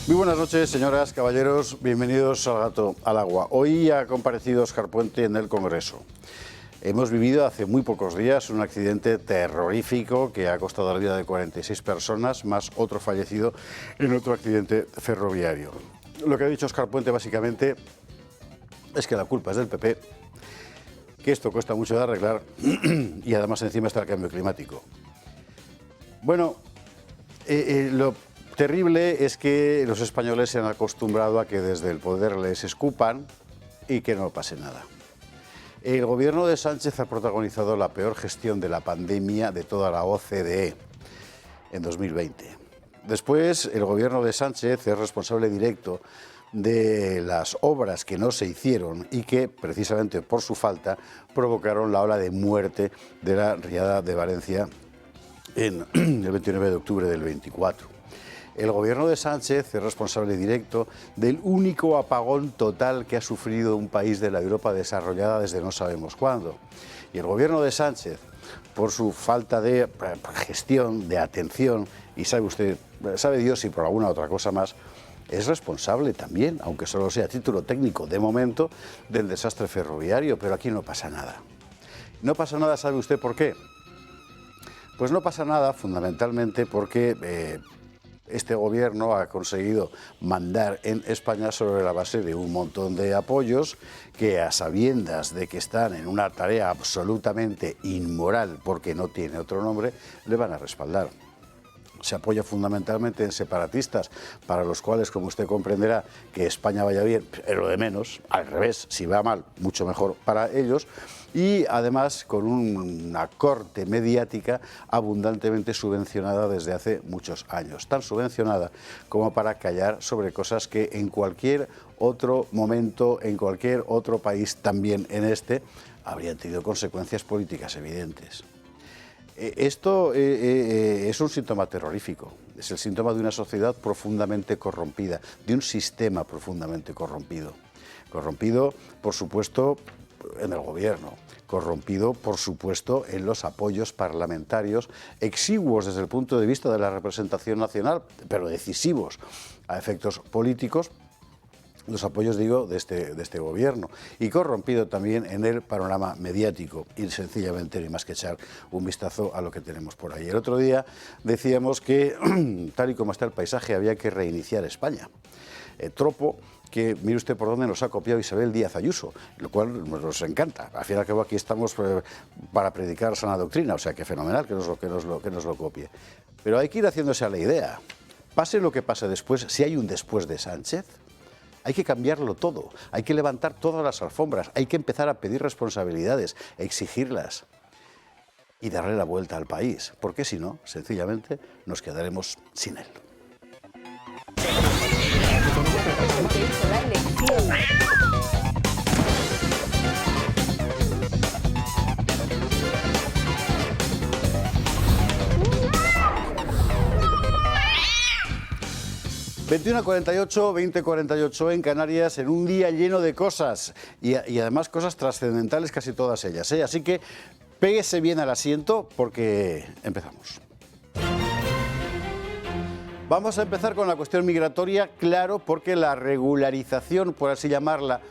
Muy buenas noches, señoras, caballeros, bienvenidos al Gato al Agua. Hoy ha comparecido Óscar Puente en el Congreso. Hemos vivido hace muy pocos días un accidente terrorífico que ha costado la vida de 46 personas, más otro fallecido en otro accidente ferroviario. Lo que ha dicho Óscar Puente básicamente es que la culpa es del PP, que esto cuesta mucho de arreglar y además encima está el cambio climático. Bueno, lo terrible es que los españoles se han acostumbrado a que desde el poder les escupan y que no pase nada. El gobierno de Sánchez ha protagonizado la peor gestión de la pandemia de toda la OCDE en 2020. Después, el gobierno de Sánchez es responsable directo de las obras que no se hicieron y que, precisamente por su falta, provocaron la ola de muerte de la riada de Valencia en el 29 de octubre del 24. El gobierno de Sánchez es responsable directo del único apagón total que ha sufrido un país de la Europa desarrollada desde no sabemos cuándo. Y el gobierno de Sánchez, por su falta de gestión, de atención, y sabe Dios si por alguna otra cosa más, es responsable también, aunque solo sea a título técnico de momento, del desastre ferroviario, pero aquí no pasa nada. No pasa nada, ¿sabe usted por qué? Pues no pasa nada fundamentalmente porque este gobierno ha conseguido mandar en España sobre la base de un montón de apoyos que, a sabiendas de que están en una tarea absolutamente inmoral, porque no tiene otro nombre, le van a respaldar. Se apoya fundamentalmente en separatistas, para los cuales, como usted comprenderá, que España vaya bien es lo de menos, al revés, si va mal, mucho mejor para ellos, y además con una corte mediática abundantemente subvencionada desde hace muchos años, tan subvencionada como para callar sobre cosas que en cualquier otro momento, en cualquier otro país, también en este, habrían tenido consecuencias políticas evidentes. Esto es un síntoma terrorífico, es el síntoma de una sociedad profundamente corrompida, de un sistema profundamente corrompido. Corrompido, por supuesto, en el gobierno, corrompido, por supuesto, en los apoyos parlamentarios, exiguos desde el punto de vista de la representación nacional, pero decisivos a efectos políticos, los apoyos, digo, de este gobierno, y corrompido también en el panorama mediático, y sencillamente no hay más que echar un vistazo a lo que tenemos por ahí. El otro día decíamos que, tal y como está el paisaje, había que reiniciar España. Tropo que, mire usted por dónde nos ha copiado Isabel Díaz Ayuso, lo cual nos encanta. Al fin y al cabo aquí estamos para predicar sana doctrina, o sea que fenomenal que nos lo copie. Pero hay que ir haciéndose a la idea. Pase lo que pase después, si hay un después de Sánchez, hay que cambiarlo todo, hay que levantar todas las alfombras, hay que empezar a pedir responsabilidades, exigirlas y darle la vuelta al país, porque si no, sencillamente nos quedaremos sin él. 21:48, 20:48 en Canarias, en un día lleno de cosas y además cosas trascendentales casi todas ellas, ¿eh? Así que péguese bien al asiento porque empezamos. Vamos a empezar con la cuestión migratoria, claro, porque la regularización, por así llamarla,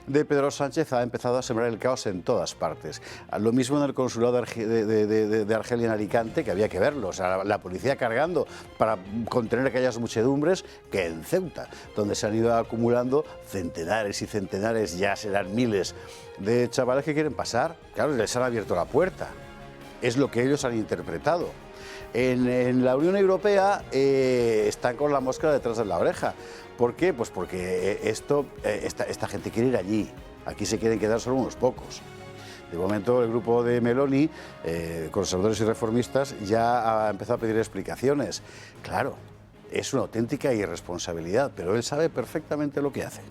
de Pedro Sánchez ha empezado a sembrar el caos en todas partes. Lo mismo en el consulado de Argelia en Alicante, que había que verlo, o sea, la policía cargando para contener aquellas muchedumbres, que en Ceuta, donde se han ido acumulando centenares y centenares, ya serán miles, de chavales que quieren pasar. Claro, les han abierto la puerta. Es lo que ellos han interpretado. En la Unión Europea están con la mosca detrás de la oreja. ¿Por qué? Pues porque esta gente quiere ir allí. Aquí se quieren quedar solo unos pocos. De momento, el grupo de Meloni, conservadores y reformistas, ya ha empezado a pedir explicaciones. Claro, es una auténtica irresponsabilidad, pero él sabe perfectamente lo que hace.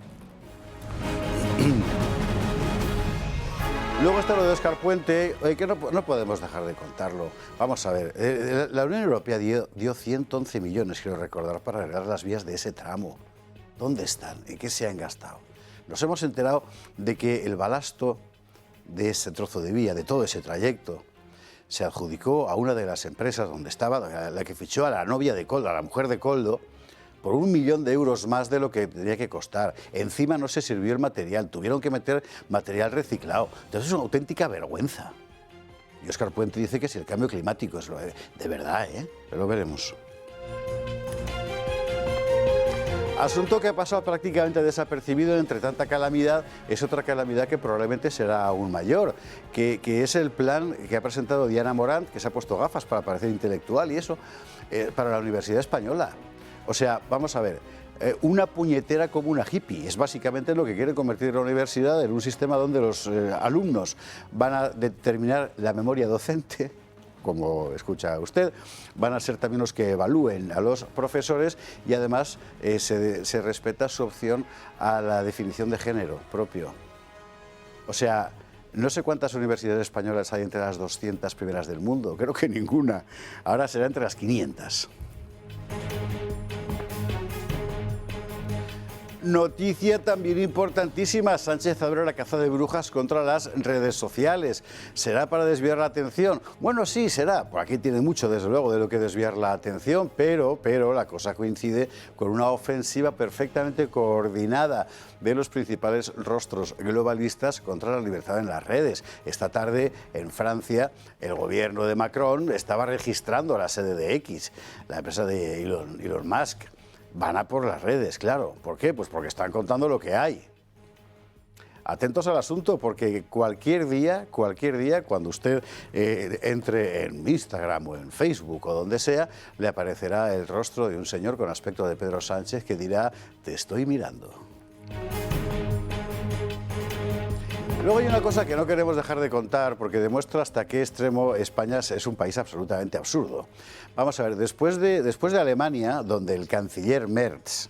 Luego está lo de Óscar Puente, que no podemos dejar de contarlo. Vamos a ver, la Unión Europea dio 111 millones, quiero recordar, para arreglar las vías de ese tramo. ¿Dónde están? ¿En qué se han gastado? Nos hemos enterado de que el balasto de ese trozo de vía, de todo ese trayecto, se adjudicó a una de las empresas donde estaba, la que fichó a la novia de Koldo, a la mujer de Koldo, por 1 millón de euros más de lo que tendría que costar. Encima no se sirvió el material, tuvieron que meter material reciclado. Entonces es una auténtica vergüenza. Y Óscar Puente dice que si el cambio climático es lo de verdad, pero lo veremos. Asunto que ha pasado prácticamente desapercibido entre tanta calamidad, es otra calamidad que probablemente será aún mayor, que es el plan que ha presentado Diana Morant, que se ha puesto gafas para parecer intelectual y eso, para la Universidad Española. O sea, vamos a ver, una puñetera como una hippie, es básicamente lo que quiere convertir la universidad en un sistema donde los alumnos van a determinar la memoria docente, como escucha usted, van a ser también los que evalúen a los profesores y además se respeta su opción a la definición de género propio. O sea, no sé cuántas universidades españolas hay entre las 200 primeras del mundo, creo que ninguna. Ahora será entre las 500. Noticia también importantísima, Sánchez abre la caza de brujas contra las redes sociales. ¿Será para desviar la atención? Bueno, sí, será. Por aquí tiene mucho, desde luego, de lo que desviar la atención, pero la cosa coincide con una ofensiva perfectamente coordinada de los principales rostros globalistas contra la libertad en las redes. Esta tarde, en Francia, el gobierno de Macron estaba registrando la sede de X, la empresa de Elon Musk. Van a por las redes, claro. ¿Por qué? Pues porque están contando lo que hay. Atentos al asunto, porque cualquier día, cuando usted entre en Instagram o en Facebook o donde sea, le aparecerá el rostro de un señor con aspecto de Pedro Sánchez que dirá: te estoy mirando. Luego hay una cosa que no queremos dejar de contar porque demuestra hasta qué extremo España es un país absolutamente absurdo. Vamos a ver, después de Alemania, donde el canciller Merz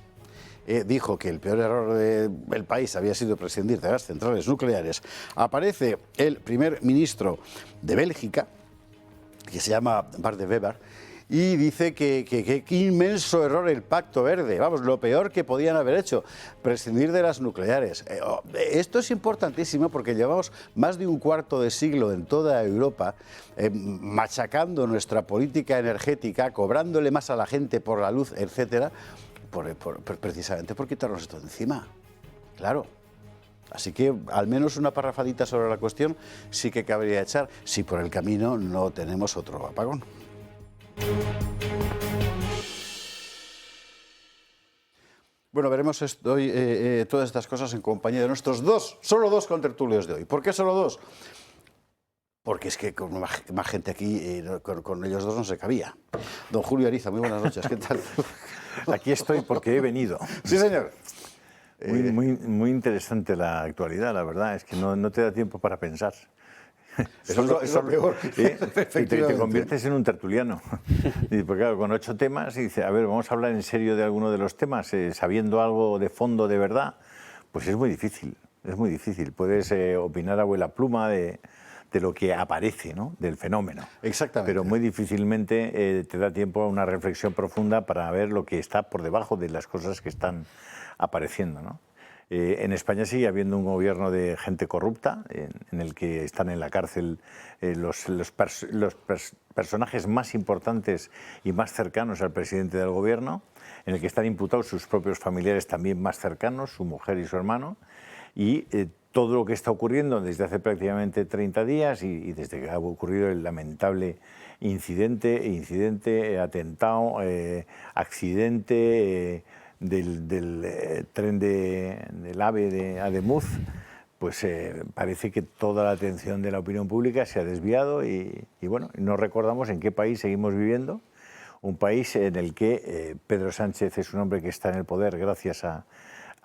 dijo que el peor error del país había sido prescindir de las centrales nucleares, aparece el primer ministro de Bélgica, que se llama Bart de Wever, y dice que inmenso error el Pacto Verde, vamos, lo peor que podían haber hecho, prescindir de las nucleares. Esto es importantísimo porque llevamos más de un cuarto de siglo en toda Europa machacando nuestra política energética, cobrándole más a la gente por la luz, etcétera, precisamente por quitarnos esto de encima. Claro. Así que al menos una parrafadita sobre la cuestión sí que cabría echar, si por el camino no tenemos otro apagón. Bueno, veremos hoy todas estas cosas en compañía de nuestros solo dos contertulios de hoy. ¿Por qué solo dos? Porque es que con más gente aquí, con ellos dos no se cabía. Don Julio Ariza, muy buenas noches, ¿qué tal? Aquí estoy porque he venido. Sí, señor. Muy interesante la actualidad, la verdad, es que no te da tiempo para pensar. Eso es lo peor. Y te conviertes en un tertuliano. Y porque claro, con 8 temas, y dice, a ver, vamos a hablar en serio de alguno de los temas, sabiendo algo de fondo, de verdad, pues es muy difícil, es muy difícil. Puedes opinar a vuela pluma de lo que aparece, ¿no? Del fenómeno. Exactamente. Pero muy difícilmente te da tiempo a una reflexión profunda para ver lo que está por debajo de las cosas que están apareciendo, ¿no? En España sigue habiendo un gobierno de gente corrupta, en el que están en la cárcel los personajes más importantes y más cercanos al presidente del gobierno, en el que están imputados sus propios familiares también más cercanos, su mujer y su hermano, y todo lo que está ocurriendo desde hace prácticamente 30 días y desde que ha ocurrido el lamentable incidente, atentado, accidente del tren del AVE de Ademuz, pues parece que toda la atención de la opinión pública se ha desviado y bueno, no recordamos en qué país seguimos viviendo, un país en el que Pedro Sánchez es un hombre que está en el poder gracias a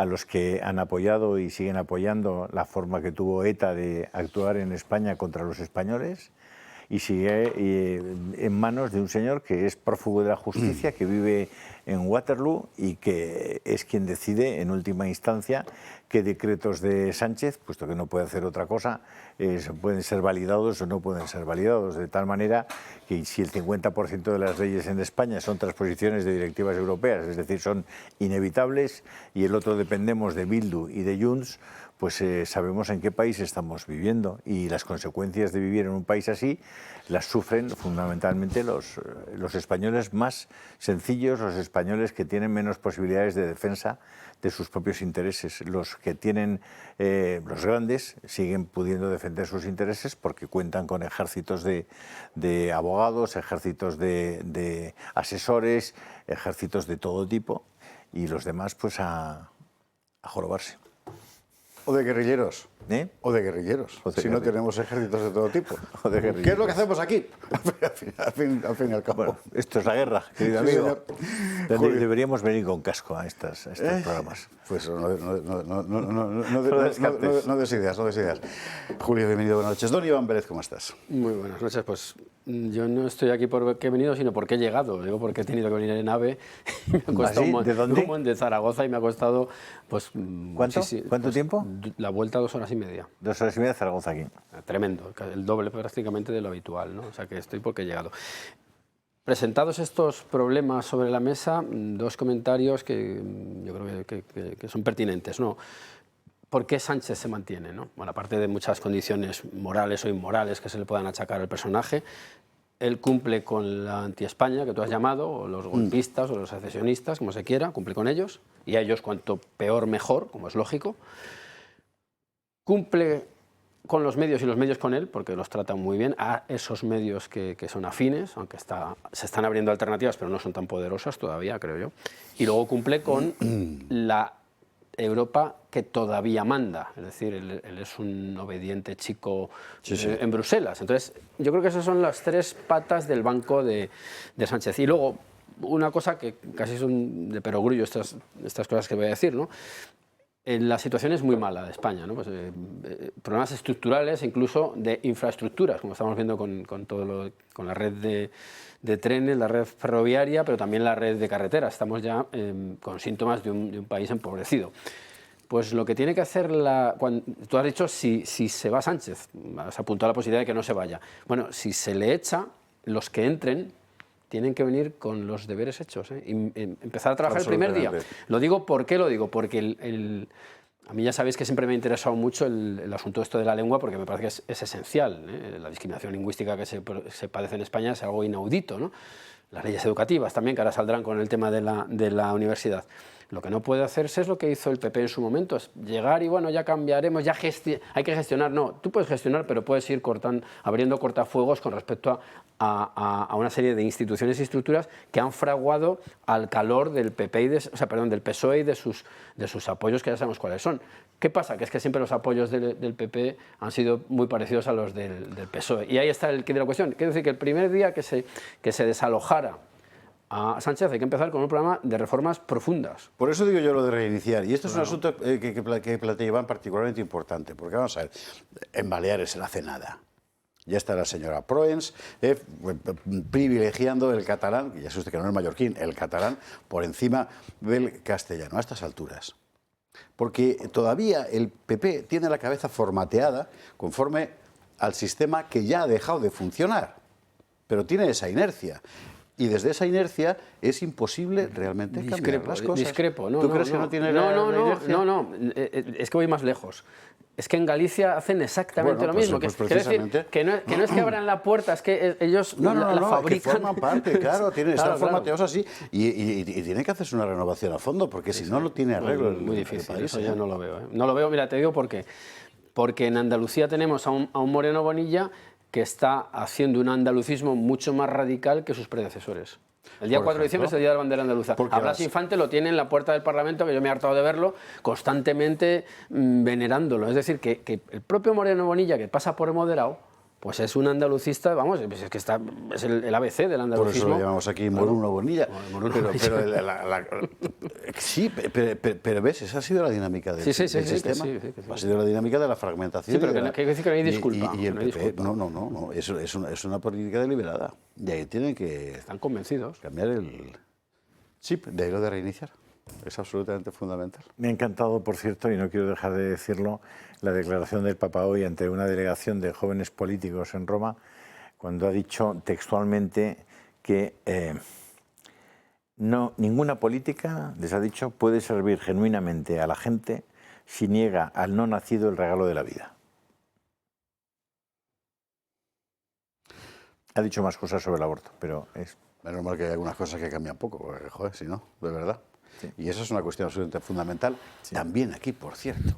los que han apoyado y siguen apoyando la forma que tuvo ETA de actuar en España contra los españoles, y sigue en manos de un señor que es prófugo de la justicia, que vive en Waterloo y que es quien decide en última instancia qué decretos de Sánchez, puesto que no puede hacer otra cosa, pueden ser validados o no pueden ser validados, de tal manera que si el 50% de las leyes en España son transposiciones de directivas europeas, es decir, son inevitables, y el otro dependemos de Bildu y de Junts, pues sabemos en qué país estamos viviendo, y las consecuencias de vivir en un país así las sufren fundamentalmente los españoles más sencillos, los españoles que tienen menos posibilidades de defensa de sus propios intereses. Los que tienen, los grandes, siguen pudiendo defender sus intereses porque cuentan con ejércitos de abogados, ejércitos de asesores, ejércitos de todo tipo, y los demás pues a jorobarse. O de guerrilleros. ¿Eh? O de guerrilleros. O de si no tenemos ejércitos de todo tipo. O de guerrilleros. ¿Qué es lo que hacemos aquí? Al fin y al cabo. Bueno, esto es la guerra, querido Sí, amigo. señor. Deberíamos venir con casco a estos programas. Pues no des ideas, no des ideas. Julio, bienvenido, buenas noches. Don Iván Vélez, ¿cómo estás? Muy buenas noches. Pues yo no estoy aquí porque he venido, sino porque he llegado. Digo porque he tenido que venir en AVE. Me ha costado ¿Ah, sí? ¿De dónde? De Zaragoza, y me ha costado pues ¿Cuánto tiempo? La vuelta 2 horas y media. 2 horas y media Zaragoza aquí. Tremendo, el doble prácticamente de lo habitual, ¿no? O sea que estoy porque he llegado. Presentados estos problemas sobre la mesa, 2 comentarios que yo creo que son pertinentes, ¿no? ¿Por qué Sánchez se mantiene, ¿no? Bueno, aparte de muchas condiciones morales o inmorales que se le puedan achacar al personaje, él cumple con la anti-España que tú has llamado, o los golpistas o los secesionistas, como se quiera, cumple con ellos, y a ellos cuanto peor mejor, como es lógico. Cumple con los medios y los medios con él, porque los tratan muy bien, a esos medios que son afines, aunque se están abriendo alternativas, pero no son tan poderosas todavía, creo yo. Y luego cumple con la Europa que todavía manda, es decir, él es un obediente chico en Bruselas. Entonces, yo creo que esas son las 3 patas del banco de Sánchez. Y luego, una cosa que casi son de perogrullo estas cosas que voy a decir, ¿no? La situación es muy mala de España, ¿no? Pues, problemas estructurales, incluso de infraestructuras, como estamos viendo con la red de trenes, la red ferroviaria, pero también la red de carreteras. Estamos ya con síntomas de un país empobrecido. Pues lo que tiene que hacer tú has dicho si se va Sánchez, has apuntado a la posibilidad de que no se vaya. Bueno, si se le echa, los que entren tienen que venir con los deberes hechos, ¿eh? Y empezar a trabajar el primer día. Lo digo, ¿por qué lo digo? Porque a mí ya sabéis que siempre me ha interesado mucho el asunto esto de la lengua, porque me parece que es esencial, ¿eh? La discriminación lingüística que se padece en España es algo inaudito, ¿no? Las leyes educativas también, que ahora saldrán con el tema de la universidad. Lo que no puede hacerse es lo que hizo el PP en su momento, es llegar y bueno, ya cambiaremos, hay que gestionar. No, tú puedes gestionar, pero puedes ir abriendo cortafuegos con respecto a una serie de instituciones y estructuras que han fraguado al calor del PP del PSOE y de sus apoyos, que ya sabemos cuáles son. ¿Qué pasa? Que es que siempre los apoyos del PP han sido muy parecidos a los del PSOE. Y ahí está el quid de la cuestión. Quiero decir que el primer día que se desalojara a Sánchez hay que empezar con un programa de reformas profundas. Por eso digo yo lo de reiniciar. Y esto es un asunto que plantea Iván particularmente importante, porque vamos a ver, en Baleares se no hace nada. Ya está la señora Proens privilegiando el catalán, que ya sé usted que no es mallorquín, el catalán por encima del castellano a estas alturas. Porque todavía el PP tiene la cabeza formateada conforme al sistema que ya ha dejado de funcionar, pero tiene esa inercia. Y desde esa inercia es imposible realmente cambiar las cosas. Discrepo. No, ¿Tú crees que no tiene la inercia? No, es que voy más lejos. Es que en Galicia hacen exactamente lo mismo. Pues decir, que no es que abran la puerta, es que ellos la fabrican. Que forman parte, claro, están formateados así y tiene que hacerse una renovación a fondo, porque si no, no tiene arreglo. Muy difícil, eso yo no lo veo. ¿Eh? No lo veo, mira, te digo por qué. Porque en Andalucía tenemos a un Moreno Bonilla que está haciendo un andalucismo mucho más radical que sus predecesores. El día 4 de diciembre es el Día de la Bandera Andaluza. A Blas Infante lo tiene en la puerta del Parlamento, que yo me he hartado de verlo, constantemente venerándolo. Es decir, que el propio Moreno Bonilla, que pasa por moderado, pues es un andalucista, vamos, es que es el ABC del andalucismo. Por eso lo llamamos aquí Moruno Bonilla. Sí, pero ves, esa ha sido la dinámica del sistema. Ha sido la dinámica de la fragmentación. Sí, pero que decir que no hay disculpa. Y el PP, no, es una política deliberada. Y ahí tienen que... Están convencidos. Cambiar el chip, de ahí lo de reiniciar. Es absolutamente fundamental. Me ha encantado, por cierto, y no quiero dejar de decirlo, la declaración del Papa hoy ante una delegación de jóvenes políticos en Roma, cuando ha dicho textualmente que ninguna política, les ha dicho, puede servir genuinamente a la gente si niega al no nacido el regalo de la vida. Ha dicho más cosas sobre el aborto, pero es Menos mal que hay algunas cosas que cambian poco, porque, joder, si no, de verdad. Sí. Y eso es una cuestión absolutamente fundamental, también aquí, por cierto.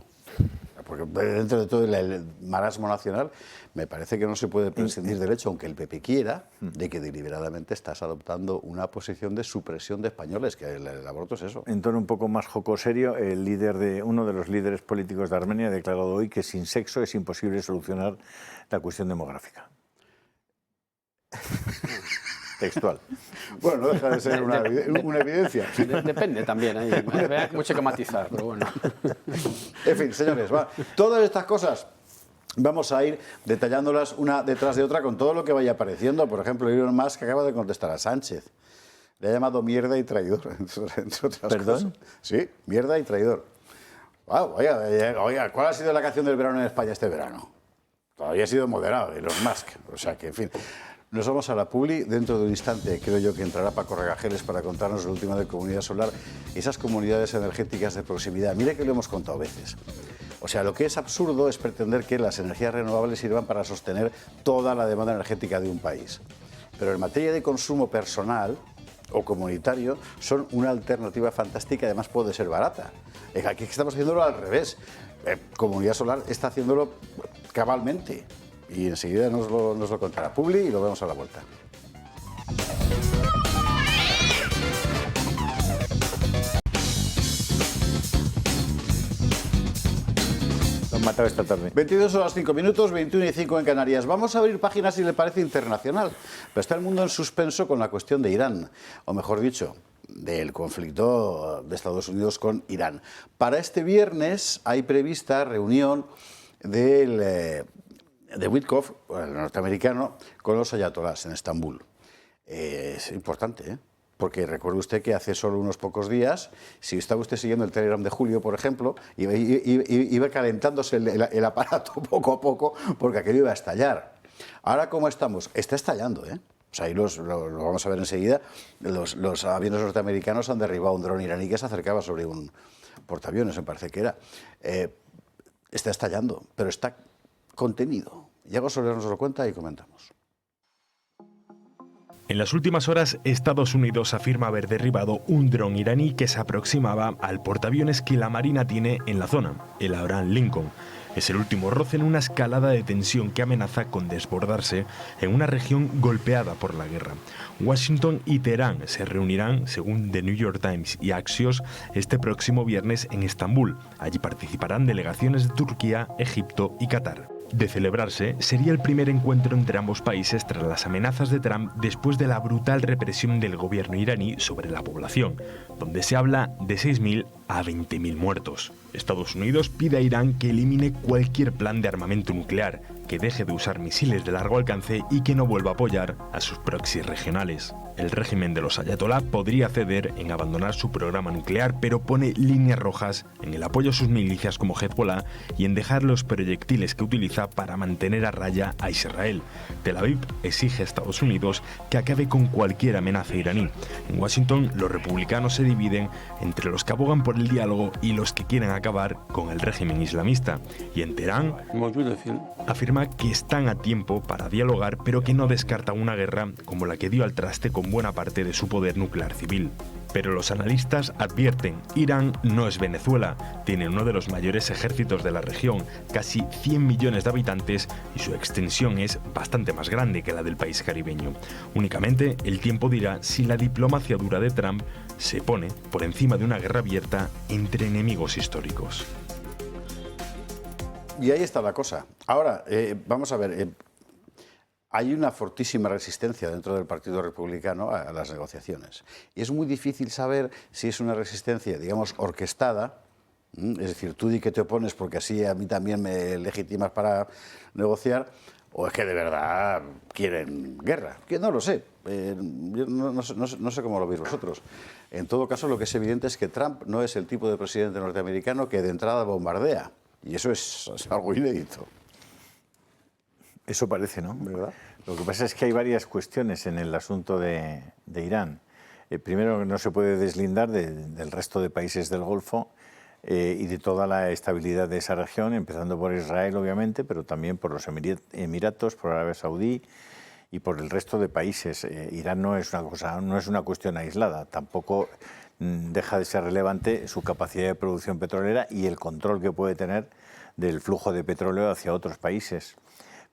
Porque dentro de todo el marasmo nacional, me parece que no se puede prescindir del hecho, aunque el PP quiera, de que deliberadamente estás adoptando una posición de supresión de españoles, que el aborto es eso. En tono un poco más jocoserio, uno de los líderes políticos de Armenia ha declarado hoy que sin sexo es imposible solucionar la cuestión demográfica. Textual. Bueno, no deja de ser una evidencia. Depende también, hay mucho que matizar, pero bueno. En fin, señores, todas estas cosas vamos a ir detallándolas una detrás de otra con todo lo que vaya apareciendo. Por ejemplo, Elon Musk acaba de contestar a Sánchez. Le ha llamado mierda y traidor, entre otras ¿Perdón? cosas. Sí, mierda y traidor. Wow, oiga, ¿cuál ha sido la canción del verano en España este verano? Todavía ha sido moderado, Elon Musk. O sea que, en fin... Nos vamos a la publi. Dentro de un instante creo yo que entrará Paco Regajeles para contarnos lo último de Comunidad Solar, esas comunidades energéticas de proximidad. Mire que lo hemos contado veces. O sea, lo que es absurdo es pretender que las energías renovables sirvan para sostener toda la demanda energética de un país. Pero en materia de consumo personal o comunitario son una alternativa fantástica y además puede ser barata. Aquí estamos haciéndolo al revés. Comunidad Solar está haciéndolo cabalmente. Y enseguida nos lo contará Publi y lo vemos a la vuelta. Lo han matado esta tarde. 22 horas 5 minutos, 21 y 5 en Canarias. Vamos a abrir páginas, si le parece, internacional. Pero está el mundo en suspenso con la cuestión de Irán, o mejor dicho, del conflicto de Estados Unidos con Irán. Para este viernes hay prevista reunión de Witkoff, el norteamericano, con los ayatolás en Estambul. Es importante, porque recuerde usted que hace solo unos pocos días, si estaba usted siguiendo el Telegram de Julio, por ejemplo, iba calentándose el aparato poco a poco, porque aquello iba a estallar. Ahora, ¿cómo estamos? Está estallando, O sea, ahí lo vamos a ver enseguida. Los aviones norteamericanos han derribado un dron iraní que se acercaba sobre un portaaviones, me parece que era. Está estallando, pero está contenido. Yago Soler nos lo cuenta y comentamos. En las últimas horas, Estados Unidos afirma haber derribado un dron iraní que se aproximaba al portaaviones que la Marina tiene en la zona, el Abraham Lincoln. Es el último roce en una escalada de tensión que amenaza con desbordarse en una región golpeada por la guerra. Washington y Teherán se reunirán, según The New York Times y Axios, este próximo viernes en Estambul. Allí participarán delegaciones de Turquía, Egipto y Qatar. De celebrarse, sería el primer encuentro entre ambos países tras las amenazas de Trump después de la brutal represión del gobierno iraní sobre la población, donde se habla de 6.000 a 20.000 muertos. Estados Unidos pide a Irán que elimine cualquier plan de armamento nuclear, que deje de usar misiles de largo alcance y que no vuelva a apoyar a sus proxies regionales. El régimen de los ayatolá podría ceder en abandonar su programa nuclear, pero pone líneas rojas en el apoyo a sus milicias como Hezbollah y en dejar los proyectiles que utiliza para mantener a raya a Israel. Tel Aviv exige a Estados Unidos que acabe con cualquier amenaza iraní. En Washington, los republicanos se dividen entre los que abogan por el diálogo y los que quieren acabar con el régimen islamista. Y en Teherán afirma que están a tiempo para dialogar, pero que no descartan una guerra como la que dio al traste con buena parte de su poder nuclear civil. Pero los analistas advierten, Irán no es Venezuela, tiene uno de los mayores ejércitos de la región, casi 100 millones de habitantes, y su extensión es bastante más grande que la del país caribeño. Únicamente el tiempo dirá si la diplomacia dura de Trump se pone por encima de una guerra abierta entre enemigos históricos. Y ahí está la cosa. Ahora, vamos a ver, hay una fortísima resistencia dentro del Partido Republicano a las negociaciones. Y es muy difícil saber si es una resistencia, digamos, orquestada, es decir, tú di que te opones porque así a mí también me legitimas para negociar, o es que de verdad quieren guerra. Que no lo sé, yo no sé cómo lo veis vosotros. En todo caso, lo que es evidente es que Trump no es el tipo de presidente norteamericano que de entrada bombardea. Y eso es algo inédito. Eso parece, ¿no? ¿Verdad? Lo que pasa es que hay varias cuestiones en el asunto de Irán. Primero, no se puede deslindar del resto de países del Golfo y de toda la estabilidad de esa región, empezando por Israel, obviamente, pero también por los Emiratos, por Arabia Saudí y por el resto de países. Irán no es una cuestión aislada, tampoco deja de ser relevante su capacidad de producción petrolera y el control que puede tener del flujo de petróleo hacia otros países.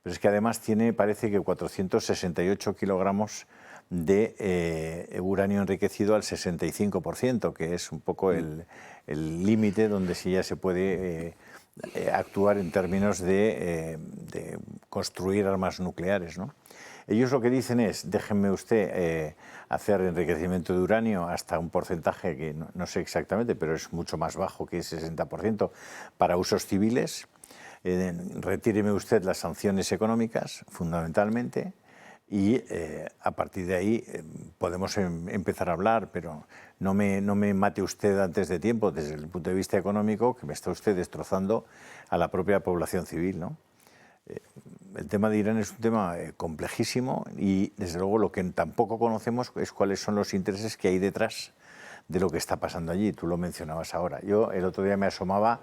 Pero es que además parece que 468 kilogramos de uranio enriquecido al 65%, que es un poco el límite donde sí ya se puede actuar en términos de construir armas nucleares, ¿no? Ellos lo que dicen es, déjenme usted hacer enriquecimiento de uranio hasta un porcentaje que no sé exactamente, pero es mucho más bajo que el 60% para usos civiles. Retíreme usted las sanciones económicas, fundamentalmente, y a partir de ahí podemos empezar a hablar, pero no me mate usted antes de tiempo desde el punto de vista económico, que me está usted destrozando a la propia población civil, ¿no? El tema de Irán es un tema complejísimo y, desde luego, lo que tampoco conocemos es cuáles son los intereses que hay detrás de lo que está pasando allí. Tú lo mencionabas ahora. Yo el otro día me asomaba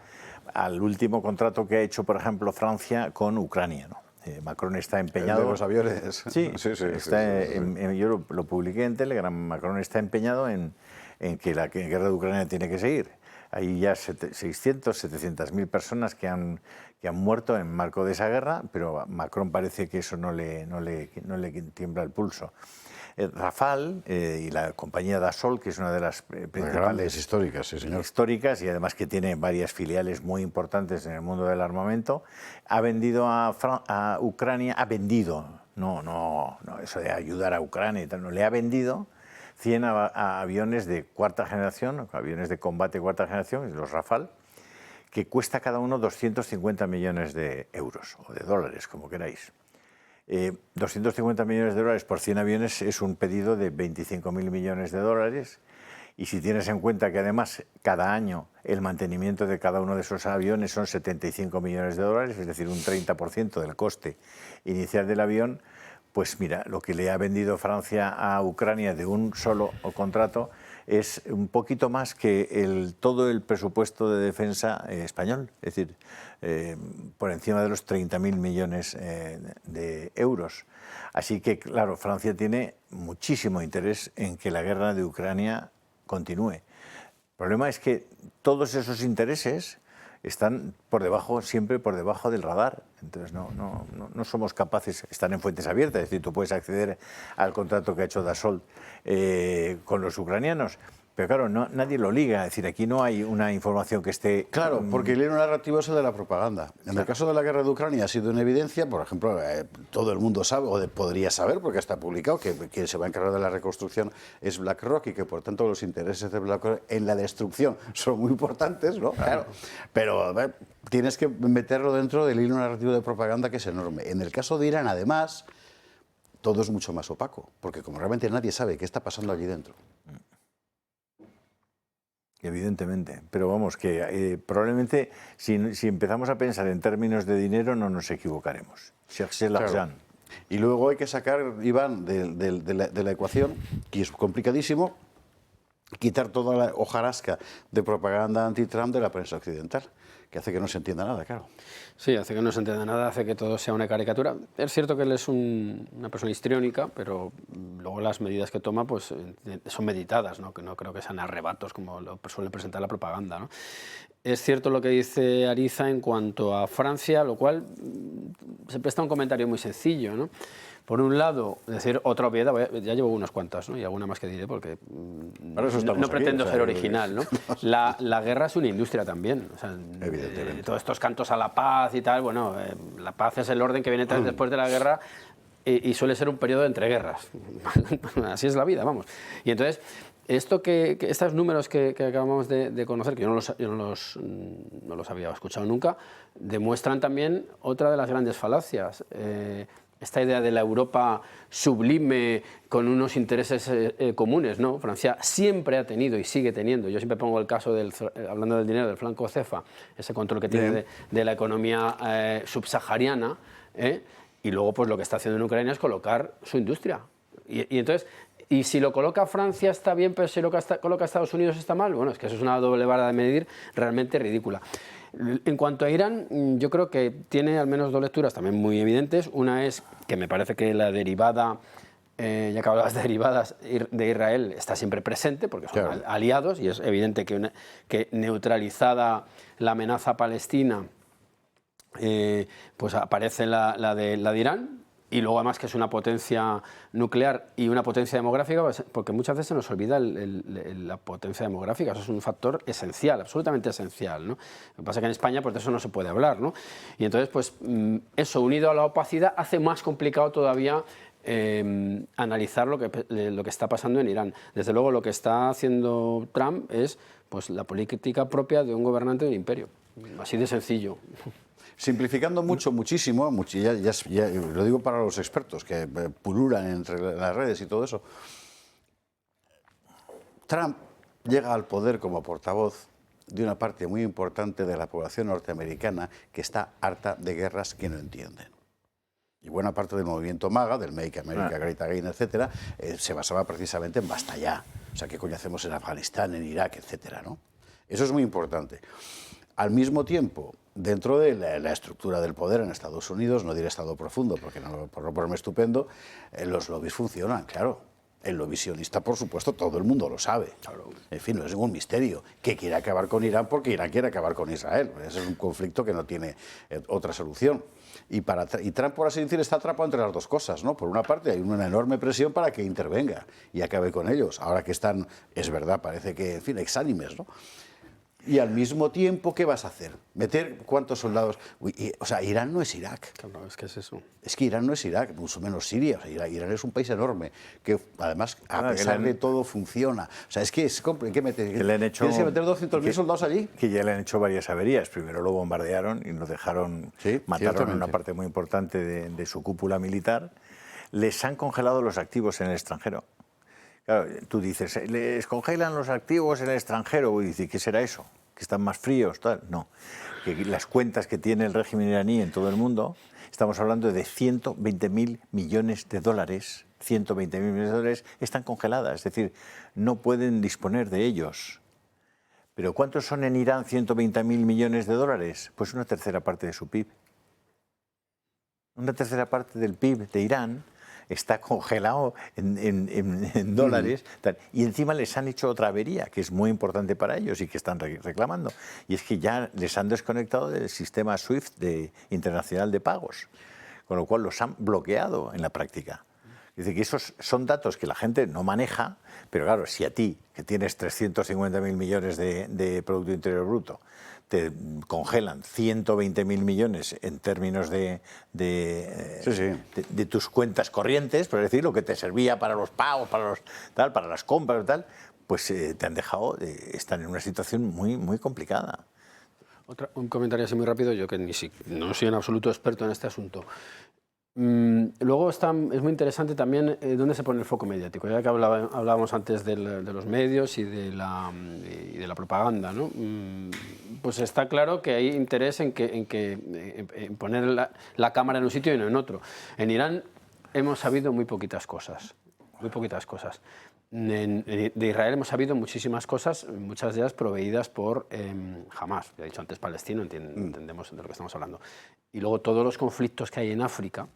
al último contrato que ha hecho, por ejemplo, Francia con Ucrania, ¿no? Macron está empeñado... ¿El de los aviones? Sí, yo lo publiqué en Telegram. Macron está empeñado en que la guerra de Ucrania tiene que seguir. Hay ya 600, 700.000 personas que han muerto en marco de esa guerra, pero a Macron parece que eso no le tiembla el pulso. Rafale y la compañía Dassault, que es una de las principales históricas, sí, señor. Históricas, y además que tiene varias filiales muy importantes en el mundo del armamento, ha vendido a Ucrania, no, eso de ayudar a Ucrania y tal, no, le ha vendido 100 aviones de cuarta generación, aviones de combate de cuarta generación, los Rafale, que cuesta cada uno 250 millones de euros o de dólares, como queráis. 250 millones de dólares por 100 aviones es un pedido de 25.000 millones de dólares, y si tienes en cuenta que además cada año el mantenimiento de cada uno de esos aviones son 75 millones de dólares, es decir, un 30% del coste inicial del avión, pues mira, lo que le ha vendido Francia a Ucrania de un solo contrato es un poquito más que todo el presupuesto de defensa español, es decir, por encima de los 30.000 millones de euros. Así que, claro, Francia tiene muchísimo interés en que la guerra de Ucrania continúe. El problema es que todos esos intereses están siempre por debajo del radar. Entonces no somos capaces, están en fuentes abiertas, es decir, tú puedes acceder al contrato que ha hecho Dassault con los ucranianos, pero claro, nadie lo liga, es decir, aquí no hay una información que esté... Claro, porque el hilo narrativo es el de la propaganda. En el caso de la guerra de Ucrania ha sido una evidencia, por ejemplo, todo el mundo sabe, o podría saber, porque está publicado, que quien se va a encargar de la reconstrucción es BlackRock y que por tanto los intereses de BlackRock en la destrucción son muy importantes, ¿no? Claro. Pero tienes que meterlo dentro del hilo narrativo de propaganda, que es enorme. En el caso de Irán, además, todo es mucho más opaco, porque como realmente nadie sabe qué está pasando allí dentro. Evidentemente, pero vamos, que probablemente si empezamos a pensar en términos de dinero no nos equivocaremos. Claro. Y luego hay que sacar, Iván, de la ecuación, que es complicadísimo, quitar toda la hojarasca de propaganda anti-Trump de la prensa occidental, que hace que no se entienda nada, claro. Sí, hace que no se entienda nada, hace que todo sea una caricatura. Es cierto que él es una persona histriónica, pero luego las medidas que toma pues, son meditadas, ¿no? Que no creo que sean arrebatos como lo suele presentar la propaganda, ¿no? Es cierto lo que dice Ariza en cuanto a Francia, lo cual se presta a un comentario muy sencillo, ¿no? Por un lado, decir otra obviedad, ya llevo unas cuantas, ¿no? Y alguna más que diré porque no pretendo ser original, ¿no? La guerra es una industria también. O sea, evidentemente. Todos estos cantos a la paz y tal, bueno, la paz es el orden que viene después de la guerra y suele ser un periodo de entreguerras. Así es la vida, vamos. Y entonces, estos números que acabamos de conocer, que yo no los había escuchado nunca, demuestran también otra de las grandes falacias. Esta idea de la Europa sublime con unos intereses comunes, ¿no? Francia siempre ha tenido y sigue teniendo, yo siempre pongo el caso, hablando del dinero, del franco CFA, ese control que tiene de la economía subsahariana, y luego pues lo que está haciendo en Ucrania es colocar su industria. Y entonces, y si lo coloca Francia está bien, pero si lo coloca Estados Unidos está mal, bueno, es que eso es una doble vara de medir realmente ridícula. En cuanto a Irán, yo creo que tiene al menos dos lecturas también muy evidentes. Una es que me parece que la derivada, ya que hablabas de derivadas de Israel, está siempre presente, porque son claro, aliados, y es evidente que neutralizada la amenaza palestina, pues aparece la de Irán. Y luego además que es una potencia nuclear y una potencia demográfica, porque muchas veces se nos olvida la potencia demográfica, eso es un factor esencial, absolutamente esencial, ¿no? Lo que pasa es que en España pues de eso no se puede hablar, ¿no? Y entonces pues eso unido a la opacidad hace más complicado todavía analizar lo que está pasando en Irán. Desde luego lo que está haciendo Trump es pues la política propia de un gobernante del imperio, así de sencillo. Simplificando muchísimo, ya lo digo para los expertos que pululan entre las redes y todo eso, Trump llega al poder como portavoz de una parte muy importante de la población norteamericana que está harta de guerras que no entienden. Y buena parte del movimiento MAGA, del Make America Great Again, etcétera, se basaba precisamente en basta ya. O sea, ¿qué coño hacemos en Afganistán, en Irak, etcétera, ¿no? Eso es muy importante. Al mismo tiempo, dentro de la estructura del poder en Estados Unidos, no diré Estado profundo, porque por no ponerme estupendo, los lobbies funcionan, claro. El lobby sionista, por supuesto, todo el mundo lo sabe. Claro. En fin, no es ningún misterio que quiere acabar con Irán porque Irán quiere acabar con Israel. Ese es un conflicto que no tiene otra solución. Y Trump, por así decir, está atrapado entre las dos cosas, ¿no? Por una parte, hay una enorme presión para que intervenga y acabe con ellos. Ahora que están, es verdad, parece que, en fin, exánimes, ¿no? Y al mismo tiempo, ¿qué vas a hacer? ¿Meter cuántos soldados? O sea, Irán no es Irak. Claro, es que es eso. Es que Irán no es Irak, mucho menos Siria. O sea, Irán es un país enorme, que además, a pesar de todo, funciona. O sea, es que es ¿qué meter? ¿Tienes que meter 200.000 soldados allí? Que ya le han hecho varias averías. Primero lo bombardearon y nos dejaron, mataron una parte muy importante de su cúpula militar. Les han congelado los activos en el extranjero. Claro, tú dices, les congelan los activos en el extranjero. Y dices, ¿qué será eso? ¿Que están más fríos? Tal. No. Que las cuentas que tiene el régimen iraní en todo el mundo, estamos hablando de 120.000 millones de dólares. 120.000 millones de dólares están congeladas. Es decir, no pueden disponer de ellos. ¿Pero cuántos son en Irán 120.000 millones de dólares? Pues una tercera parte de su PIB. Una tercera parte del PIB de Irán está congelado en dólares, tal. Y encima les han hecho otra avería, que es muy importante para ellos y que están reclamando. Y es que ya les han desconectado del sistema SWIFT internacional de pagos, con lo cual los han bloqueado en la práctica. Dice que esos son datos que la gente no maneja, pero claro, si a ti, que tienes 350.000 millones de Producto Interior Bruto, te congelan 120.000 millones en términos de tus cuentas corrientes, por decir, lo que te servía para los pagos, para las compras y tal, pues te han dejado, están en una situación muy, muy complicada. Un comentario así muy rápido, yo que no soy en absoluto experto en este asunto. Luego es muy interesante también dónde se pone el foco mediático, ya que hablábamos antes de los medios y de la propaganda, ¿no? Pues está claro que hay interés en poner la cámara en un sitio y no en otro. En Irán hemos sabido muy poquitas cosas, muy poquitas cosas. De Israel hemos sabido muchísimas cosas, muchas de ellas proveídas por Hamas, ya he dicho antes palestino, entendemos de lo que estamos hablando. Y luego todos los conflictos que hay en África,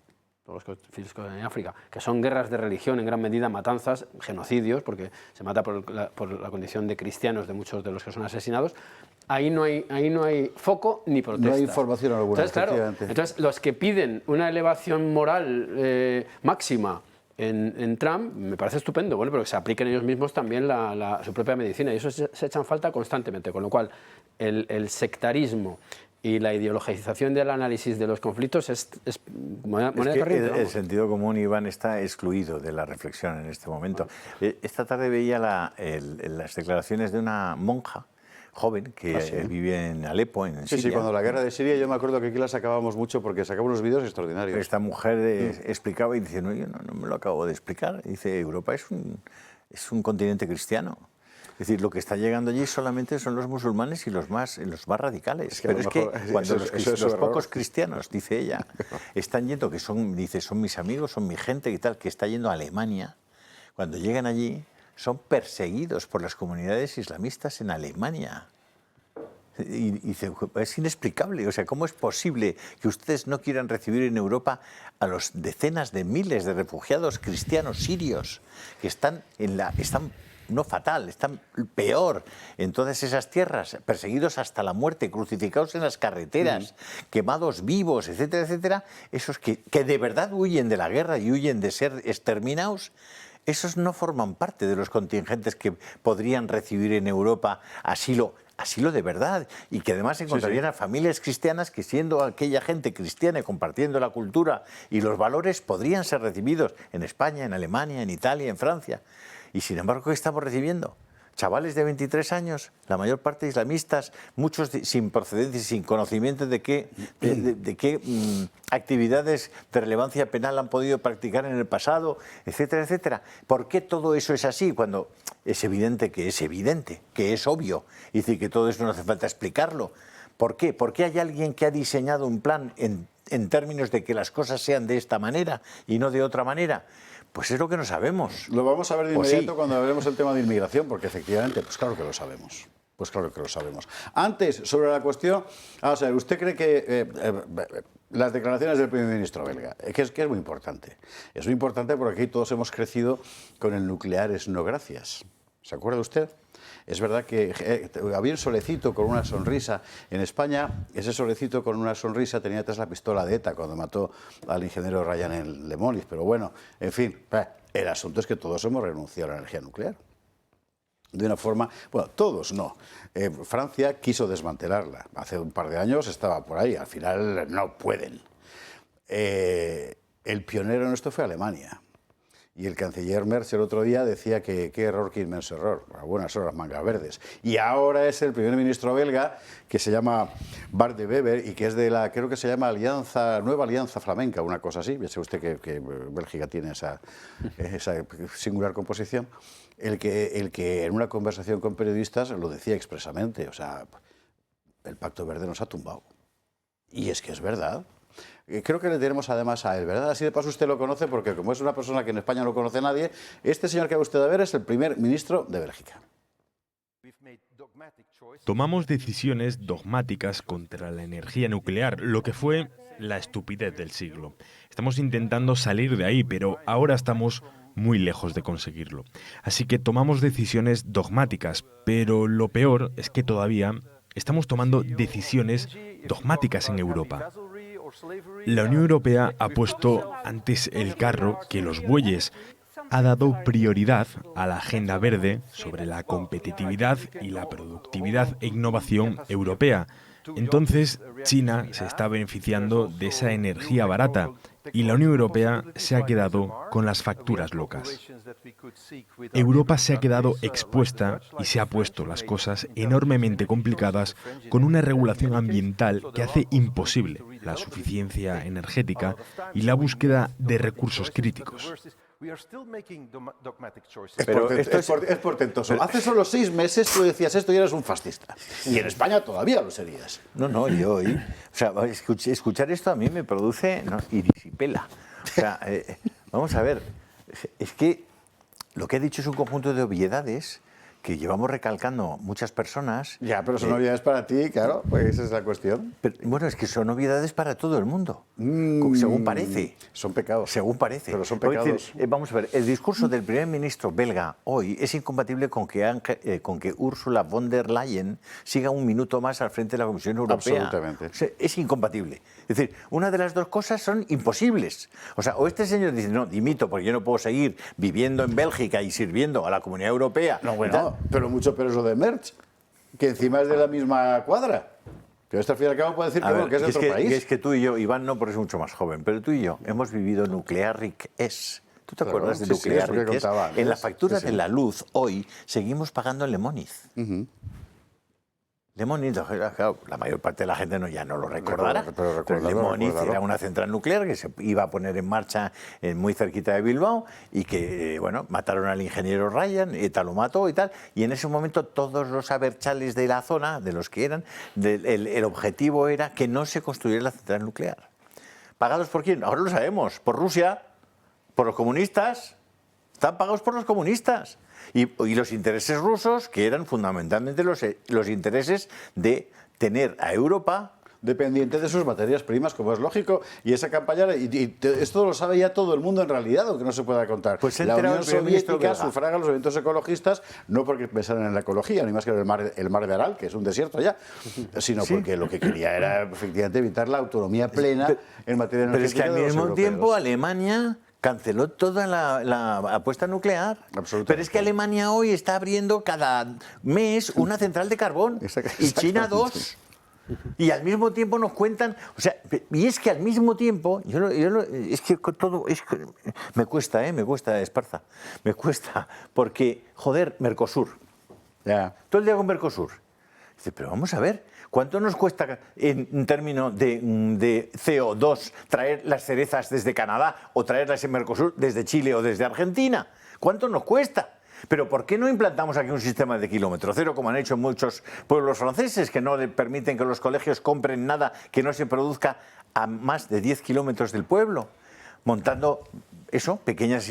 que son guerras de religión, en gran medida matanzas, genocidios, porque se mata por la condición de cristianos de muchos de los que son asesinados, ahí no hay foco ni protesta. No hay información alguna. Entonces, claro, entonces los que piden una elevación moral máxima en Trump, me parece estupendo, bueno, pero que se apliquen ellos mismos también su propia medicina, y eso se echan falta constantemente, con lo cual el sectarismo y la ideologización del análisis de los conflictos es moneda corriente. El sentido común, Iván, está excluido de la reflexión en este momento. Esta tarde veía las declaraciones de una monja joven que vive en Alepo, en Siria. Sí, cuando la guerra de Siria, yo me acuerdo que aquí la sacábamos mucho porque sacamos unos vídeos extraordinarios. Esta mujer explicaba y dice, no, yo no me lo acabo de explicar. Dice, Europa es un continente cristiano. Es decir, lo que está llegando allí solamente son los musulmanes y los más radicales. Pero es que cuando los pocos cristianos, dice ella, están yendo, son mis amigos, son mi gente y tal, que está yendo a Alemania, cuando llegan allí son perseguidos por las comunidades islamistas en Alemania. Es Y dice, es inexplicable, o sea, ¿cómo es posible que ustedes no quieran recibir en Europa a los decenas de miles de refugiados cristianos sirios que están no fatal, están peor en todas esas tierras, perseguidos hasta la muerte, crucificados en las carreteras, quemados vivos, etcétera, etcétera? Esos que de verdad huyen de la guerra y huyen de ser exterminados, esos no forman parte de los contingentes que podrían recibir en Europa asilo de verdad, y que además encontrarían a familias cristianas que, siendo aquella gente cristiana y compartiendo la cultura y los valores, podrían ser recibidos en España, en Alemania, en Italia, en Francia. Y sin embargo, ¿qué estamos recibiendo? Chavales de 23 años, la mayor parte islamistas, muchos sin procedencia y sin conocimiento de qué actividades de relevancia penal han podido practicar en el pasado, etcétera, etcétera. ¿Por qué todo eso es así cuando es evidente, que es obvio? Y decir que todo eso no hace falta explicarlo. ¿Por qué? ¿Por qué hay alguien que ha diseñado un plan en términos de que las cosas sean de esta manera y no de otra manera? Pues es lo que no sabemos. Lo vamos a ver de inmediato sí, cuando hablemos del tema de inmigración, porque efectivamente, pues claro que lo sabemos. Pues claro que lo sabemos. Antes, sobre la cuestión, vamos a ver, ¿usted cree que las declaraciones del primer ministro belga, que es muy importante? Es muy importante porque aquí todos hemos crecido con el nuclear es no gracias. ¿Se acuerda usted? Es verdad que había un solecito con una sonrisa en España. Ese solecito con una sonrisa tenía detrás la pistola de ETA cuando mató al ingeniero Ryan en Le Molis. Pero bueno, en fin, el asunto es que todos hemos renunciado a la energía nuclear. De una forma, bueno, todos no. Francia quiso desmantelarla. Hace un par de años estaba por ahí. Al final no pueden. El pionero en esto fue Alemania. Y el canciller Merz el otro día decía que qué error, qué inmenso error. A buenas horas, mangas verdes. Y ahora es el primer ministro belga, que se llama Bart de Wever, y que es de la, creo que se llama Nueva Alianza Flamenca, una cosa así. Ya sabe usted que Bélgica tiene esa singular composición. El que en una conversación con periodistas lo decía expresamente. O sea, el Pacto Verde nos ha tumbado. Y es que es verdad. Creo que le tenemos además a él, ¿verdad? Así de paso usted lo conoce, porque como es una persona que en España no conoce nadie, este señor que va usted a ver es el primer ministro de Bélgica. Tomamos decisiones dogmáticas contra la energía nuclear, lo que fue la estupidez del siglo. Estamos intentando salir de ahí, pero ahora estamos muy lejos de conseguirlo. Así que tomamos decisiones dogmáticas, pero lo peor es que todavía estamos tomando decisiones dogmáticas en Europa. La Unión Europea ha puesto antes el carro que los bueyes. Ha dado prioridad a la agenda verde sobre la competitividad y la productividad e innovación europea. Entonces, China se está beneficiando de esa energía barata y la Unión Europea se ha quedado con las facturas locas. Europa se ha quedado expuesta y se ha puesto las cosas enormemente complicadas con una regulación ambiental que hace imposible la suficiencia energética y la búsqueda de recursos críticos. Pero es portentoso. Hace solo 6 meses tú decías esto y eras un fascista. Y en España todavía lo serías. No, yo hoy... O sea, escuchar esto a mí me produce irisipela. O sea, vamos a ver, es que lo que he dicho es un conjunto de obviedades que llevamos recalcando muchas personas. Ya, pero son obviedades para ti, claro, pues esa es la cuestión. Pero, bueno, es que son obviedades para todo el mundo, según parece. Son pecados. Según parece. Pero son pecados. Vamos a ver, el discurso del primer ministro belga hoy es incompatible con que Ursula von der Leyen siga un minuto más al frente de la Comisión Europea. Absolutamente. O sea, es incompatible. Es decir, una de las dos cosas son imposibles. O sea, o este señor dice, no, dimito porque yo no puedo seguir viviendo en Bélgica y sirviendo a la Comunidad Europea. No, bueno, pero mucho peor es lo de Merz, que encima es de la misma cuadra. Que esto al fin y al cabo puede decir que es de otro país. Es que tú y yo, Iván no porque es mucho más joven, pero tú y yo hemos vivido Nuclearrik-S. ¿Tú te acuerdas de Nuclearrik-S? En la factura de la luz hoy seguimos pagando en Le Moniz. Le Moniz, claro, la mayor parte de la gente ya no lo recordará, pero Le Moniz era una central nuclear que se iba a poner en marcha muy cerquita de Bilbao y que, bueno, mataron al ingeniero Ryan, ETA lo mató y tal, y en ese momento todos los abertzales de la zona, de los que eran, el objetivo era que no se construyera la central nuclear. ¿Pagados por quién? Ahora lo sabemos, por Rusia, por los comunistas, están pagados por los comunistas. Y los intereses rusos, que eran fundamentalmente los intereses de tener a Europa dependiente de sus materias primas, como es lógico, y esa campaña, esto lo sabe ya todo el mundo en realidad, aunque no se pueda contar. Pues la Unión Soviética sufraga los eventos ecologistas, no porque pensaran en la ecología, ni más que en el mar de Aral, que es un desierto ya, sino porque lo que quería era efectivamente evitar la autonomía plena en materia energética. Pero es que al de los mismo tiempo europeos. Alemania canceló toda la apuesta nuclear. Absolutamente. Pero es que Alemania hoy está abriendo cada mes una central de carbón y China 2. Y al mismo tiempo nos cuentan, o sea, y es que al mismo tiempo, es que todo, me cuesta, Esparza, me cuesta, porque, joder, Mercosur, Ya. todo el día con Mercosur. Dice, pero vamos a ver, ¿cuánto nos cuesta en términos de CO2 traer las cerezas desde Canadá o traerlas en Mercosur desde Chile o desde Argentina? ¿Cuánto nos cuesta? Pero ¿por qué no implantamos aquí un sistema de kilómetro cero, como han hecho muchos pueblos franceses, que no le permiten que los colegios compren nada que no se produzca a más de 10 kilómetros del pueblo? Montando eso, pequeñas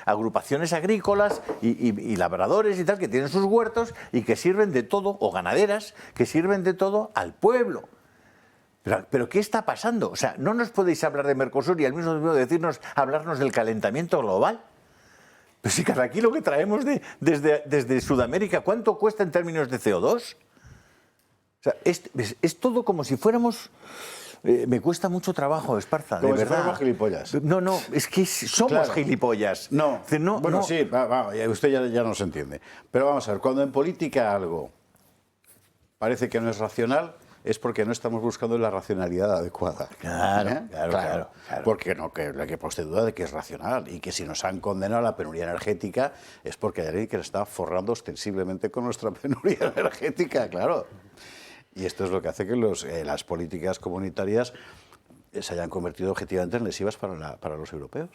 agrupaciones agrícolas y labradores y tal, que tienen sus huertos y que sirven de todo, o ganaderas, que sirven de todo al pueblo. Pero ¿qué está pasando? O sea, no nos podéis hablar de Mercosur y al mismo tiempo hablarnos del calentamiento global. Pero si cada kilo que traemos desde Sudamérica, ¿cuánto cuesta en términos de CO2? O sea, es todo como si fuéramos... me cuesta mucho trabajo, Esparza, Como de si verdad. fuéramos gilipollas. No, es que somos Claro. gilipollas. No, bueno, no. sí, usted ya no se entiende. Pero vamos a ver, cuando en política algo parece que no es racional, es porque no estamos buscando la racionalidad adecuada. Claro. Porque no, que usted duda de que es racional y que si nos han condenado a la penuria energética es porque hay alguien que le está forrando ostensiblemente con nuestra penuria energética, claro. Y esto es lo que hace que las políticas comunitarias se hayan convertido objetivamente en lesivas para los europeos.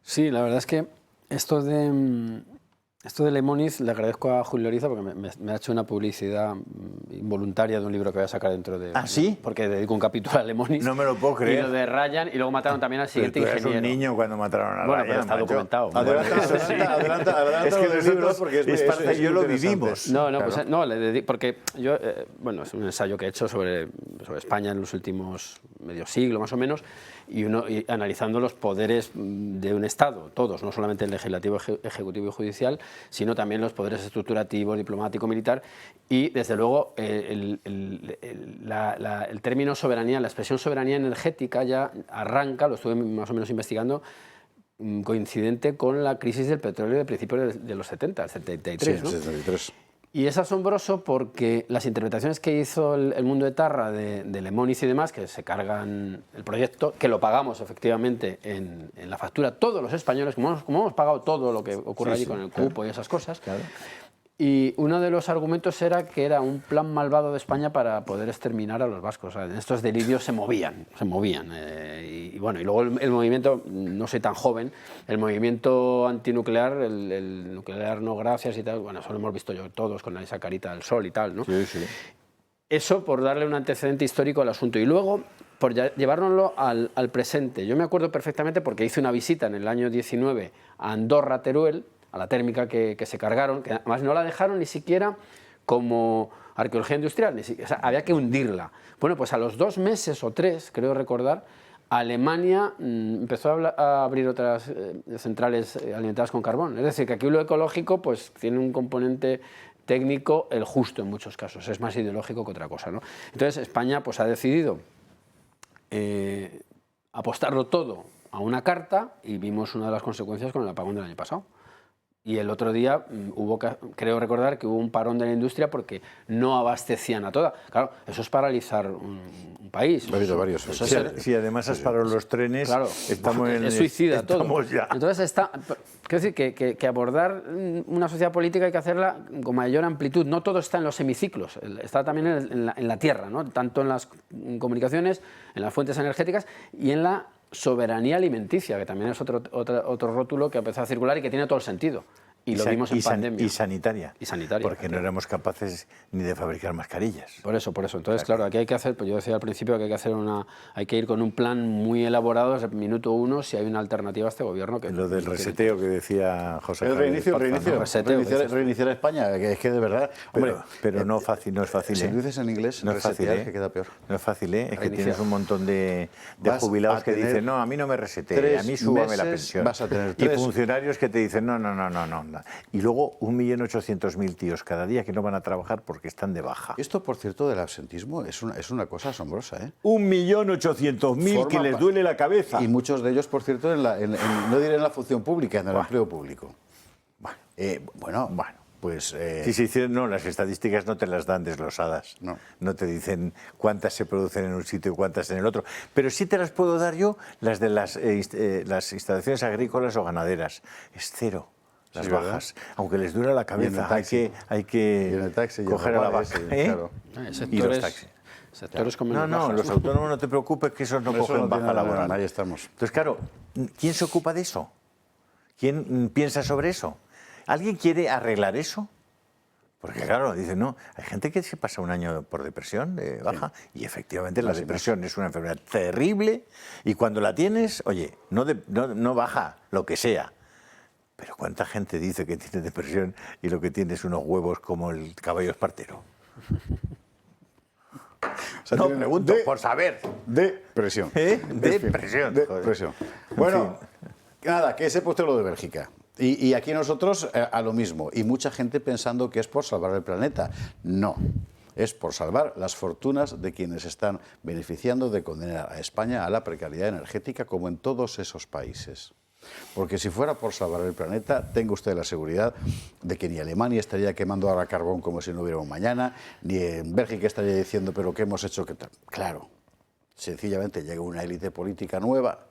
Sí, la verdad es que esto de Lemoniz le agradezco a Julio Loriza porque me ha hecho una publicidad involuntaria de un libro que voy a sacar dentro de... ¿Ah, sí? Porque dedico un capítulo a Lemoniz. No me lo puedo creer. Y lo de Ryan, y luego mataron también al siguiente Pero tú eras ingeniero. un niño cuando mataron a Bueno, Ryan, pero está macho. documentado. Adelanta Es que los libros nosotros, porque es Esparza y yo lo interesante. vivimos. No, Claro. pues, no, le dedico, porque yo, bueno, es un ensayo que he hecho sobre España en los últimos medio siglo, más o menos, y analizando los poderes de un Estado, todos, no solamente el legislativo, ejecutivo y judicial, sino también los poderes estructurativos, diplomático, militar, y desde luego el término soberanía, la expresión soberanía energética ya arranca, lo estuve más o menos investigando, coincidente con la crisis del petróleo de principios de los 70, el 73, Sí, ¿no? 73. Y es asombroso porque las interpretaciones que hizo el mundo de Tarra de Lemoniz y demás, que se cargan el proyecto, que lo pagamos efectivamente en la factura todos los españoles, como hemos pagado todo lo que ocurre allí con el cupo y esas cosas. Claro. Y uno de los argumentos era que era un plan malvado de España para poder exterminar a los vascos. O sea, estos delirios se movían. Y bueno, y luego el movimiento, no soy tan joven, el movimiento antinuclear, el nuclear no gracias y tal, bueno, eso lo hemos visto yo todos con esa carita del sol y tal, ¿no? Sí, sí. Eso por darle un antecedente histórico al asunto. Y luego, por llevárnoslo al presente. Yo me acuerdo perfectamente porque hice una visita en el año 19 a Andorra, Teruel, a la térmica que se cargaron, que además no la dejaron ni siquiera como arqueología industrial, o sea, había que hundirla. Bueno, pues a los 2 meses o 3, creo recordar, Alemania empezó a abrir otras centrales alimentadas con carbón. Es decir, que aquí lo ecológico pues, tiene un componente técnico, el justo en muchos casos, es más ideológico que otra cosa, ¿no? Entonces España pues, ha decidido apostarlo todo a una carta y vimos una de las consecuencias con el apagón del año pasado. Y el otro día creo recordar que hubo un parón de la industria porque no abastecían a toda. Claro, eso es paralizar un país. Varios. Si además has parado los trenes, claro, estamos en es suicida todo. Ya. Entonces, quiero decir que abordar una sociedad política hay que hacerla con mayor amplitud. No todo está en los hemiciclos, está también en la tierra, ¿no? Tanto en las comunicaciones, en las fuentes energéticas y en la soberanía alimenticia, que también es otro rótulo que empezó a circular y que tiene todo el sentido. Y lo vimos en pandemia. Y sanitaria. Y sanitaria. Porque no éramos capaces ni de fabricar mascarillas. Por eso. Entonces, claro, aquí hay que hacer, pues yo decía al principio que hay que ir con un plan muy elaborado desde el minuto uno si hay una alternativa a este gobierno. Lo del reseteo que decía José Javier. Reiniciar España, que es que de verdad... Hombre, pero no es fácil. Si lo dices en inglés, no es fácil, que queda peor. No es fácil, es que tienes un montón de jubilados que dicen, no, a mí no me resete, a mí súbame la pensión. Vas a tener y funcionarios que te dicen, no. Y luego 1.800.000 tíos cada día que no van a trabajar porque están de baja. Esto, por cierto, del absentismo es una cosa asombrosa, ¿eh? 1.800.000 que les duele la cabeza. Y muchos de ellos, por cierto, no diré en la función pública, en el empleo público. Bueno, pues... Si se hicieron, no, las estadísticas no te las dan desglosadas. No te dicen cuántas se producen en un sitio y cuántas en el otro. Pero sí te las puedo dar yo, las de las instalaciones agrícolas o ganaderas. Es cero. Las bajas, aunque les dura la cabeza, hay que coger a la vaca. Claro. Y los taxis. Sectores con No, los autónomos no te preocupes que esos no cogen baja laboral. Ahí estamos. Entonces, claro, ¿quién se ocupa de eso? ¿Quién piensa sobre eso? ¿Alguien quiere arreglar eso? Porque claro, dicen, no, hay gente que se pasa un año por depresión de baja y efectivamente la depresión es una enfermedad terrible y cuando la tienes, oye, no baja lo que sea. Pero ¿cuánta gente dice que tiene depresión y lo que tiene es unos huevos como el caballo espartero? O sea, no, pregunto, por saber. Depresión. Depresión. Bueno, nada, que ese puesto lo de Bélgica. Y aquí nosotros a lo mismo. Y mucha gente pensando que es por salvar el planeta. No. Es por salvar las fortunas de quienes están beneficiando de condenar a España a la precariedad energética como en todos esos países. Porque si fuera por salvar el planeta, tenga usted la seguridad de que ni Alemania estaría quemando ahora carbón como si no hubiera un mañana, ni en Bélgica estaría diciendo, pero ¿qué hemos hecho? Claro, sencillamente llega una élite política nueva,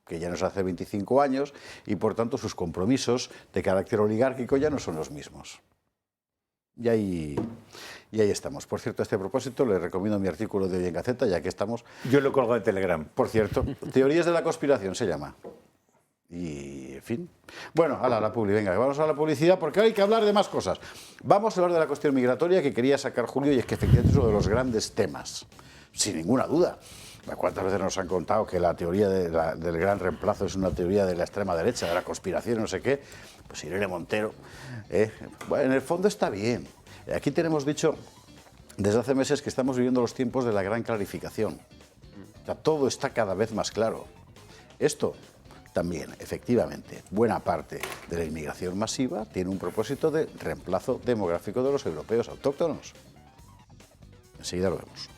que ya no es hace 25 años, y por tanto sus compromisos de carácter oligárquico ya no son los mismos. Y ahí estamos. Por cierto, a este propósito le recomiendo mi artículo de hoy en Gaceta, ya que estamos... Yo lo colgo en Telegram. Por cierto, Teorías de la conspiración se llama. Y, en fin. Bueno, a la publi, venga, vamos a la publicidad porque hay que hablar de más cosas. Vamos a hablar de la cuestión migratoria que quería sacar Julio y es que efectivamente es uno de los grandes temas, sin ninguna duda. ¿Cuántas veces nos han contado que la teoría del gran reemplazo es una teoría de la extrema derecha, de la conspiración, no sé qué? Pues Irene Montero. Bueno, en el fondo está bien. Aquí tenemos dicho desde hace meses que estamos viviendo los tiempos de la gran clarificación. O sea, todo está cada vez más claro. Esto también, efectivamente, buena parte de la inmigración masiva tiene un propósito de reemplazo demográfico de los europeos autóctonos. Enseguida lo vemos.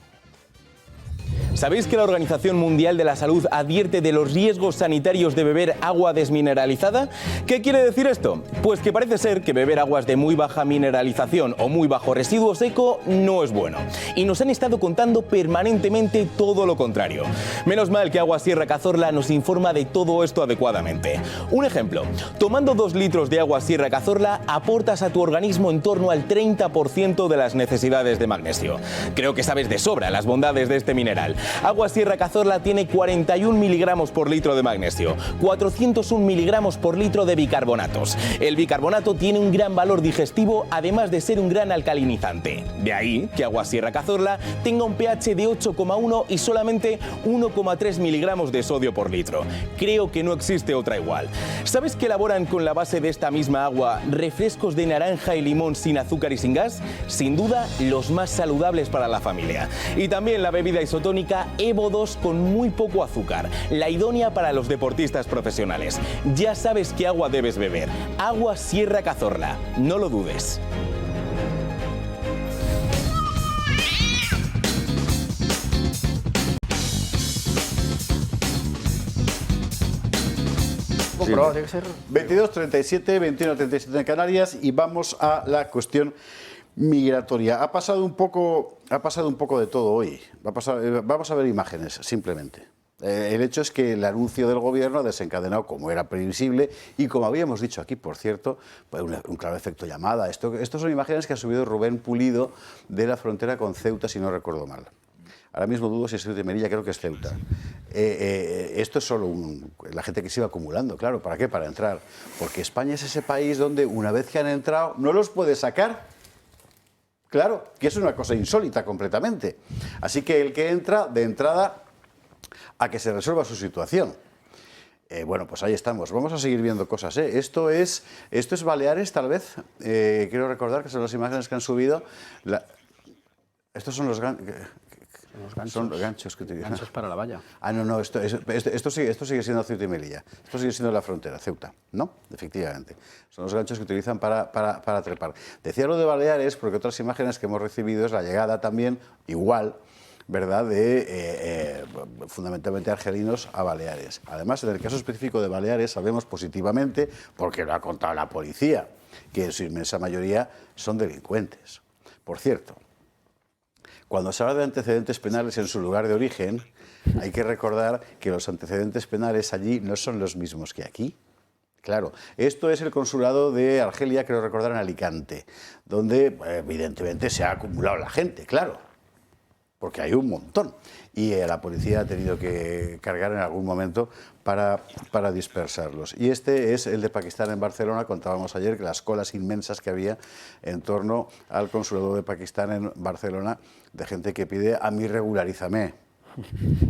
¿Sabéis que la Organización Mundial de la Salud advierte de los riesgos sanitarios de beber agua desmineralizada? ¿Qué quiere decir esto? Pues que parece ser que beber aguas de muy baja mineralización o muy bajo residuo seco no es bueno. Y nos han estado contando permanentemente todo lo contrario. Menos mal que Agua Sierra Cazorla nos informa de todo esto adecuadamente. Un ejemplo, tomando 2 litros de Agua Sierra Cazorla aportas a tu organismo en torno al 30% de las necesidades de magnesio. Creo que sabes de sobra las bondades de este mineral. Agua Sierra Cazorla tiene 41 miligramos por litro de magnesio, 401 miligramos por litro de bicarbonatos. El bicarbonato tiene un gran valor digestivo, además de ser un gran alcalinizante. De ahí que Agua Sierra Cazorla tenga un pH de 8,1 y solamente 1,3 miligramos de sodio por litro. Creo que no existe otra igual. ¿Sabes que elaboran con la base de esta misma agua refrescos de naranja y limón sin azúcar y sin gas? Sin duda, los más saludables para la familia. Y también la bebida isotónica Evo 2 con muy poco azúcar, la idónea para los deportistas profesionales. Ya sabes qué agua debes beber. Agua Sierra Cazorla. No lo dudes. Comprobado, tiene que ser 22:37, 21:37 en Canarias y vamos a la cuestión migratoria. Ha pasado un poco de todo hoy. Vamos a ver imágenes, simplemente. El hecho es que el anuncio del gobierno ha desencadenado, como era previsible, y como habíamos dicho aquí, por cierto, pues un claro efecto llamada. Estos son imágenes que ha subido Rubén Pulido de la frontera con Ceuta, si no recuerdo mal. Ahora mismo dudo si es Ceuta y Melilla, creo que es Ceuta. esto es solo la gente que se iba acumulando, claro. ¿Para qué? Para entrar. Porque España es ese país donde una vez que han entrado no los puedes sacar. Claro, que es una cosa insólita completamente. Así que el que entra, de entrada, a que se resuelva su situación. Bueno, pues ahí estamos. Vamos a seguir viendo cosas. Esto es Baleares, tal vez. Quiero recordar que son las imágenes que han subido. Estos son los ganchos. Son los ganchos que utilizan. Ganchos para la valla. Ah, no, esto sigue siendo Ceuta y Melilla. Esto sigue siendo la frontera, Ceuta, ¿no? Efectivamente. Son los ganchos que utilizan para trepar. Decía lo de Baleares porque otras imágenes que hemos recibido es la llegada también, igual, ¿verdad?, de fundamentalmente argelinos a Baleares. Además, en el caso específico de Baleares sabemos positivamente, porque lo ha contado la policía, que en su inmensa mayoría son delincuentes. Por cierto, cuando se habla de antecedentes penales en su lugar de origen, hay que recordar que los antecedentes penales allí no son los mismos que aquí. Claro, esto es el consulado de Argelia, creo recordar, en Alicante, donde evidentemente se ha acumulado la gente, claro, porque hay un montón. Y la policía ha tenido que cargar en algún momento para dispersarlos. Y este es el de Pakistán en Barcelona. Contábamos ayer que las colas inmensas que había en torno al consulado de Pakistán en Barcelona, de gente que pide a mí regularízame.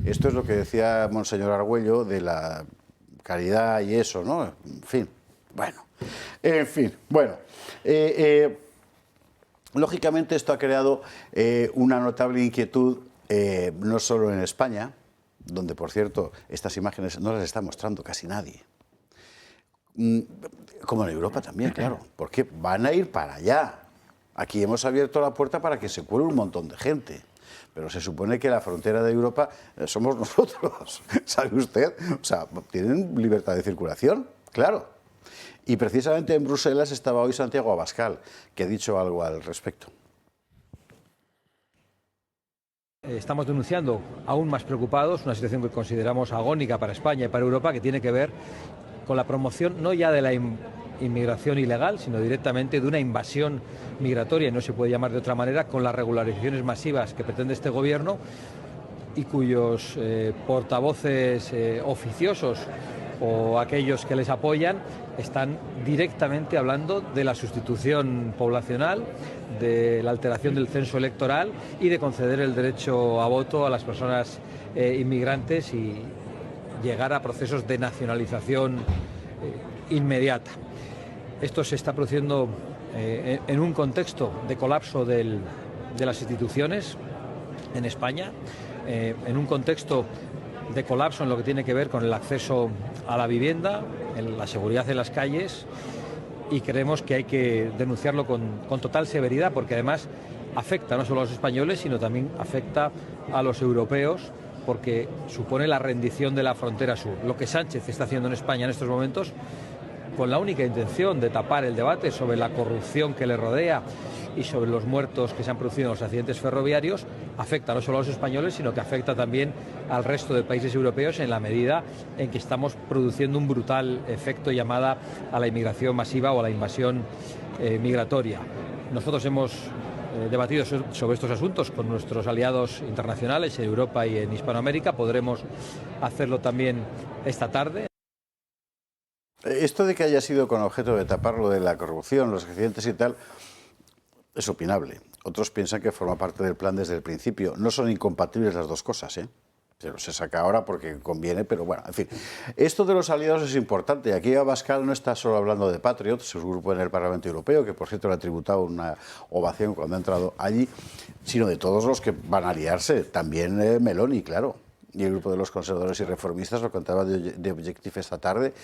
Esto es lo que decía Monseñor Argüello de la caridad y eso, ¿no? En fin, bueno. Lógicamente esto ha creado una notable inquietud, no solo en España, donde, por cierto, estas imágenes no las está mostrando casi nadie, como en Europa también, claro, porque van a ir para allá. Aquí hemos abierto la puerta para que se cuele un montón de gente, pero se supone que la frontera de Europa somos nosotros, ¿sabe usted? O sea, tienen libertad de circulación, claro. Y precisamente en Bruselas estaba hoy Santiago Abascal, que ha dicho algo al respecto. Estamos denunciando, aún más preocupados, una situación que consideramos agónica para España y para Europa, que tiene que ver con la promoción no ya de la inmigración ilegal, sino directamente de una invasión migratoria, y no se puede llamar de otra manera, con las regularizaciones masivas que pretende este gobierno y cuyos portavoces oficiosos o aquellos que les apoyan están directamente hablando de la sustitución poblacional, de la alteración del censo electoral y de conceder el derecho a voto a las personas inmigrantes y llegar a procesos de nacionalización inmediata. Esto se está produciendo en un contexto de colapso de las instituciones en España, en un contexto de colapso en lo que tiene que ver con el acceso a la vivienda, en la seguridad en las calles, y creemos que hay que denunciarlo con total severidad, porque además afecta no solo a los españoles, sino también afecta a los europeos, porque supone la rendición de la frontera sur. Lo que Sánchez está haciendo en España en estos momentos, con la única intención de tapar el debate sobre la corrupción que le rodea y sobre los muertos que se han producido en los accidentes ferroviarios, afecta no solo a los españoles, sino que afecta también al resto de países europeos en la medida en que estamos produciendo un brutal efecto llamada a la inmigración masiva o a la invasión migratoria. Nosotros hemos debatido sobre estos asuntos con nuestros aliados internacionales en Europa y en Hispanoamérica. Podremos hacerlo también esta tarde. Esto de que haya sido con objeto de tapar lo de la corrupción, los accidentes y tal, es opinable. Otros piensan que forma parte del plan desde el principio. No son incompatibles las dos cosas, ¿eh? Pero se saca ahora porque conviene, pero bueno, en fin. Esto de los aliados es importante. Aquí Abascal no está solo hablando de Patriot, su grupo en el Parlamento Europeo, que por cierto le ha tributado una ovación cuando ha entrado allí, sino de todos los que van a aliarse. También Meloni, claro. Y el grupo de los conservadores y reformistas, lo contaba de Objective esta tarde,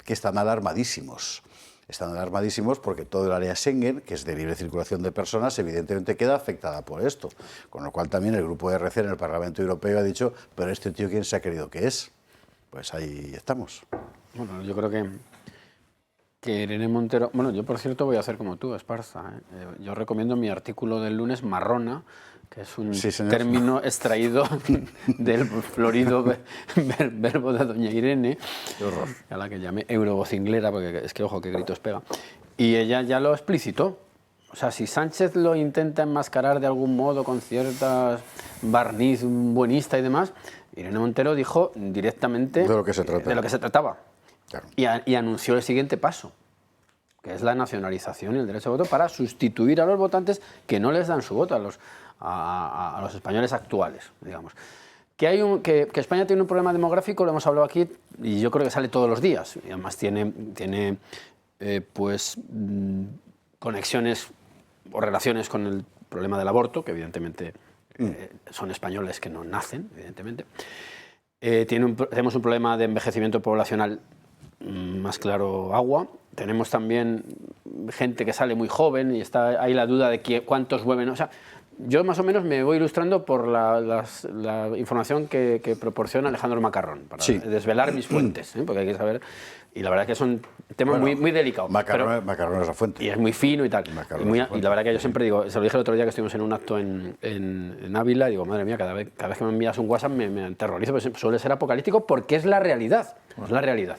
que están alarmadísimos. Están alarmadísimos porque todo el área Schengen, que es de libre circulación de personas, evidentemente queda afectada por esto. Con lo cual también el grupo de RC en el Parlamento Europeo ha dicho, pero este tío, ¿quién se ha creído que es? Pues ahí estamos. Bueno, yo creo que Irene Montero... Bueno, yo por cierto voy a hacer como tú, Esparza. Yo recomiendo mi artículo del lunes, Marrona, que es un término extraído del florido verbo de doña Irene, a la que llamé eurovocinglera, porque es que, ojo, qué gritos pega. Y ella ya lo explicitó. O sea, si Sánchez lo intenta enmascarar de algún modo con cierta barniz buenista y demás, Irene Montero dijo directamente de lo que se trataba. Claro. Y anunció el siguiente paso, que es la nacionalización y el derecho de voto para sustituir a los votantes que no les dan su voto a los españoles actuales, digamos. Que España tiene un problema demográfico, lo hemos hablado aquí, y yo creo que sale todos los días. Y además tiene conexiones o relaciones con el problema del aborto, que evidentemente son españoles que no nacen, evidentemente. Tenemos un problema de envejecimiento poblacional, más claro, agua. Tenemos también gente que sale muy joven y está ahí la duda de cuántos vuelven. O sea, yo más o menos me voy ilustrando por la información que proporciona Alejandro Macarrón, para desvelar mis fuentes, porque hay que saber. Y la verdad es que es un tema muy delicado. Macarrón es la fuente. Y es muy fino y tal. Y la verdad que yo siempre digo, se lo dije el otro día que estuvimos en un acto en Ávila, y digo, madre mía, cada vez que me envías un WhatsApp me aterrorizo, porque suele ser apocalíptico porque es la realidad. Es la realidad.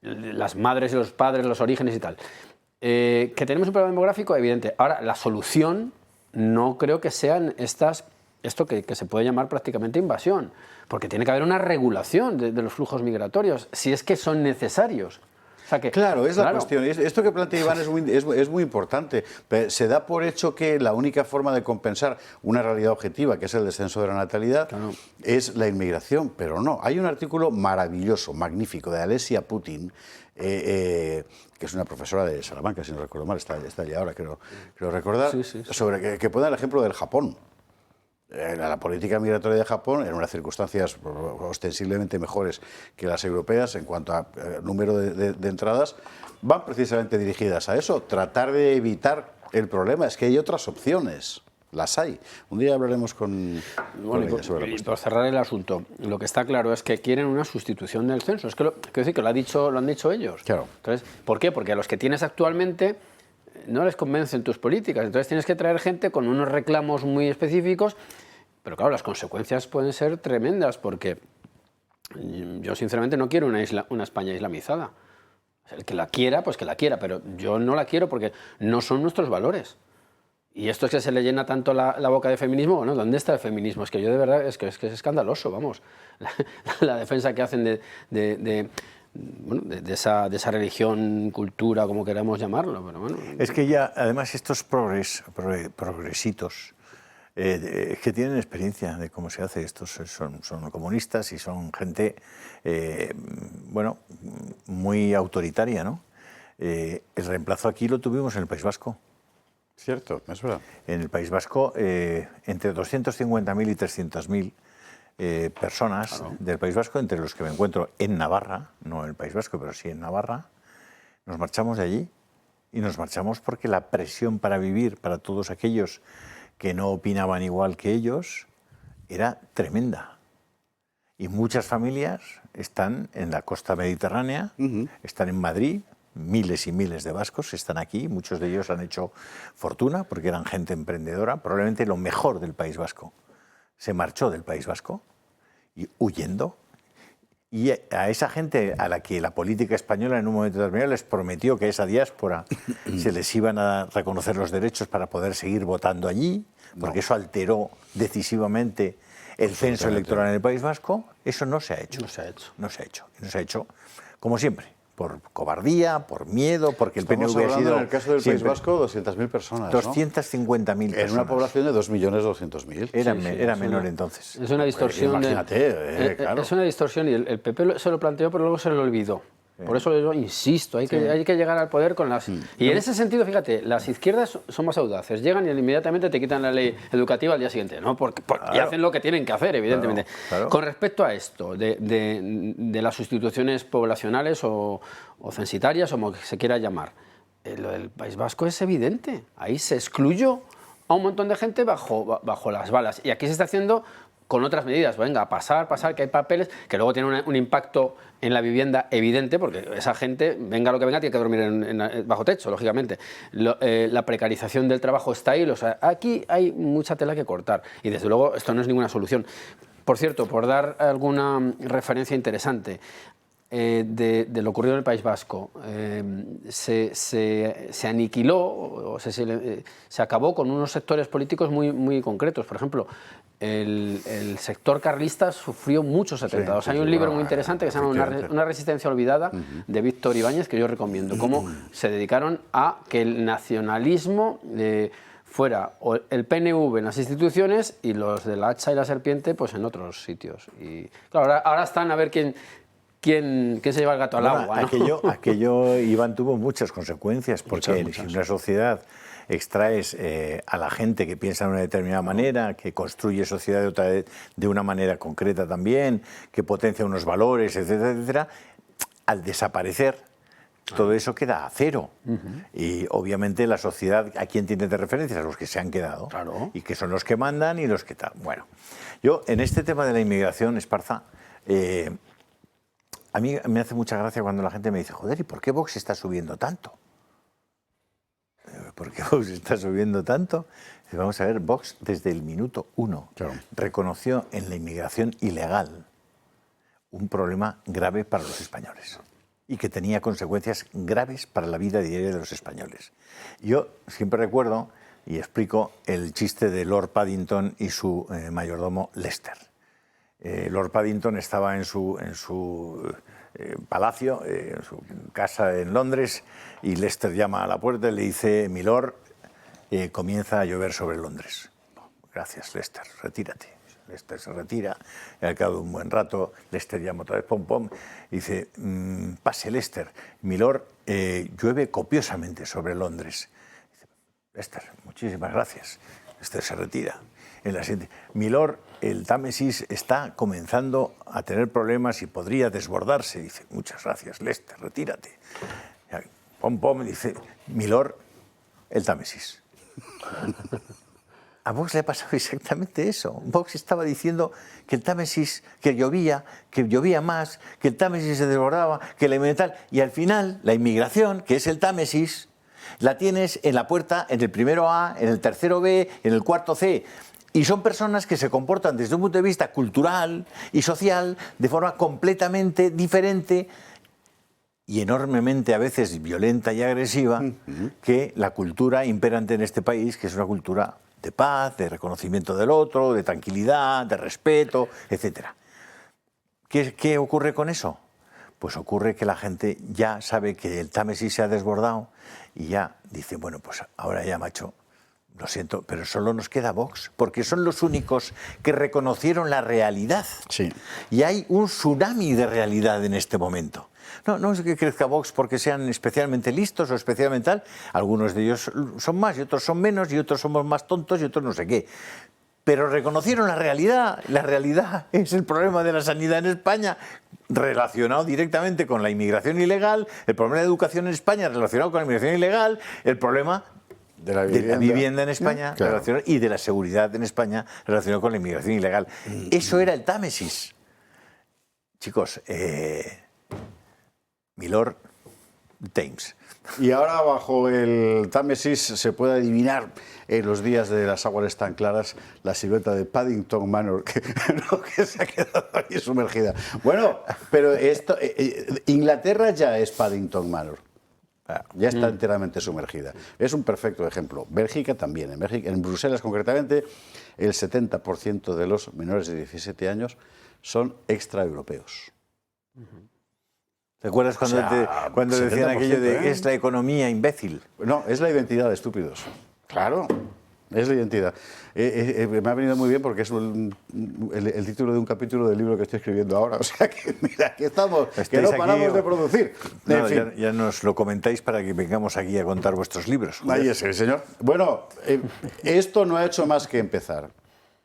Las madres y los padres, los orígenes y tal. Que tenemos un problema demográfico, evidente. Ahora, la solución no creo que sean esto que se puede llamar prácticamente invasión, porque tiene que haber una regulación de los flujos migratorios, si es que son necesarios. O sea que, claro, es la cuestión. Esto que plantea Iván es muy importante. Se da por hecho que la única forma de compensar una realidad objetiva, que es el descenso de la natalidad, es la inmigración, pero no. Hay un artículo maravilloso, magnífico, de Alesia Putin, que es una profesora de Salamanca, si no recuerdo mal, está allí ahora, creo recordar, sobre que pone el ejemplo del Japón. La política migratoria de Japón, en unas circunstancias ostensiblemente mejores que las europeas en cuanto a número de entradas, van precisamente dirigidas a eso, tratar de evitar el problema. Es que hay otras opciones, las hay. Un día hablaremos con ella sobre la cuestión. Por cerrar el asunto, lo que está claro es que quieren una sustitución del censo. Es que quiero decir que lo han dicho ellos. Claro. Entonces, ¿por qué? Porque a los que tienes actualmente no les convencen tus políticas. Entonces tienes que traer gente con unos reclamos muy específicos, pero claro, las consecuencias pueden ser tremendas, porque yo sinceramente no quiero una España islamizada. El que la quiera, pues que la quiera, pero yo no la quiero porque no son nuestros valores. Y esto es que se le llena tanto la boca de feminismo. Bueno, ¿dónde está el feminismo? Es que yo de verdad, es que es escandaloso, vamos. La defensa que hacen de esa religión, cultura, como queramos llamarlo. Pero bueno. Es que ya, además, estos progresitos, que tienen experiencia de cómo se hace, estos son comunistas y son gente, muy autoritaria, ¿no? El reemplazo aquí lo tuvimos en el País Vasco. Cierto, es verdad. En el País Vasco, entre 250.000 y 300.000 personas del País Vasco, entre los que me encuentro en Navarra, no en el País Vasco, pero sí en Navarra, nos marchamos de allí. Y nos marchamos porque la presión para vivir para todos aquellos que no opinaban igual que ellos era tremenda. Y muchas familias están en la costa mediterránea, están en Madrid. Miles y miles de vascos están aquí, muchos de ellos han hecho fortuna porque eran gente emprendedora, probablemente lo mejor del País Vasco. Se marchó del País Vasco y huyendo. Y a esa gente a la que la política española en un momento determinado les prometió que a esa diáspora se les iban a reconocer los derechos para poder seguir votando allí, porque eso alteró decisivamente el censo electoral en el País Vasco, eso no se ha hecho. No se ha hecho, como siempre. Por cobardía, por miedo, porque el PNV ha sido... en el caso del País Vasco, 200.000 personas, ¿no? 250.000 personas. En una población de 2.200.000. Era menor entonces. Es una distorsión. Imagínate, claro. Es una distorsión y el PP se lo planteó, pero luego se lo olvidó. Por eso yo insisto, hay que llegar al poder con las... Y en ese sentido, fíjate, las izquierdas son más audaces. Llegan y inmediatamente te quitan la ley educativa al día siguiente, ¿no? Y hacen lo que tienen que hacer, evidentemente. Claro. Con respecto a esto, de las sustituciones poblacionales o censitarias, o como se quiera llamar, lo del País Vasco es evidente. Ahí se excluyó a un montón de gente bajo las balas. Y aquí se está haciendo con otras medidas. Venga, a pasar, que hay papeles, que luego tienen un impacto en la vivienda evidente, porque esa gente, venga lo que venga, tiene que dormir bajo techo, lógicamente. La precarización del trabajo está ahí. Aquí hay mucha tela que cortar. Y desde luego esto no es ninguna solución. Por cierto, por dar alguna referencia interesante, de lo ocurrido en el País Vasco se aniquiló, o se acabó con unos sectores políticos muy concretos. Por ejemplo, el sector carlista sufrió muchos atentados. Hay un libro muy interesante que se llama Una resistencia olvidada, de Víctor Ibáñez, que yo recomiendo, cómo se dedicaron a que el nacionalismo fuera el PNV en las instituciones y los de la hacha y la serpiente pues en otros sitios. Y claro, ahora están a ver quién se lleva el gato al agua, ¿no? Aquello, Iván, tuvo muchas consecuencias, porque muchas. si una sociedad extraes a la gente que piensa de una determinada manera, que construye sociedad de una manera concreta también, que potencia unos valores, etcétera, etcétera, al desaparecer, todo eso queda a cero. Y obviamente la sociedad, ¿a quién tiene de referencia? A los que se han quedado. Claro. Y que son los que mandan y los que tal. Bueno, yo en este tema de la inmigración, Esparza, a mí me hace mucha gracia cuando la gente me dice, joder, ¿y por qué Vox está subiendo tanto? ¿Por qué Vox está subiendo tanto? Vamos a ver, Vox desde el minuto 1 reconoció en la inmigración ilegal un problema grave para los españoles y que tenía consecuencias graves para la vida diaria de los españoles. Yo siempre recuerdo y explico el chiste de Lord Paddington y su mayordomo Lester. Lord Paddington estaba en su palacio, en su casa en Londres, y Lester llama a la puerta y le dice, mi Lord, comienza a llover sobre Londres. Gracias, Lester, retírate. Lester se retira, y al cabo de un buen rato, Lester llama otra vez, pom, pom, y dice, pase, Lester, mi Lord, llueve copiosamente sobre Londres. Dice, Lester, muchísimas gracias. Lester se retira. En la siguiente, mi Lord, el Támesis está comenzando a tener problemas y podría desbordarse. Dice, muchas gracias, Lester, retírate. Pom, pom, dice, mi Lord, el Támesis. A Vox le ha pasado exactamente eso. Vox estaba diciendo que el Támesis, que llovía más, que el Támesis se desbordaba, que la inmigración, y al final la inmigración, que es el Támesis, la tienes en la puerta, en el primero A, en el tercero B, en el cuarto C. Y son personas que se comportan desde un punto de vista cultural y social de forma completamente diferente y enormemente a veces violenta y agresiva que la cultura imperante en este país, que es una cultura de paz, de reconocimiento del otro, de tranquilidad, de respeto, etc. ¿Qué ocurre con eso? Pues ocurre que la gente ya sabe que el Támesis se ha desbordado y ya dice, bueno, pues ahora ya, macho, lo siento, pero solo nos queda Vox, porque son los únicos que reconocieron la realidad. Sí. Y hay un tsunami de realidad en este momento. No es que crezca Vox porque sean especialmente listos o especialmente tal. Algunos de ellos son más y otros son menos y otros somos más tontos y otros no sé qué. Pero reconocieron la realidad. La realidad es el problema de la sanidad en España, relacionado directamente con la inmigración ilegal, el problema de la educación en España relacionado con la inmigración ilegal, el problema de la vivienda en España y de la seguridad en España relacionado con la inmigración ilegal. Eso era el Támesis. Chicos, Milord Thames. Y ahora bajo el Támesis se puede adivinar en los días de las aguas tan claras la silueta de Paddington Manor que se ha quedado ahí sumergida. Bueno, pero esto, Inglaterra ya es Paddington Manor. Ya está enteramente sumergida. Es un perfecto ejemplo. Bélgica también. En Bruselas concretamente, el 70% de los menores de 17 años son extraeuropeos. ¿Te acuerdas cuando decían aquello de es la economía imbécil? No, es la identidad de estúpidos. Claro, es la identidad. Me ha venido muy bien porque es el título de un capítulo del libro que estoy escribiendo ahora. O sea que, mira, aquí estamos, que no paramos de producir. No, ya nos lo comentáis para que vengamos aquí a contar vuestros libros. Joder. Ahí es el señor. Bueno, esto no ha hecho más que empezar.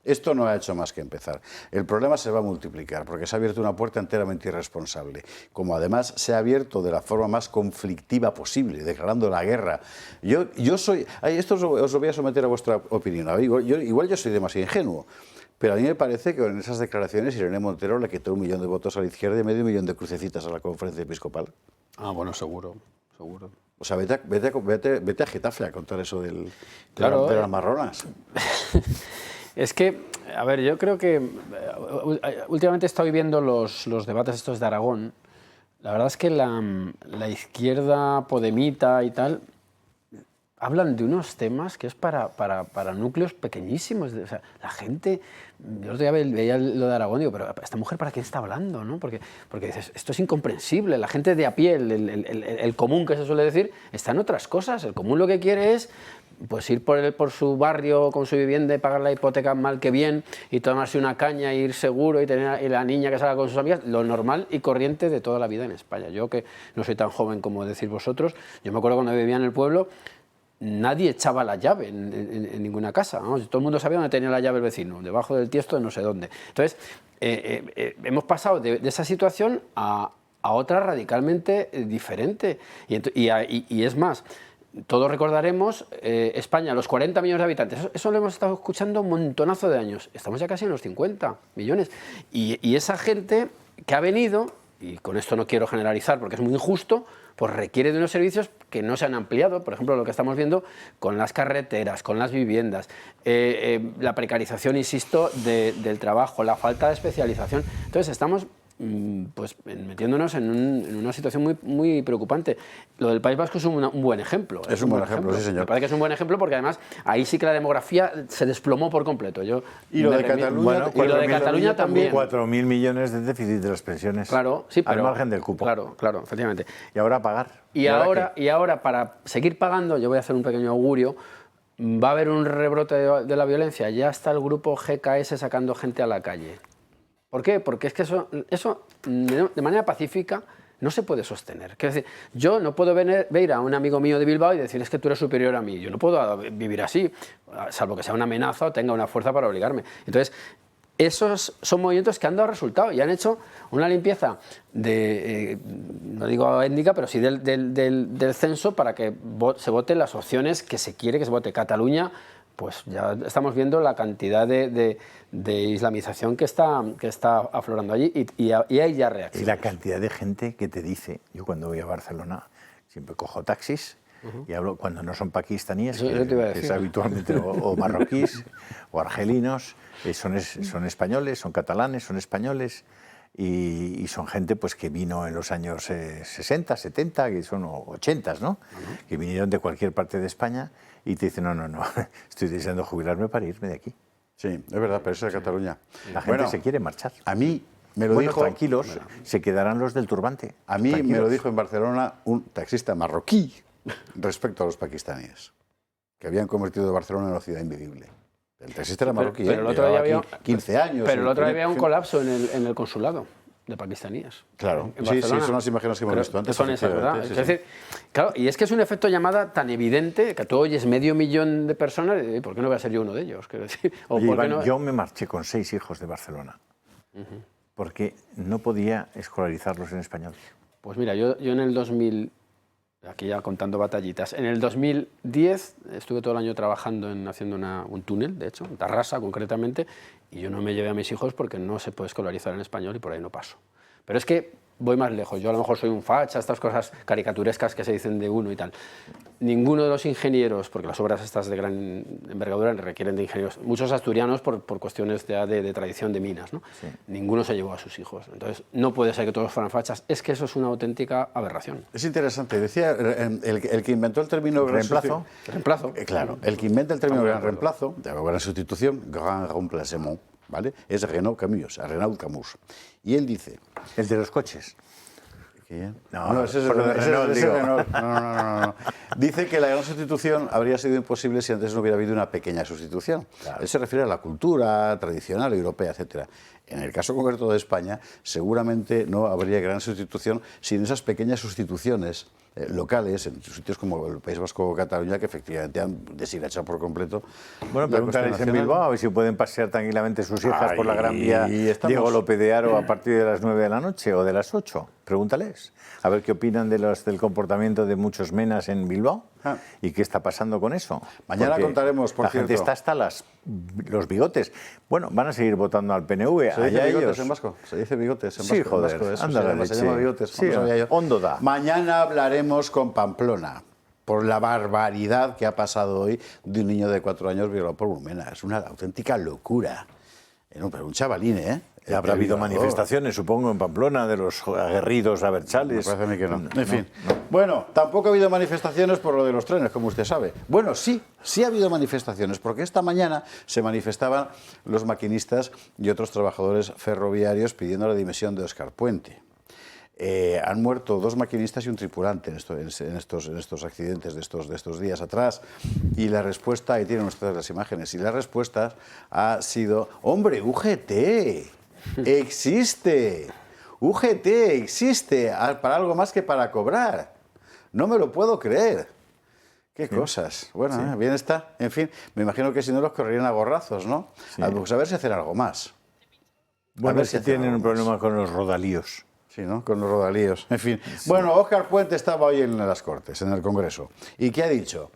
Esto no ha hecho más que empezar. El problema se va a multiplicar porque se ha abierto una puerta enteramente irresponsable, como además se ha abierto de la forma más conflictiva posible, declarando la guerra. Yo soy... Esto os lo voy a someter a vuestra opinión. Igual yo soy demasiado ingenuo, pero a mí me parece que en esas declaraciones Irene Montero le quitó 1 millón de votos a la izquierda y medio millón de crucecitas a la conferencia episcopal. Ah, bueno, seguro. O sea, vete a Getafe a contar eso de las marronas. Es que, a ver, yo creo que últimamente he estado viendo los debates estos de Aragón La verdad es que la izquierda podemita y tal hablan de unos temas que es para núcleos pequeñísimos. O sea, la gente, yo otro día veía lo de Aragón y digo, pero esta mujer ¿para quién está hablando? ¿No? Porque dices, esto es incomprensible. La gente de a pie, el común que se suele decir, está en otras cosas. El común lo que quiere es pues ir por su barrio con su vivienda y pagar la hipoteca mal que bien y tomarse una caña, ir seguro y tener y la niña que salga con sus amigas, lo normal y corriente de toda la vida en España. Yo que no soy tan joven como decís vosotros, yo me acuerdo cuando vivía en el pueblo, nadie echaba la llave en ninguna casa, ¿no? Todo el mundo sabía dónde tenía la llave el vecino, debajo del tiesto de no sé dónde. Entonces, hemos pasado de esa situación a otra radicalmente diferente. Y es más, todos recordaremos España, los 40 millones de habitantes, eso lo hemos estado escuchando un montonazo de años. Estamos ya casi en los 50 millones. Y esa gente que ha venido, y con esto no quiero generalizar porque es muy injusto, pues requiere de unos servicios que no se han ampliado, por ejemplo, lo que estamos viendo con las carreteras, con las viviendas, la precarización, insisto, del trabajo, la falta de especialización. Entonces estamos pues metiéndonos en una situación muy, muy preocupante. Lo del País Vasco es un buen ejemplo. Es un buen ejemplo, sí, señor. Me parece que es un buen ejemplo porque además ahí sí que la demografía se desplomó por completo. Y lo de Cataluña, bueno, y lo de Cataluña también. 4.000 millones de déficit de las pensiones. Claro, sí, pero al margen del cupo. Claro, efectivamente. Y ahora a pagar. Y ahora, para seguir pagando, yo voy a hacer un pequeño augurio, va a haber un rebrote de la violencia. Ya está el grupo GKS sacando gente a la calle. ¿Por qué? Porque es que eso de manera pacífica no se puede sostener. Quiero decir, yo no puedo ver a un amigo mío de Bilbao y decir, es que tú eres superior a mí. Yo no puedo vivir así, salvo que sea una amenaza o tenga una fuerza para obligarme. Entonces, esos son movimientos que han dado resultado y han hecho una limpieza no digo étnica, pero sí del censo para que se voten las opciones que se quiere que se vote. Cataluña, pues ya estamos viendo la cantidad de islamización que está aflorando allí y hay ya reacciones. Y la cantidad de gente que te dice, yo cuando voy a Barcelona siempre cojo taxis y hablo, cuando no son pakistaníes, que es habitualmente o marroquíes o argelinos, son españoles, son catalanes, son españoles y son gente pues que vino en los años 60, 70, que son 80, ¿no? Que vinieron de cualquier parte de España y te dicen, no, estoy deseando jubilarme para irme de aquí. Sí, es verdad, pero eso es de Cataluña. La gente se quiere marchar. A mí me lo dijo... tranquilos, se quedarán los del turbante. A mí me lo dijo en Barcelona un taxista marroquí respecto a los pakistaníes, que habían convertido Barcelona en una ciudad invivible. El taxista era marroquí, pero el otro día había 15 años. Pero el otro día había un colapso en el consulado de pakistaníes. Claro, en sí, son las imágenes que hemos visto antes. Son esas, ¿verdad? Sí, es decir, claro, y es que es un efecto llamada tan evidente que tú oyes 500.000 de personas y ¿por qué no voy a ser yo uno de ellos? Quiero decir, Oye, Iván, yo me marché con 6 hijos de Barcelona porque no podía escolarizarlos en español. Pues mira, yo en el 2000, aquí ya contando batallitas, en el 2010 estuve todo el año trabajando haciendo un túnel, de hecho, en Tarrasa concretamente, y yo no me llevé a mis hijos porque no se puede escolarizar en español y por ahí no paso. Pero es que voy más lejos, yo a lo mejor soy un facha, estas cosas caricaturescas que se dicen de uno y tal. Ninguno de los ingenieros, porque las obras estas de gran envergadura requieren de ingenieros, muchos asturianos por cuestiones de tradición de minas, ¿no? Sí. Ninguno se llevó a sus hijos. Entonces, no puede ser que todos fueran fachas, es que eso es una auténtica aberración. Es interesante, decía el que inventó el término reemplazo. Claro, el que inventa el término gran reemplazo, gran sustitución, gran remplacement, ¿vale? Es Renaud Camus. Y él dice... ¿El de los coches? ¿Quién? No, ese es Renaud. No. Dice que la gran sustitución habría sido imposible si antes no hubiera habido una pequeña sustitución. Claro. Él se refiere a la cultura tradicional europea, etc. En el caso concreto de España, seguramente no habría gran sustitución sin esas pequeñas sustituciones locales, en sitios como el País Vasco o Cataluña, que efectivamente han deshilachado por completo. Bueno, pregúntales en Bilbao a ver si pueden pasear tranquilamente sus hijas por la Gran Vía Diego López de Haro a partir de las 9 de la noche o de las 8. Pregúntales. A ver qué opinan del comportamiento de muchos menas en Bilbao y qué está pasando con eso. Mañana contaremos, por cierto. La gente está hasta los bigotes. Bueno, van a seguir votando al PNV. ¿Se dice bigotes en vasco? Se dice bigotes en vasco. Sí, joder, se llama bigotes. Sí, hondo da. Mañana hablaremos con Pamplona por la barbaridad que ha pasado hoy de un niño de 4 años violado por Murmena. Es una auténtica locura. Pero un chavalín, ¿eh? Y habrá habido manifestaciones, supongo, en Pamplona, de los aguerridos abertzales. Me parece a mí que no. En fin. Bueno, tampoco ha habido manifestaciones por lo de los trenes, como usted sabe. Bueno, sí ha habido manifestaciones, porque esta mañana se manifestaban los maquinistas y otros trabajadores ferroviarios pidiendo la dimisión de Óscar Puente. Han muerto 2 maquinistas y un tripulante en estos accidentes de estos días atrás. Y la respuesta, ahí tienen ustedes las imágenes, y la respuesta ha sido, hombre, UGT existe, UGT existe para algo más que para cobrar. No me lo puedo creer. Qué cosas. Bueno, bien está. En fin, me imagino que si no los correrían a gorrazos, ¿no? Sí. Pues a ver si hacen algo más. Bueno, a ver si tienen un problema con los rodalíos. Sí, ¿no? Con los rodalíos. En fin. Sí. Bueno, Óscar Puente estaba hoy en las Cortes, en el Congreso. ¿Y qué ha dicho?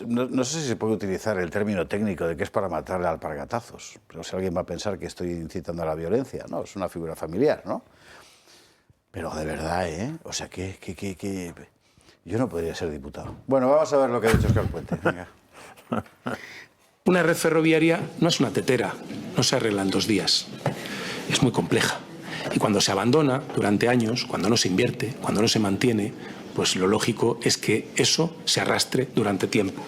No sé si se puede utilizar el término técnico de que es para matarle a alpargatazos. Pero si alguien va a pensar que estoy incitando a la violencia, ¿no? Es una figura familiar, ¿no? Pero de verdad, ¿eh? O sea, que yo no podría ser diputado. Bueno, vamos a ver lo que ha dicho Óscar Puente. Venga. Una red ferroviaria no es una tetera, no se arregla en 2 días. Es muy compleja. Y cuando se abandona durante años, cuando no se invierte, cuando no se mantiene, pues lo lógico es que eso se arrastre durante tiempo.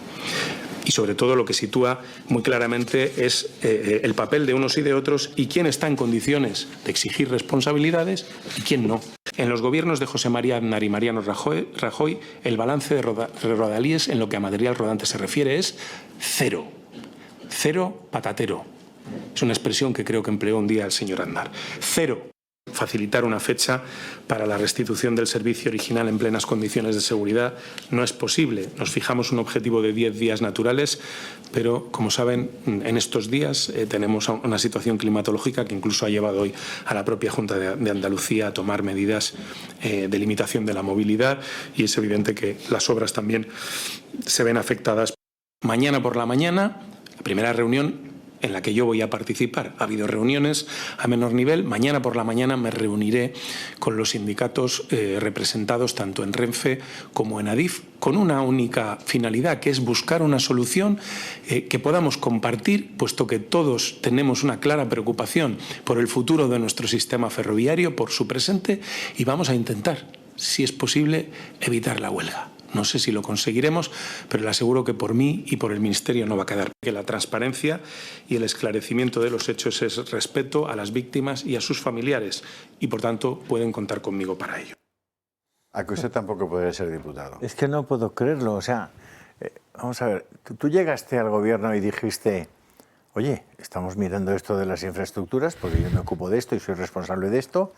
Y sobre todo lo que sitúa muy claramente es el papel de unos y de otros y quién está en condiciones de exigir responsabilidades y quién no. En los gobiernos de José María Aznar y Mariano Rajoy, el balance de rodalíes en lo que a material rodante se refiere es 0. 0 patatero. Es una expresión que creo que empleó un día el señor Aznar. 0. Facilitar una fecha para la restitución del servicio original en plenas condiciones de seguridad no es posible. Nos fijamos un objetivo de 10 días naturales, pero, como saben, en estos días tenemos una situación climatológica que incluso ha llevado hoy a la propia Junta de Andalucía a tomar medidas de limitación de la movilidad y es evidente que las obras también se ven afectadas. Mañana por la mañana, la primera reunión en la que yo voy a participar. Ha habido reuniones a menor nivel. Mañana por la mañana me reuniré con los sindicatos representados tanto en Renfe como en Adif con una única finalidad, que es buscar una solución que podamos compartir, puesto que todos tenemos una clara preocupación por el futuro de nuestro sistema ferroviario, por su presente, y vamos a intentar, si es posible, evitar la huelga. No sé si lo conseguiremos, pero le aseguro que por mí y por el Ministerio no va a quedar. Que la transparencia y el esclarecimiento de los hechos es respeto a las víctimas y a sus familiares y, por tanto, pueden contar conmigo para ello. A que usted tampoco podría ser diputado. Es que no puedo creerlo. O sea, vamos a ver, tú llegaste al gobierno y dijiste, oye, estamos mirando esto de las infraestructuras porque yo me ocupo de esto y soy responsable de esto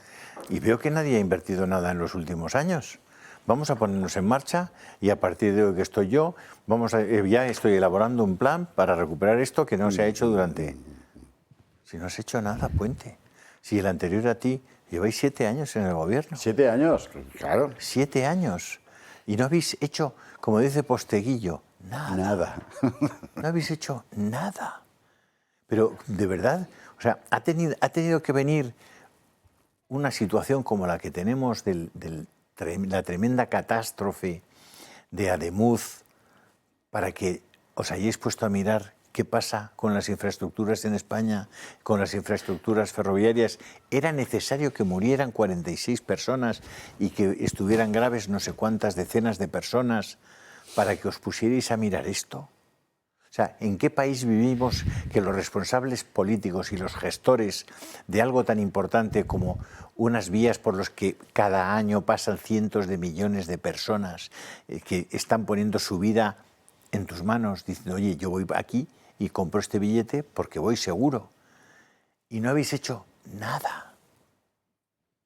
y veo que nadie ha invertido nada en los últimos años. Vamos a ponernos en marcha y a partir de hoy que estoy yo, ya estoy elaborando un plan para recuperar esto que no se ha hecho durante... Si no has hecho nada, Puente. Si el anterior a ti lleváis 7 años en el gobierno. 7 años, claro. 7 años. Y no habéis hecho, como dice Posteguillo, nada. Nada. No habéis hecho nada. Pero, de verdad, o sea, ha tenido que venir una situación como la que tenemos la tremenda catástrofe de Ademuz para que os hayáis puesto a mirar qué pasa con las infraestructuras en España, con las infraestructuras ferroviarias. ¿Era necesario que murieran 46 personas y que estuvieran graves no sé cuántas decenas de personas para que os pusierais a mirar esto? O sea, ¿en qué país vivimos que los responsables políticos y los gestores de algo tan importante como unas vías por las que cada año pasan cientos de millones de personas que están poniendo su vida en tus manos, diciendo, oye, yo voy aquí y compro este billete porque voy seguro? Y no habéis hecho nada.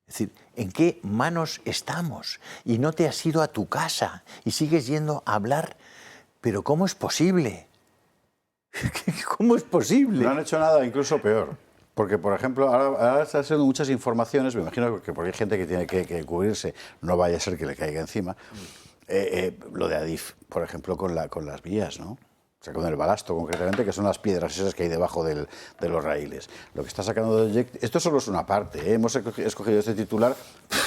Es decir, ¿en qué manos estamos? Y no te has ido a tu casa y sigues yendo a hablar. ¿Pero cómo es posible? ¿Cómo es posible? No han hecho nada, incluso peor. Porque, por ejemplo, ahora están haciendo muchas informaciones, me imagino que porque hay gente que tiene que cubrirse, no vaya a ser que le caiga encima. Lo de Adif, por ejemplo, con las vías, ¿no? O sea, con el balasto, concretamente, que son las piedras esas que hay debajo de los raíles. Lo que está sacando de Jack, esto solo es una parte, ¿eh? Hemos escogido este titular,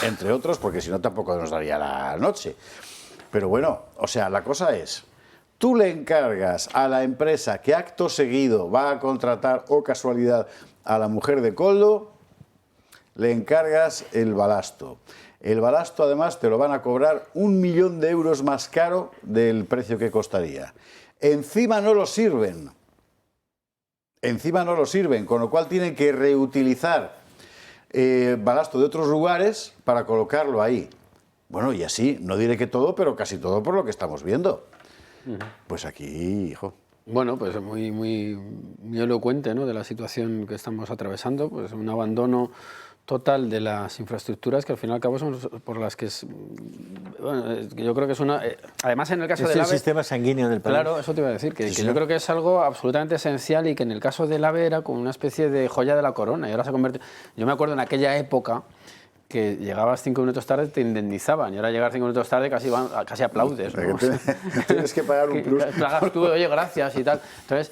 entre otros, porque si no tampoco nos daría la noche. Pero bueno, o sea, la cosa es, tú le encargas a la empresa que acto seguido va a contratar, o casualidad, a la mujer de Koldo, le encargas el balasto. El balasto, además, te lo van a cobrar 1 millón de euros más caro del precio que costaría. Encima no lo sirven. Encima no lo sirven, con lo cual tienen que reutilizar balasto de otros lugares para colocarlo ahí. Bueno, y así, no diré que todo, pero casi todo por lo que estamos viendo. Pues aquí, hijo. Bueno, pues muy elocuente, ¿no?, de la situación que estamos atravesando, pues un abandono total de las infraestructuras que al fin y al cabo son por las que bueno, yo creo que es una... además en el caso del AVE... Es el sistema sanguíneo del país. Claro, eso te iba a decir, que yo creo que es algo absolutamente esencial y que en el caso del AVE era como una especie de joya de la corona y ahora se convierte... Yo me acuerdo en aquella época que llegabas 5 minutos tarde te indemnizaban y ahora llegar 5 minutos tarde casi aplaudes, ¿no? Tienes que pagar un plus. Pagas tú, oye, gracias y tal. Entonces,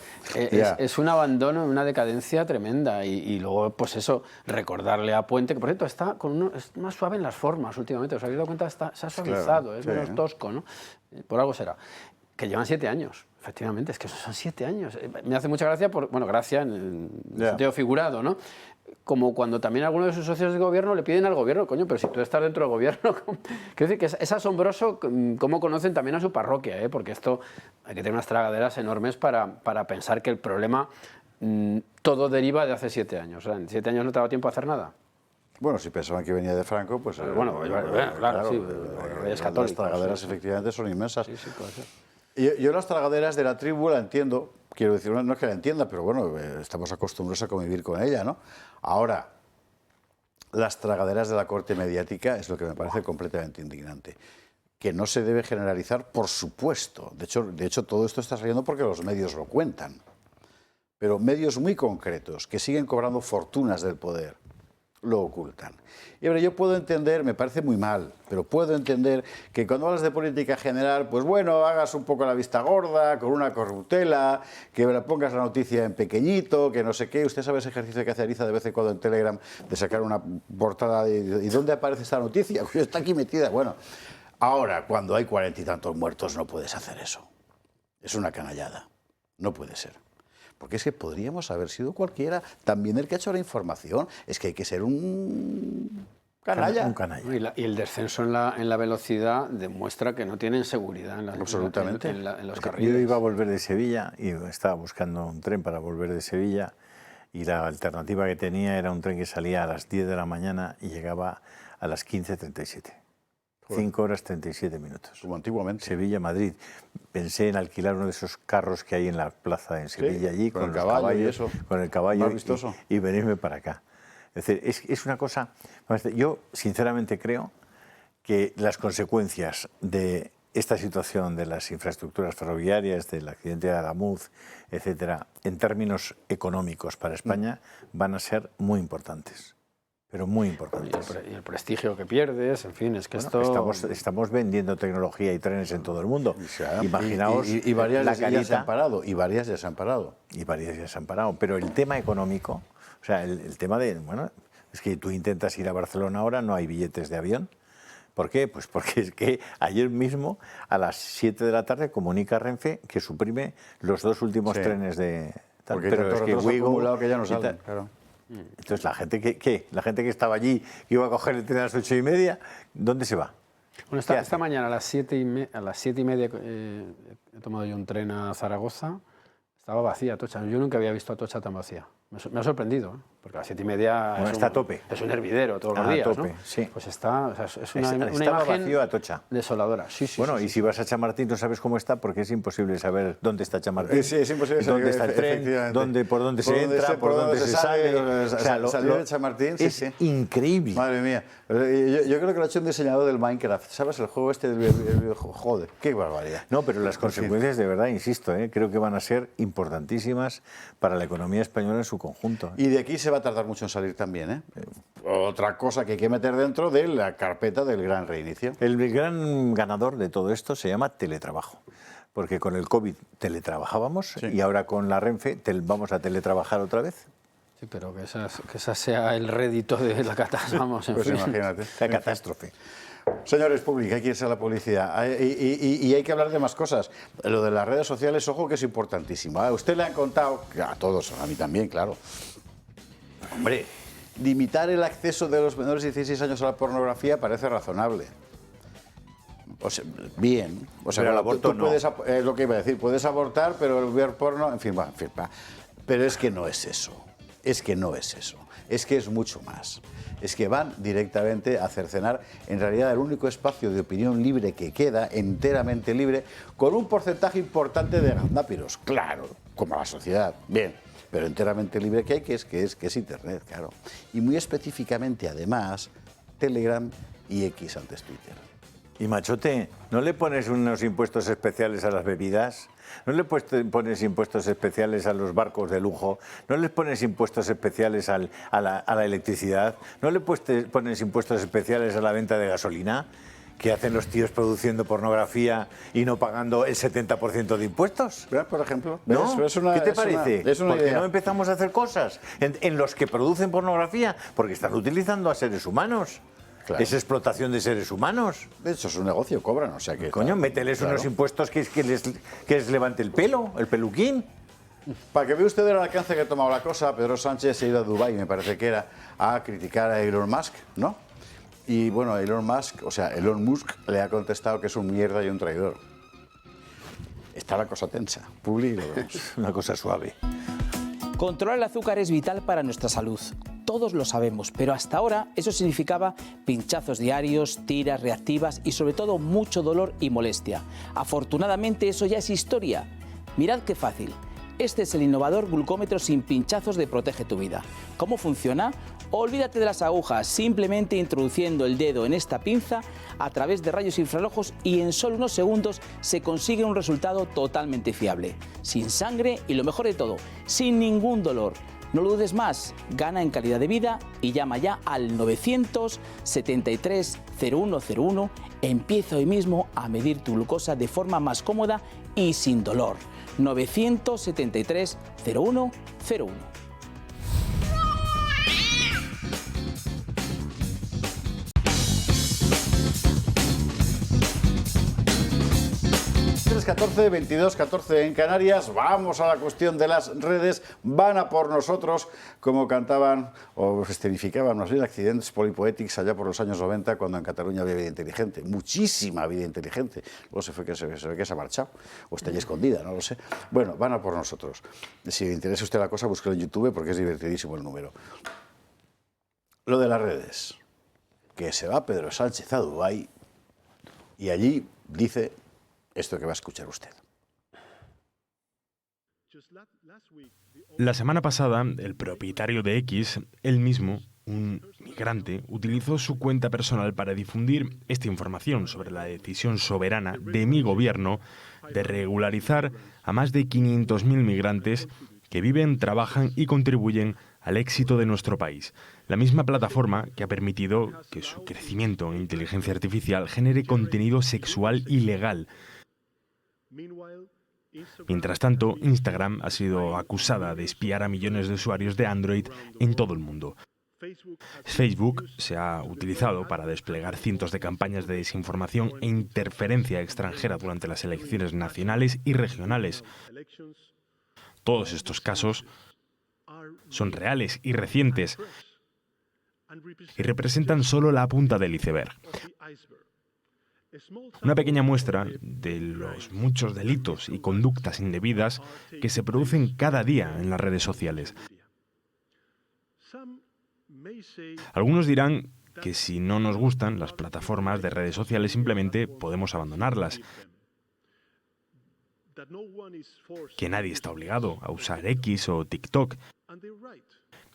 es un abandono, una decadencia tremenda y luego, pues eso, recordarle a Puente, que por cierto está es más suave en las formas últimamente, ¿os habéis dado cuenta? Se ha suavizado, claro, es menos tosco, ¿no? Por algo será. Que llevan 7 años. Efectivamente, es que son 7 años. Me hace mucha gracia, gracia en el sentido figurado, ¿no? Como cuando también algunos de sus socios de gobierno le piden al gobierno, coño, pero si tú estás dentro del gobierno... Quiero decir que es asombroso cómo conocen también a su parroquia, ¿eh? Porque esto hay que tener unas tragaderas enormes para pensar que el problema todo deriva de hace 7 años. O sea, en 7 años no te ha dado tiempo a hacer nada. Bueno, si pensaban que venía de Franco, pues... claro, sí, Reyes Católicos. Las tragaderas efectivamente son inmensas. Sí, puede ser. Yo las tragaderas de la tribu la entiendo, quiero decir, no es que la entienda, pero bueno, estamos acostumbrados a convivir con ella, ¿no? Ahora, las tragaderas de la corte mediática es lo que me parece completamente indignante. Que no se debe generalizar, por supuesto. De hecho, todo esto está saliendo porque los medios lo cuentan. Pero medios muy concretos, que siguen cobrando fortunas del poder, lo ocultan. Y ahora yo puedo entender, me parece muy mal, pero puedo entender que cuando hablas de política general, pues bueno, hagas un poco la vista gorda, con una corruptela, que le pongas la noticia en pequeñito, que no sé qué. Usted sabe ese ejercicio que hace Ariza de vez en cuando en Telegram, de sacar una portada ¿y dónde aparece esta noticia? Pues está aquí metida. Bueno, ahora, cuando hay 40 y tantos muertos, no puedes hacer eso. Es una canallada. No puede ser. Porque es que podríamos haber sido cualquiera, también el que ha hecho la información. Es que hay que ser un canalla. Un canalla. Y el descenso en la velocidad demuestra que no tienen seguridad en los carriles. Yo iba a volver de Sevilla y estaba buscando un tren para volver de Sevilla y la alternativa que tenía era un tren que salía a las 10 de la mañana y llegaba a las 15:37. 5 horas 37 minutos. Como antiguamente. Sevilla-Madrid. Pensé en alquilar uno de esos carros que hay en la plaza en Sevilla, allí, con el caballo y eso. Con el caballo Más vistoso. y venirme para acá. Es decir, es una cosa... Yo, sinceramente, creo que las consecuencias de esta situación de las infraestructuras ferroviarias, del accidente de Adamuz, etcétera, en términos económicos para España, van a ser muy importantes. Pero muy importantes. Y el prestigio que pierdes, en fin, es que esto... Estamos vendiendo tecnología y trenes en todo el mundo. O sea, imaginaos y varias la ya se han parado, y varias ya se han parado. Y varias ya se han parado. Pero el tema económico, o sea, el tema de... Bueno, es que tú intentas ir a Barcelona ahora, no hay billetes de avión. ¿Por qué? Pues porque es que ayer mismo, a las 7 de la tarde, comunica Renfe que suprime los 2 últimos trenes de... Porque pero es que Wigo que ya no salen, claro. Entonces, la gente que estaba allí, que iba a coger el tren a las 8:30, ¿dónde se va? Bueno, esta mañana a las 7:30 he tomado yo un tren a Zaragoza. Estaba vacía Atocha. Yo nunca había visto Atocha tan vacía. Me ha sorprendido, ¿eh? Porque a las 7:30 está a tope. Es un hervidero todos los días, a tope, ¿no? sí. Pues está, o sea, es una estaba imagen vacío Atocha. desoladora. Sí, bueno, y si vas a Chamartín no sabes cómo está porque es imposible saber dónde está Chamartín. Sí, es imposible saber dónde está el tren, por dónde se entra, por dónde se sale. O sea, salir de Chamartín, es increíble. Madre mía. Yo creo que lo ha hecho un diseñador del Minecraft. ¿Sabes? El juego este del joder, qué barbaridad. No, pero las consecuencias, de verdad, insisto, creo que van a ser importantísimas para la economía española en su conjunto. Y de aquí se va a tardar mucho en salir también, ¿eh? Otra cosa que hay que meter dentro de la carpeta del gran reinicio. El gran ganador de todo esto se llama teletrabajo. Porque con el COVID teletrabajábamos y ahora con la Renfe vamos a teletrabajar otra vez. Sí, pero que esa sea el rédito de la catástrofe, vamos, en pues fin. Imagínate. La catástrofe. Señores, pública, hay que irse a la publicidad. Y hay que hablar de más cosas. Lo de las redes sociales, ojo, que es importantísimo. A usted le han contado, a todos, a mí también, claro. Hombre, limitar el acceso de los menores de 16 años a la pornografía parece razonable. O sea, bien. O sea, pero el aborto no. Puedes, es lo que iba a decir, puedes abortar, pero el ver porno, en fin, va. Pero es que no es eso. Es que no es eso. Es que es mucho más. Es que van directamente a cercenar, en realidad, el único espacio de opinión libre que queda, enteramente libre, con un porcentaje importante de gandápiros, claro, como la sociedad, bien, pero enteramente libre que hay, que es Internet, claro. Y muy específicamente, además, Telegram y X, antes Twitter. Y Machote, ¿no le pones unos impuestos especiales a las bebidas? ¿No le pones impuestos especiales a los barcos de lujo? ¿No les pones impuestos especiales a la electricidad? ¿No le pones impuestos especiales a la venta de gasolina? ¿Qué hacen los tíos produciendo pornografía y no pagando el 70% de impuestos? Por ejemplo. ¿No? ¿Qué te parece? ¿Por qué no empezamos a hacer cosas en los que producen pornografía? Porque están utilizando a seres humanos. Claro. Es explotación de seres humanos. De hecho, es un negocio, cobran, o sea que... Coño, mételes unos impuestos que les levante el pelo, el peluquín. Para que vea usted el alcance que ha tomado la cosa, Pedro Sánchez se ha ido a Dubái, me parece que era, a criticar a Elon Musk, ¿no? Y bueno, Elon Musk le ha contestado que es un mierda y un traidor. Está la cosa tensa. Publi, lo vemos. Una cosa suave. Controlar el azúcar es vital para nuestra salud. Todos lo sabemos, pero hasta ahora eso significaba pinchazos diarios, tiras reactivas y sobre todo mucho dolor y molestia. Afortunadamente eso ya es historia. Mirad qué fácil. Este es el innovador glucómetro sin pinchazos de Protege tu Vida. ¿Cómo funciona? Olvídate de las agujas, simplemente introduciendo el dedo en esta pinza a través de rayos infrarrojos y en solo unos segundos se consigue un resultado totalmente fiable. Sin sangre y lo mejor de todo, sin ningún dolor. No lo dudes más, gana en calidad de vida y llama ya al 973 0101. Empieza hoy mismo a medir tu glucosa de forma más cómoda y sin dolor. 973 0101. 14, 22, 14 en Canarias. Vamos a la cuestión de las redes. Van a por nosotros, como cantaban o escenificaban más bien Accidents Polypoetics allá por los años 90, cuando en Cataluña había vida inteligente, muchísima vida inteligente. Luego se ve que se ha marchado, o está allí escondida, no lo sé. Bueno, van a por nosotros. Si le interesa a usted la cosa, búsquelo en YouTube porque es divertidísimo el número. Lo de las redes. Que se va Pedro Sánchez a Dubái y allí dice esto que va a escuchar usted. La semana pasada, el propietario de X, él mismo, un migrante, utilizó su cuenta personal para difundir esta información sobre la decisión soberana de mi gobierno de regularizar a más de 500.000 migrantes que viven, trabajan y contribuyen al éxito de nuestro país. La misma plataforma que ha permitido que su crecimiento en inteligencia artificial genere contenido sexual ilegal. Mientras tanto, Instagram ha sido acusada de espiar a millones de usuarios de Android en todo el mundo. Facebook se ha utilizado para desplegar cientos de campañas de desinformación e interferencia extranjera durante las elecciones nacionales y regionales. Todos estos casos son reales y recientes y representan solo la punta del iceberg. Una pequeña muestra de los muchos delitos y conductas indebidas que se producen cada día en las redes sociales. Algunos dirán que si no nos gustan las plataformas de redes sociales simplemente podemos abandonarlas, que nadie está obligado a usar X o TikTok.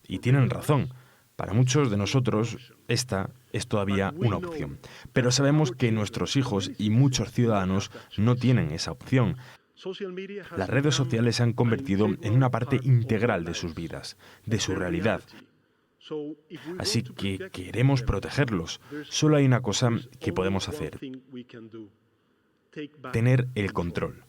Y tienen razón. Para muchos de nosotros, esta es todavía una opción. Pero sabemos que nuestros hijos y muchos ciudadanos no tienen esa opción. Las redes sociales se han convertido en una parte integral de sus vidas, de su realidad. Así que queremos protegerlos. Solo hay una cosa que podemos hacer: tener el control.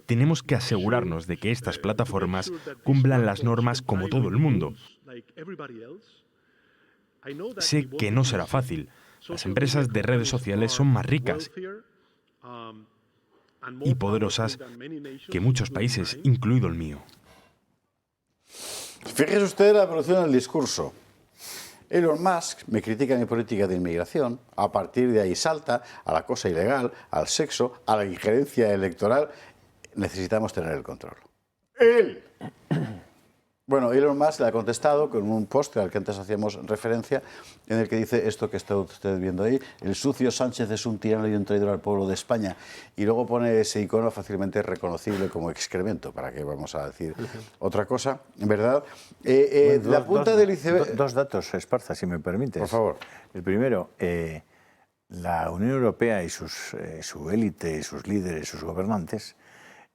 Tenemos que asegurarnos de que estas plataformas cumplan las normas como todo el mundo. Sé que no será fácil, Las empresas de redes sociales son más ricas y poderosas que muchos países, incluido el mío. Fíjese usted la evolución del discurso. Elon Musk me critica mi política de inmigración, a partir de ahí salta a la cosa ilegal, al sexo, a la injerencia electoral. Necesitamos tener el control. Él. Bueno, Elon Musk le ha contestado con un post al que antes hacíamos referencia, en el que dice esto que está usted viendo ahí: el sucio Sánchez es un tirano y un traidor al pueblo de España. Y luego pone ese icono fácilmente reconocible como excremento, para que vamos a decir otra cosa, en verdad. La punta del iceberg... Dos datos, Esparza, si me permites. Por favor. El primero, la Unión Europea y su élite, sus líderes, sus gobernantes,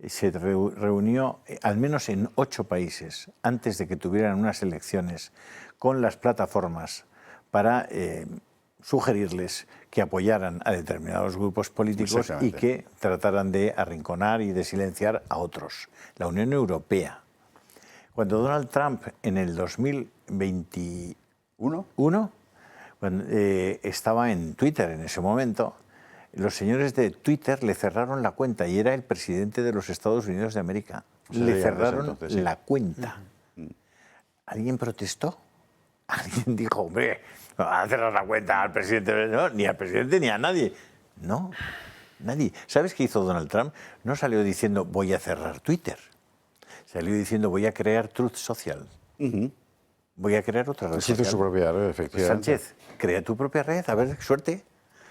se reunió al menos en 8 países antes de que tuvieran unas elecciones con las plataformas para sugerirles que apoyaran a determinados grupos políticos y que trataran de arrinconar y de silenciar a otros. La Unión Europea. Cuando Donald Trump en el 2021 cuando, estaba en Twitter en ese momento, los señores de Twitter le cerraron la cuenta y era el presidente de los Estados Unidos de América. Le cerraron la cuenta. ¿Alguien protestó? ¿Alguien dijo, hombre, no van a cerrar la cuenta al presidente? No, ni al presidente ni a nadie. No, nadie. ¿Sabes qué hizo Donald Trump? No salió diciendo voy a cerrar Twitter. Salió diciendo voy a crear Truth Social. Voy a crear otra red social. Hizo su propia red, efectivamente. Sánchez, crea tu propia red, a ver, suerte.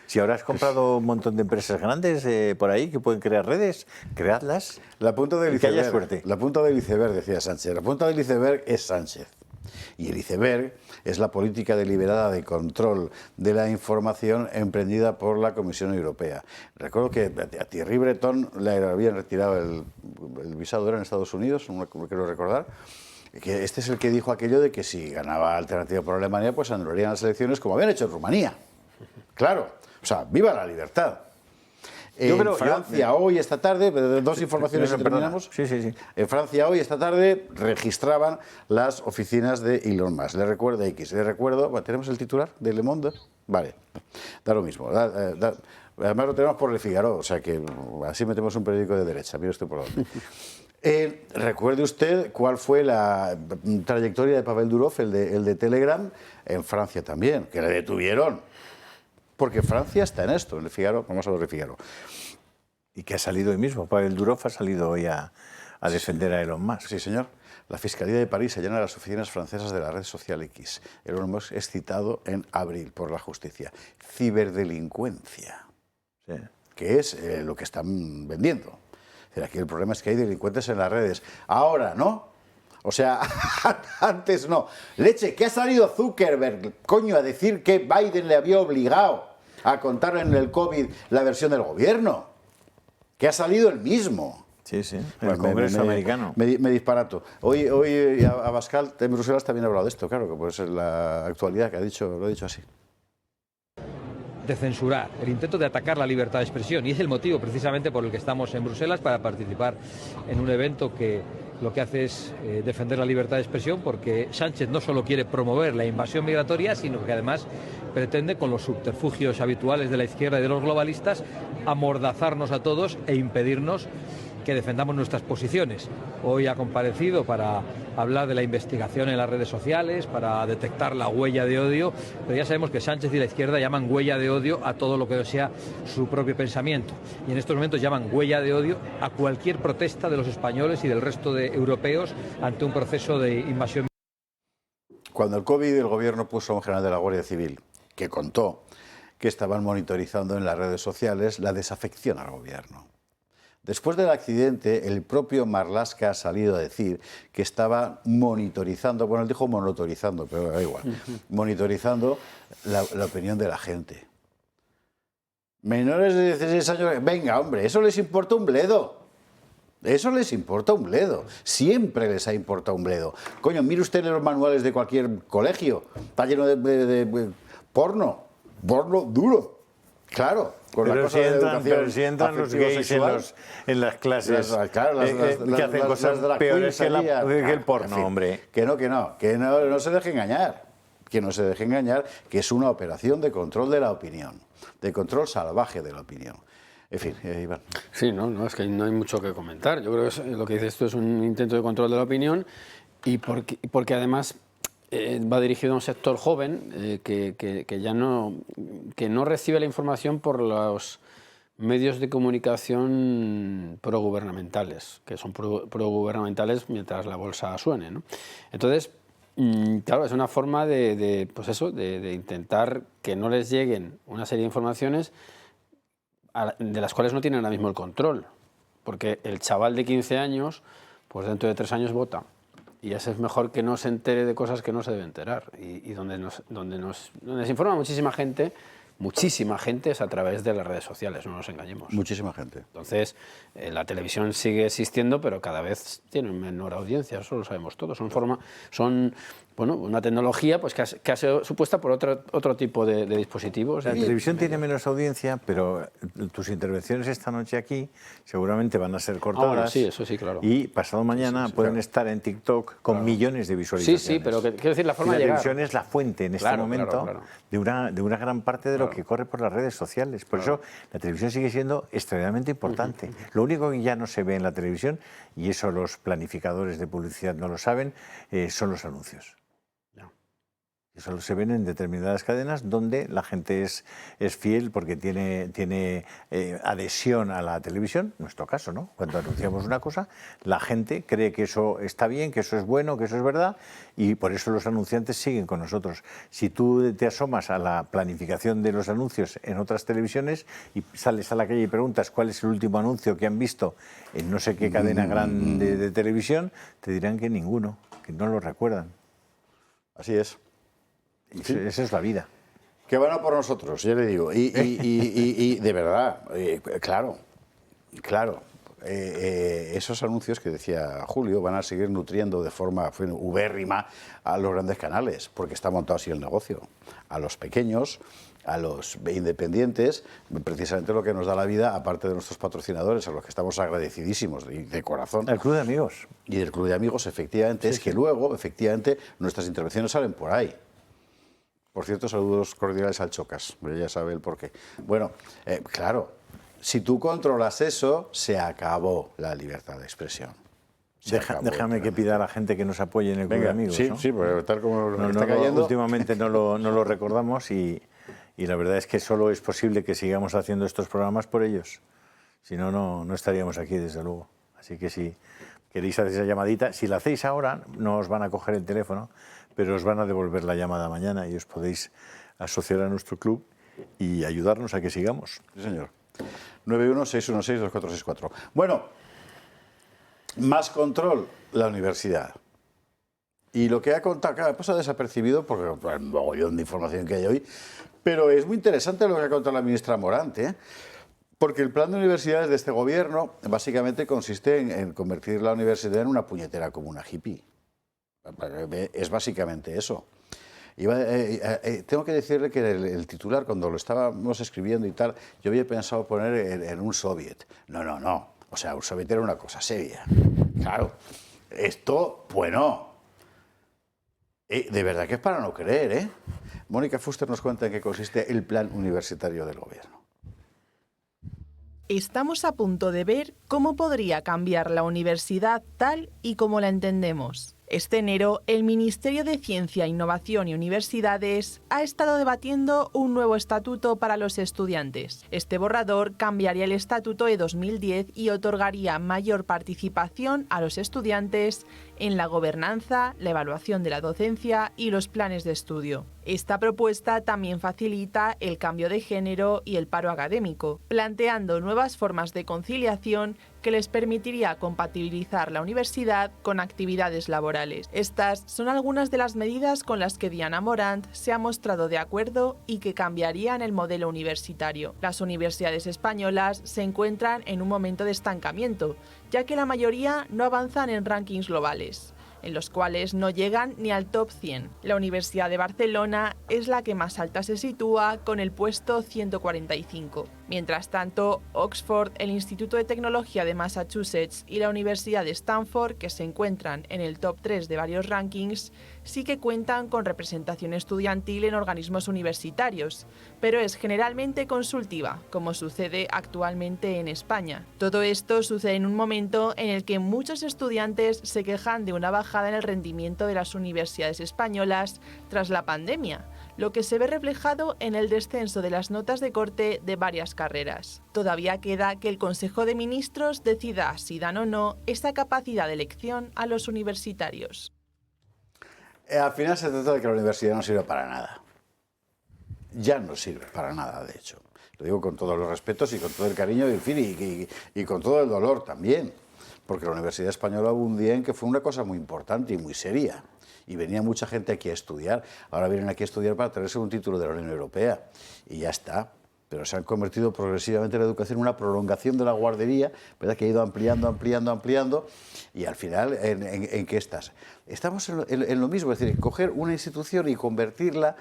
Si ahora has comprado un montón de empresas grandes por ahí que pueden crear redes, creadlas. La punta del y que haya iceberg, suerte. La punta del iceberg, decía Sánchez. La punta del iceberg es Sánchez. Y el iceberg es la política deliberada de control de la información emprendida por la Comisión Europea. Recuerdo que a Thierry Breton le habían retirado el visado, era en Estados Unidos, no quiero recordar, que este es el que dijo aquello de que si ganaba Alternativa por Alemania, pues anularían las elecciones como habían hecho en Rumanía. Claro. O sea, viva la libertad. En Francia, hoy, esta tarde, dos informaciones y terminamos. En Francia, hoy, esta tarde, registraban las oficinas de Elon Musk. Le recuerdo X. Le recuerdo, bueno, ¿tenemos el titular de Le Monde? Vale, da lo mismo. Además lo tenemos por Le Figaro, o sea que así metemos un periódico de derecha. Mire usted por dónde. ¿Recuerde usted cuál fue la trayectoria de Pavel Durov, el de Telegram, en Francia también, que le detuvieron? Porque Francia está en esto, en El Figaro, vamos a ver El Figaro. Y que ha salido hoy mismo, Pavel Durov ha salido hoy a defender a Elon Musk. Sí, señor. La Fiscalía de París allana las oficinas francesas de la red social X. Elon Musk es citado en abril por la justicia. Ciberdelincuencia, que es lo que están vendiendo. Aquí el problema es que hay delincuentes en las redes. Ahora, ¿no? O sea, antes no. Leche, ¿qué ha salido Zuckerberg, coño, a decir que Biden le había obligado a contar en el COVID la versión del gobierno? Que ha salido el mismo. Sí, sí, en el Congreso americano. Me disparato. Hoy Abascal en Bruselas también ha hablado de esto, claro, que pues es la actualidad que lo ha dicho así. De censurar, el intento de atacar la libertad de expresión, y es el motivo precisamente por el que estamos en Bruselas para participar en un evento que lo que hace es defender la libertad de expresión, porque Sánchez no solo quiere promover la invasión migratoria, sino que además pretende, con los subterfugios habituales de la izquierda y de los globalistas, amordazarnos a todos e impedirnos que defendamos nuestras posiciones. Hoy ha comparecido para hablar de la investigación en las redes sociales, para detectar la huella de odio, pero ya sabemos que Sánchez y la izquierda llaman huella de odio a todo lo que sea su propio pensamiento. Y en estos momentos llaman huella de odio a cualquier protesta de los españoles y del resto de europeos ante un proceso de invasión. Cuando el COVID, el gobierno puso a un general de la Guardia Civil que contó que estaban monitorizando en las redes sociales la desafección al gobierno. Después del accidente, el propio Marlaska ha salido a decir que estaba monitorizando, bueno, él dijo monitorizando, pero da igual, monitorizando la opinión de la gente. Menores de 16 años, venga, hombre, eso les importa un bledo. Eso les importa un bledo. Siempre les ha importado un bledo. Coño, mire usted en los manuales de cualquier colegio, está lleno de porno duro. Claro, con la cosa pero si entran los gays en las clases, que hacen cosas peores que el porno, hombre. Que no se deje engañar. que no se deje engañar, que es una operación de control de la opinión, de control salvaje de la opinión. En fin, Iván. Sí, no, es que no hay mucho que comentar. Yo creo que lo que dice esto es un intento de control de la opinión y porque además va dirigido a un sector joven que ya no recibe la información por los medios de comunicación progubernamentales, que son progubernamentales mientras la bolsa suene, ¿no? Entonces, claro, es una forma pues eso, de intentar que no les lleguen una serie de informaciones de las cuales no tienen ahora mismo el control, porque el chaval de 15 años, pues dentro de 3 años vota, y ese es mejor que no se entere de cosas que no se debe enterar, y donde se informa muchísima gente es a través de las redes sociales, no nos engañemos. Muchísima gente. Entonces, la televisión sigue existiendo, pero cada vez tiene menor audiencia, eso lo sabemos todos. Son una tecnología pues, que ha sido supuesta por otro tipo de dispositivos. La televisión tiene menos audiencia, pero tus intervenciones esta noche aquí seguramente van a ser cortadas. Bueno, sí, eso sí, claro. Y pasado mañana pueden estar en TikTok con millones de visualizaciones. Sí, pero quiero decir, la forma de llegar. La televisión es la fuente en este momento de una gran parte de lo que corre por las redes sociales. Por eso la televisión sigue siendo extremadamente importante. Lo único que ya no se ve en la televisión, y eso los planificadores de publicidad no lo saben, son los anuncios. Solo se ven en determinadas cadenas donde la gente es fiel porque tiene adhesión a la televisión, en nuestro caso, ¿no? Cuando anunciamos una cosa, la gente cree que eso está bien, que eso es bueno, que eso es verdad, y por eso los anunciantes siguen con nosotros. Si tú te asomas a la planificación de los anuncios en otras televisiones y sales a la calle y preguntas cuál es el último anuncio que han visto en no sé qué cadena grande de televisión, te dirán que ninguno, que no lo recuerdan. Así es. Sí. Esa es la vida. Que van a por nosotros, ya le digo. Y de verdad, claro, esos anuncios que decía Julio van a seguir nutriendo de forma ubérrima a los grandes canales, porque está montado así el negocio. A los pequeños, a los independientes, precisamente lo que nos da la vida, aparte de nuestros patrocinadores, a los que estamos agradecidísimos de corazón. El Club de Amigos. Y del Club de Amigos, efectivamente, es que luego, efectivamente, nuestras intervenciones salen por ahí. Por cierto, saludos cordiales al Chocas, ya sabe el porqué. Bueno, claro, si tú controlas eso, se acabó la libertad de expresión. Déjame que pida a la gente que nos apoye en el Club de Amigos. Sí, ¿no? Sí, porque tal como nos está cayendo... Últimamente no lo recordamos y la verdad es que solo es posible que sigamos haciendo estos programas por ellos. Si no, no estaríamos aquí, desde luego. Así que si queréis hacer esa llamadita, si la hacéis ahora, no os van a coger el teléfono, pero os van a devolver la llamada mañana y os podéis asociar a nuestro club y ayudarnos a que sigamos. Sí, señor. 916162464. Bueno, más control, la universidad. Y lo que ha contado, claro, pasa desapercibido porque el mogollón de información que hay hoy, pero es muy interesante lo que ha contado la ministra Morante, porque el plan de universidades de este gobierno básicamente consiste en convertir la universidad en una puñetera comuna hippie. Es básicamente eso. Tengo que decirle que el titular, cuando lo estábamos escribiendo y tal, yo había pensado poner en un soviet. No. O sea, un soviet era una cosa seria. Claro. Esto, bueno. De verdad que es para no creer, ¿eh? Mónica Fuster nos cuenta en qué consiste el plan universitario del gobierno. Estamos a punto de ver cómo podría cambiar la universidad tal y como la entendemos. Este enero, el Ministerio de Ciencia, Innovación y Universidades ha estado debatiendo un nuevo estatuto para los estudiantes. Este borrador cambiaría el estatuto de 2010 y otorgaría mayor participación a los estudiantes en la gobernanza, la evaluación de la docencia y los planes de estudio. Esta propuesta también facilita el cambio de género y el paro académico, planteando nuevas formas de conciliación que les permitiría compatibilizar la universidad con actividades laborales. Estas son algunas de las medidas con las que Diana Morant se ha mostrado de acuerdo y que cambiarían el modelo universitario. Las universidades españolas se encuentran en un momento de estancamiento, ya que la mayoría no avanzan en rankings globales. en los cuales no llegan ni al top 100. La Universidad de Barcelona es la que más alta se sitúa, con el puesto 145. Mientras tanto, Oxford, el Instituto de Tecnología de Massachusetts y la Universidad de Stanford, que se encuentran en el top 3 de varios rankings, sí que cuentan con representación estudiantil en organismos universitarios, pero es generalmente consultiva, como sucede actualmente en España. Todo esto sucede en un momento en el que muchos estudiantes se quejan de una bajada en el rendimiento de las universidades españolas tras la pandemia, lo que se ve reflejado en el descenso de las notas de corte de varias carreras. Todavía queda que el Consejo de Ministros decida si dan o no esa capacidad de elección a los universitarios. Al final se trata de que la universidad no sirve para nada. Ya no sirve para nada, de hecho. Lo digo con todos los respetos y con todo el cariño, en fin, y con todo el dolor también. Porque la Universidad Española hubo un día en que fue una cosa muy importante y muy seria. Y venía mucha gente aquí a estudiar. Ahora vienen aquí a estudiar para traerse un título de la Unión Europea. Y ya está. Pero se han convertido progresivamente en la educación en una prolongación de la guardería, ¿verdad? Que ha ido ampliando, y al final, ¿en qué estás? Estamos en lo mismo, es decir, coger una institución y convertirla,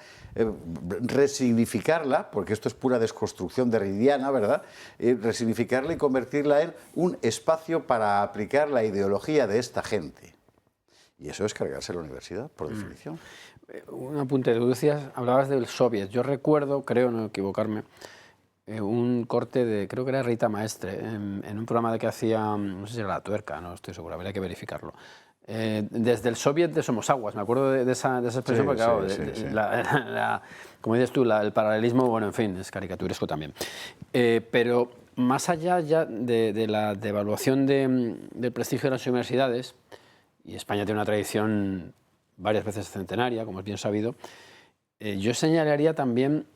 resignificarla, porque esto es pura desconstrucción derridiana, ¿verdad? Resignificarla y convertirla en un espacio para aplicar la ideología de esta gente. Y eso es cargarse la universidad, por definición. Un apunte, tú decías, hablabas del soviet. Yo recuerdo, creo no equivocarme, un corte de, creo que era Rita Maestre, en un programa que hacía, no sé si era La Tuerca, no estoy seguro, habría que verificarlo. Desde el soviet de Somosaguas, me acuerdo de esa expresión, Sí, porque claro, sí. como dices tú, el paralelismo, bueno, en fin, es caricaturesco también. Pero más allá ya de la devaluación del prestigio de las universidades, y España tiene una tradición varias veces centenaria, como es bien sabido, yo señalaría también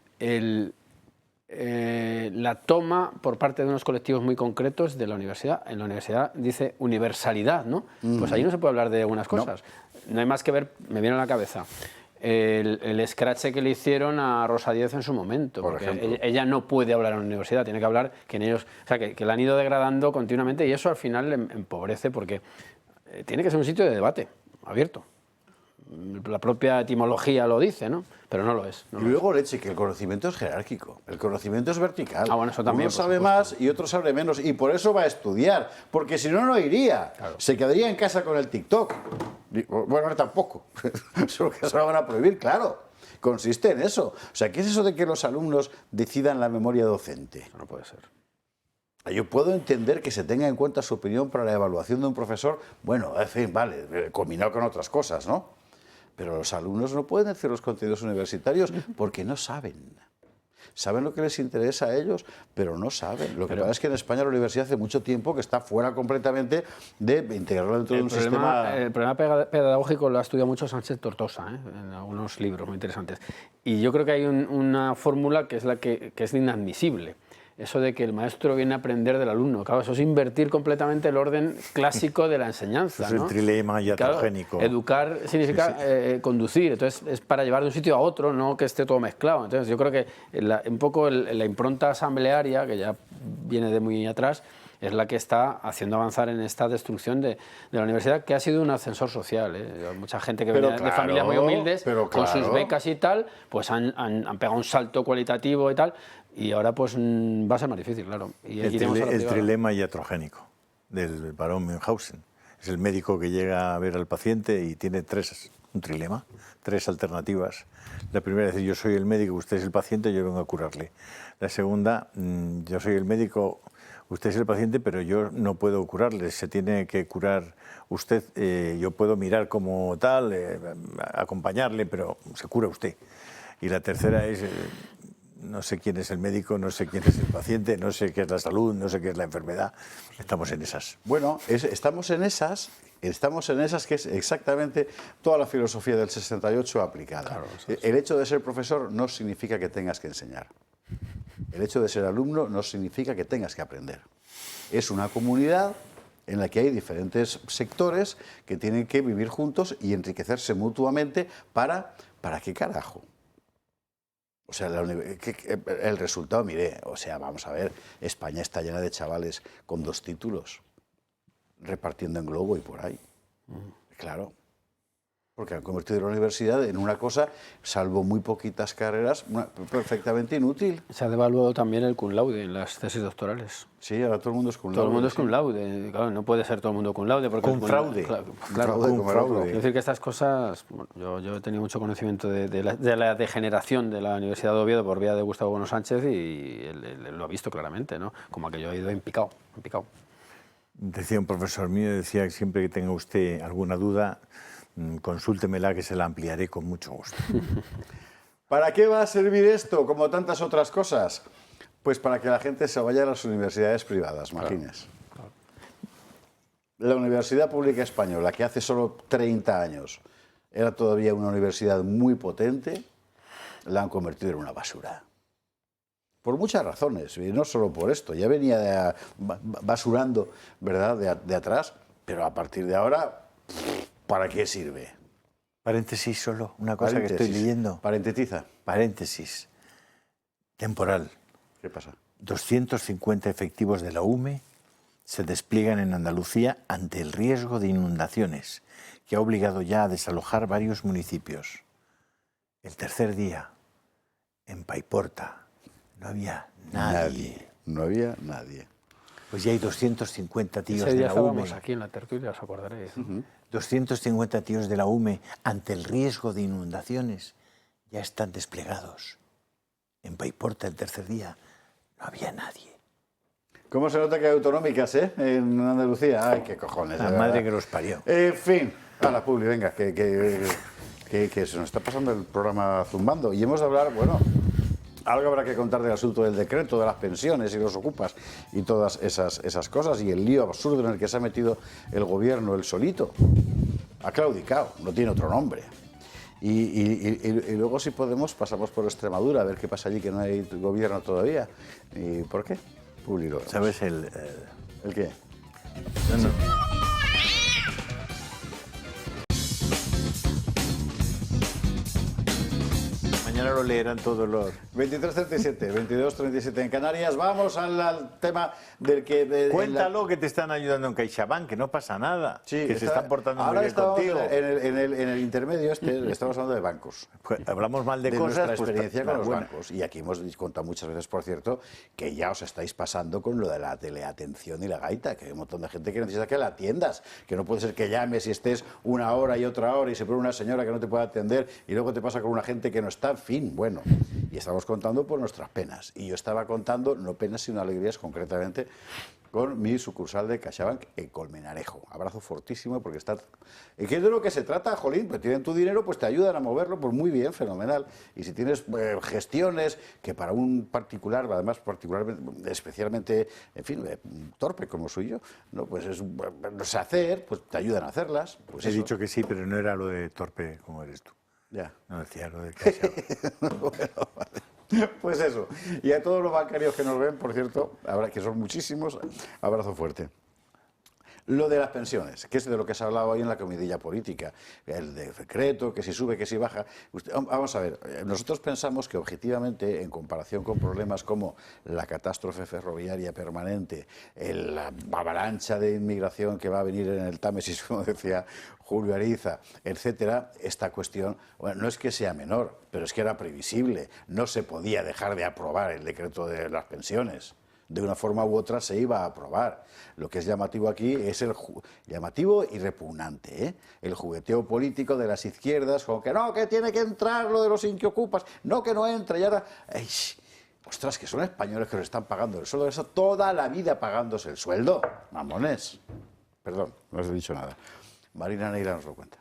la toma por parte de unos colectivos muy concretos de la universidad. En la universidad dice universalidad, ¿no? Pues ahí no se puede hablar de algunas cosas. No hay más que ver, me viene a la cabeza, el escrache que le hicieron a Rosa Díez en su momento, por porque ejemplo. ella no puede hablar en la universidad, tiene que hablar que en ellos, o sea, que la han ido degradando continuamente, y eso al final empobrece, porque tiene que ser un sitio de debate abierto. La propia etimología lo dice, ¿no? Pero no lo es. Y luego, leche, que el conocimiento es jerárquico, el conocimiento es vertical. Ah, bueno, eso también, uno sabe más y otro sabe menos, y por eso va a estudiar, porque si no, no iría. Claro. Se quedaría en casa con el TikTok. Bueno, tampoco. Solo que se lo van a prohibir, claro. Consiste en eso. O sea, ¿qué es eso de que los alumnos decidan la memoria docente? No puede ser. Yo puedo entender que se tenga en cuenta su opinión para la evaluación de un profesor, bueno, en fin, vale, combinado con otras cosas, ¿no? Pero los alumnos no pueden hacer los contenidos universitarios porque no saben. Saben lo que les interesa a ellos, pero no saben. Lo que pasa es que en España la universidad hace mucho tiempo que está fuera completamente de integrarlo dentro de un sistema... El problema pedagógico lo ha estudiado mucho Sánchez Tortosa, en algunos libros muy interesantes. Y yo creo que hay una fórmula que es inadmisible. Eso de que el maestro viene a aprender del alumno. Claro, eso es invertir completamente el orden clásico de la enseñanza. Es el trilema iatrogénico. Claro, educar significa conducir, entonces es para llevar de un sitio a otro, no que esté todo mezclado. Entonces yo creo que un poco la impronta asamblearia, que ya viene de muy atrás, es la que está haciendo avanzar en esta destrucción de la universidad, que ha sido un ascensor social. Mucha gente que viene de familias muy humildes, con sus becas y tal, pues han pegado un salto cualitativo y tal, y ahora pues va a ser más difícil, claro. Y el trilema iatrogénico del barón Münchhausen. Es el médico que llega a ver al paciente y tiene un trilema, tres alternativas. La primera es decir, yo soy el médico, usted es el paciente, yo vengo a curarle. La segunda, yo soy el médico, usted es el paciente, pero yo no puedo curarle, se tiene que curar usted, yo puedo mirar como tal, acompañarle, pero se cura usted. Y la tercera es, no sé quién es el médico, no sé quién es el paciente, no sé qué es la salud, no sé qué es la enfermedad. Estamos en esas. Bueno, estamos en esas que es exactamente toda la filosofía del 68 aplicada. Claro, el hecho de ser profesor no significa que tengas que enseñar. El hecho de ser alumno no significa que tengas que aprender. Es una comunidad en la que hay diferentes sectores que tienen que vivir juntos y enriquecerse mutuamente ¿para qué carajo? O sea, el resultado, mire, o sea, vamos a ver, España está llena de chavales con 2 títulos, repartiendo en globo y por ahí. Claro. porque han convertido la universidad en una cosa, salvo muy poquitas carreras, perfectamente inútil. Se ha devaluado también el cum laude en las tesis doctorales. Sí, ahora todo el mundo es cum laude. Todo el mundo es cum laude. Claro, no puede ser todo el mundo cum laude. Porque Con fraude. Claro, Con fraude. Quiero decir que estas cosas, bueno, yo he tenido mucho conocimiento de la degeneración de la Universidad de Oviedo por vía de Gustavo Bueno Sánchez y él lo ha visto claramente, ¿no? Como aquello ha ido en picado. Decía un profesor mío, decía que siempre que tenga usted alguna duda, consúltemela que se la ampliaré con mucho gusto. ¿Para qué va a servir esto, como tantas otras cosas? Pues para que la gente se vaya a las universidades privadas, imagínese. Claro. La Universidad Pública Española, que hace solo 30 años era todavía una universidad muy potente, la han convertido en una basura. Por muchas razones, y no solo por esto. Ya venía basurando, ¿verdad?, de atrás, pero a partir de ahora, ¿para qué sirve? Paréntesis solo, una cosa que estoy leyendo. Parentetiza. Paréntesis. Temporal. ¿Qué pasa? 250 efectivos de la UME se despliegan en Andalucía ante el riesgo de inundaciones, que ha obligado ya a desalojar varios municipios. El tercer día, en Paiporta, no había nadie. No había nadie. Pues ya hay 250 tíos Ese día de la UME. estábamos aquí en la tertulia, os acordaréis. 250 tíos de la UME ante el riesgo de inundaciones ya están desplegados. En Paiporta el tercer día no había nadie. ¿¿Cómo se nota que hay autonómicas, en Andalucía? Ay, qué cojones. La madre que los parió. En fin, a la Publi, venga, que se nos está pasando el programa zumbando. Y hemos de hablar, bueno, algo habrá que contar del asunto del decreto, de las pensiones y los ocupas y todas esas cosas y el lío absurdo en el que se ha metido el gobierno, el solito. Ha claudicado, no tiene otro nombre. Y luego, si podemos, pasamos por Extremadura a ver qué pasa allí, que no hay gobierno todavía. ¿Y por qué? Publi, ¿Sabes el qué? No. Mañana lo leerán todos los... 23:37, 22:37 en Canarias. Vamos al tema del que... Cuéntalo que te están ayudando en CaixaBank, que no pasa nada, sí, que se están portando muy bien contigo. En el intermedio estamos hablando de bancos. Pues hablamos mal de cosas, nuestra experiencia con los buena. bancos. Y aquí hemos contado muchas veces, por cierto, que ya os estáis pasando con lo de la teleatención y la gaita, que hay un montón de gente que necesita que la atiendas, que no puede ser que llames y estés una hora y otra hora y se pone una señora que no te puede atender y luego te pasa con una gente que no está, en fin, bueno. Y estamos contando por nuestras penas. Y yo estaba contando, no penas, sino alegrías, concretamente, con mi sucursal de CaixaBank en Colmenarejo. Abrazo fortísimo porque está... ¿Qué es de lo que se trata, jolín? Pues tienen tu dinero, pues te ayudan a moverlo, pues muy bien, fenomenal. Y si tienes gestiones que para un particular, además particularmente, especialmente, en fin, torpe como soy yo, no, pues no sé hacer, pues te ayudan a hacerlas. Pues He dicho que sí, pero no era lo de torpe como eres tú. Ya. No decía lo de CaixaBank. Bueno, vale. Pues eso. Y a todos los bancarios que nos ven, por cierto, que son muchísimos, abrazo fuerte. Lo de las pensiones, que es de lo que se ha hablado hoy en la comidilla política, el decreto, que si sube, que si baja. Vamos a ver, nosotros pensamos que objetivamente, en comparación con problemas como la catástrofe ferroviaria permanente, la avalancha de inmigración que va a venir en el Támesis, como decía Julio Ariza, etcétera, esta cuestión, bueno, no es que sea menor, pero es que era previsible. No se podía dejar de aprobar el decreto de las pensiones. De una forma u otra se iba a aprobar. Lo que es llamativo aquí es llamativo y repugnante, el jugueteo político de las izquierdas, como que no, que tiene que entrar lo de los inquiocupas, no, que no entra, y ahora... ¡Ay! Ostras, que son españoles que les están pagando el sueldo, eso toda la vida pagándose el sueldo, mamones. Perdón, no os he dicho nada. Marina Neira nos lo cuenta.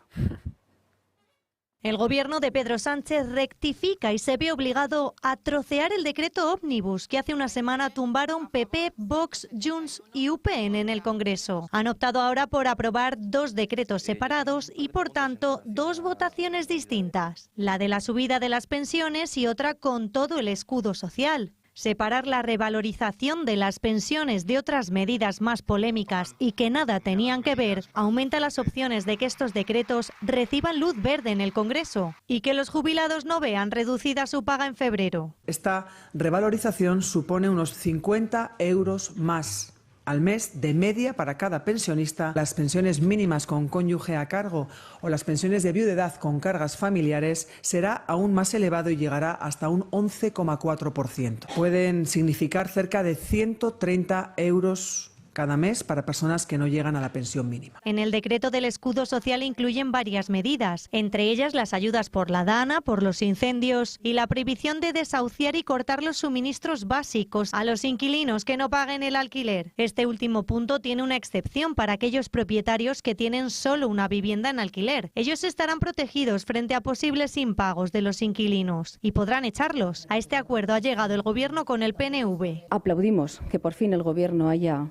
El gobierno de Pedro Sánchez rectifica y se ve obligado a trocear el decreto ómnibus que hace una semana tumbaron PP, Vox, Junts y UPN en el Congreso. Han optado ahora por aprobar dos decretos separados y, por tanto, dos votaciones distintas. La de la subida de las pensiones y otra con todo el escudo social. Separar la revalorización de las pensiones de otras medidas más polémicas y que nada tenían que ver aumenta las opciones de que estos decretos reciban luz verde en el Congreso y que los jubilados no vean reducida su paga en febrero. Esta revalorización supone unos 50 euros más al mes de media para cada pensionista. Las pensiones mínimas con cónyuge a cargo o las pensiones de viudedad con cargas familiares será aún más elevado y llegará hasta un 11,4%. Pueden significar cerca de 130 euros cada mes para personas que no llegan a la pensión mínima. En el decreto del escudo social incluyen varias medidas, entre ellas las ayudas por la dana, por los incendios y la prohibición de desahuciar y cortar los suministros básicos a los inquilinos que no paguen el alquiler. Este último punto tiene una excepción para aquellos propietarios que tienen solo una vivienda en alquiler. Ellos estarán protegidos frente a posibles impagos de los inquilinos y podrán echarlos. A este acuerdo ha llegado el Gobierno con el PNV. Aplaudimos que por fin el Gobierno haya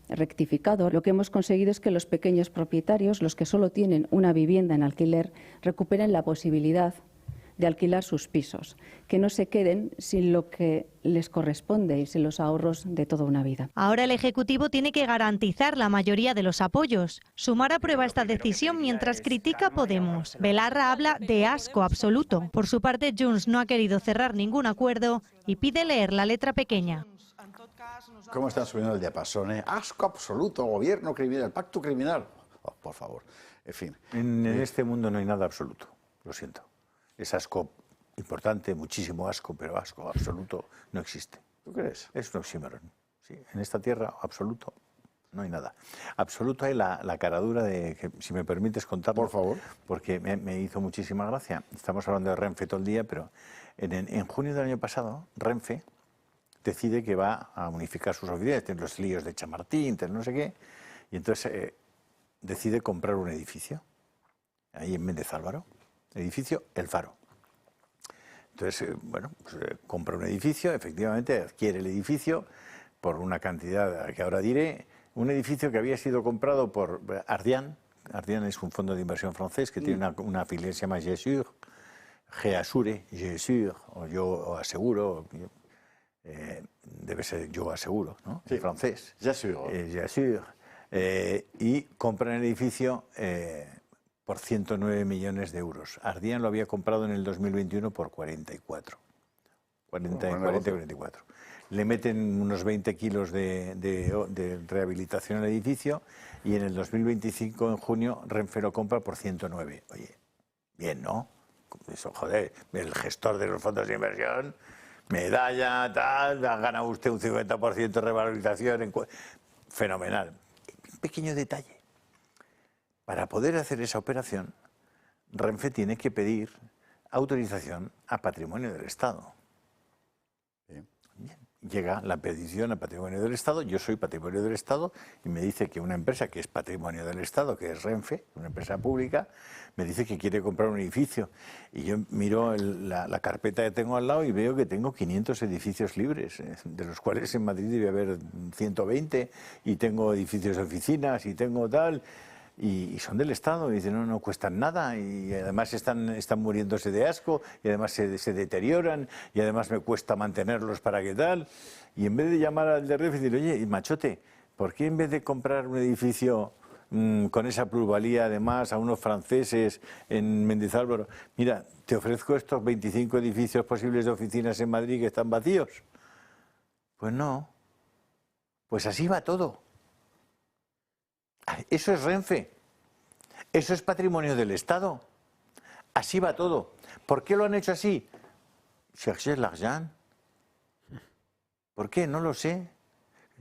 rectificado. Lo que hemos conseguido es que los pequeños propietarios, los que solo tienen una vivienda en alquiler, recuperen la posibilidad de alquilar sus pisos, que no se queden sin lo que les corresponde y sin los ahorros de toda una vida. Ahora el Ejecutivo tiene que garantizar la mayoría de los apoyos. Sumar aprueba esta decisión mientras critica Podemos. Belarra habla de asco absoluto. Por su parte, Junts no ha querido cerrar ningún acuerdo y pide leer la letra pequeña. ¿Cómo están subiendo el diapasón? Asco absoluto, gobierno criminal, pacto criminal. Oh, por favor, en fin. En este mundo no hay nada absoluto, lo siento. Es asco importante, muchísimo asco, pero asco absoluto no existe. ¿Tú crees? Es un oxímoron. Sí, en esta tierra absoluto no hay nada. Absoluto hay la caradura de, que, si me permites contarlo, por favor, porque me hizo muchísima gracia. Estamos hablando de Renfe todo el día, pero en junio del año pasado, Renfe decide que va a unificar sus oficinas, tiene los líos de Chamartín, no sé qué, y entonces decide comprar un edificio, ahí en Méndez Álvaro, edificio El Faro. Entonces, bueno, pues, compra un edificio, efectivamente adquiere el edificio por una cantidad que ahora diré, un edificio que había sido comprado por Ardian. Ardian es un fondo de inversión francés que tiene una filial que se llama Gesure, Gesure, o yo aseguro. Debe ser yo aseguro, ¿no? Sí. En francés. J'assure. Y compran el edificio por 109 millones de euros. Ardian lo había comprado en el 2021 por 44. 44. Le meten unos 20 kilos de rehabilitación al edificio y en el 2025, en junio, Renfe lo compra por 109. Oye, bien, ¿no? Eso, joder, el gestor de los fondos de inversión... Medalla, tal, ha ganado usted un 50% de revalorización. Fenomenal. Un pequeño detalle. Para poder hacer esa operación, Renfe tiene que pedir autorización a Patrimonio del Estado. Bien. Llega la petición a Patrimonio del Estado, yo soy Patrimonio del Estado, y me dice que una empresa que es Patrimonio del Estado, que es Renfe, una empresa pública, me dice que quiere comprar un edificio. Y yo miro la carpeta que tengo al lado y veo que tengo 500 edificios libres, de los cuales en Madrid debe haber 120, y tengo edificios de oficinas, y tengo tal... Y son del Estado, y dicen, no cuestan nada, y además están muriéndose de asco, y además se deterioran, y además me cuesta mantenerlos para qué tal. Y en vez de llamar al de Renfe y decir, oye, machote, ¿por qué en vez de comprar un edificio con esa plusvalía además a unos franceses en Méndez Álvaro, mira, te ofrezco estos 25 edificios posibles de oficinas en Madrid que están vacíos? Pues no, pues así va todo. Eso es Renfe, eso es patrimonio del Estado, así va todo. ¿Por qué lo han hecho así? Cherchez l'argent. ¿Por qué? No lo sé.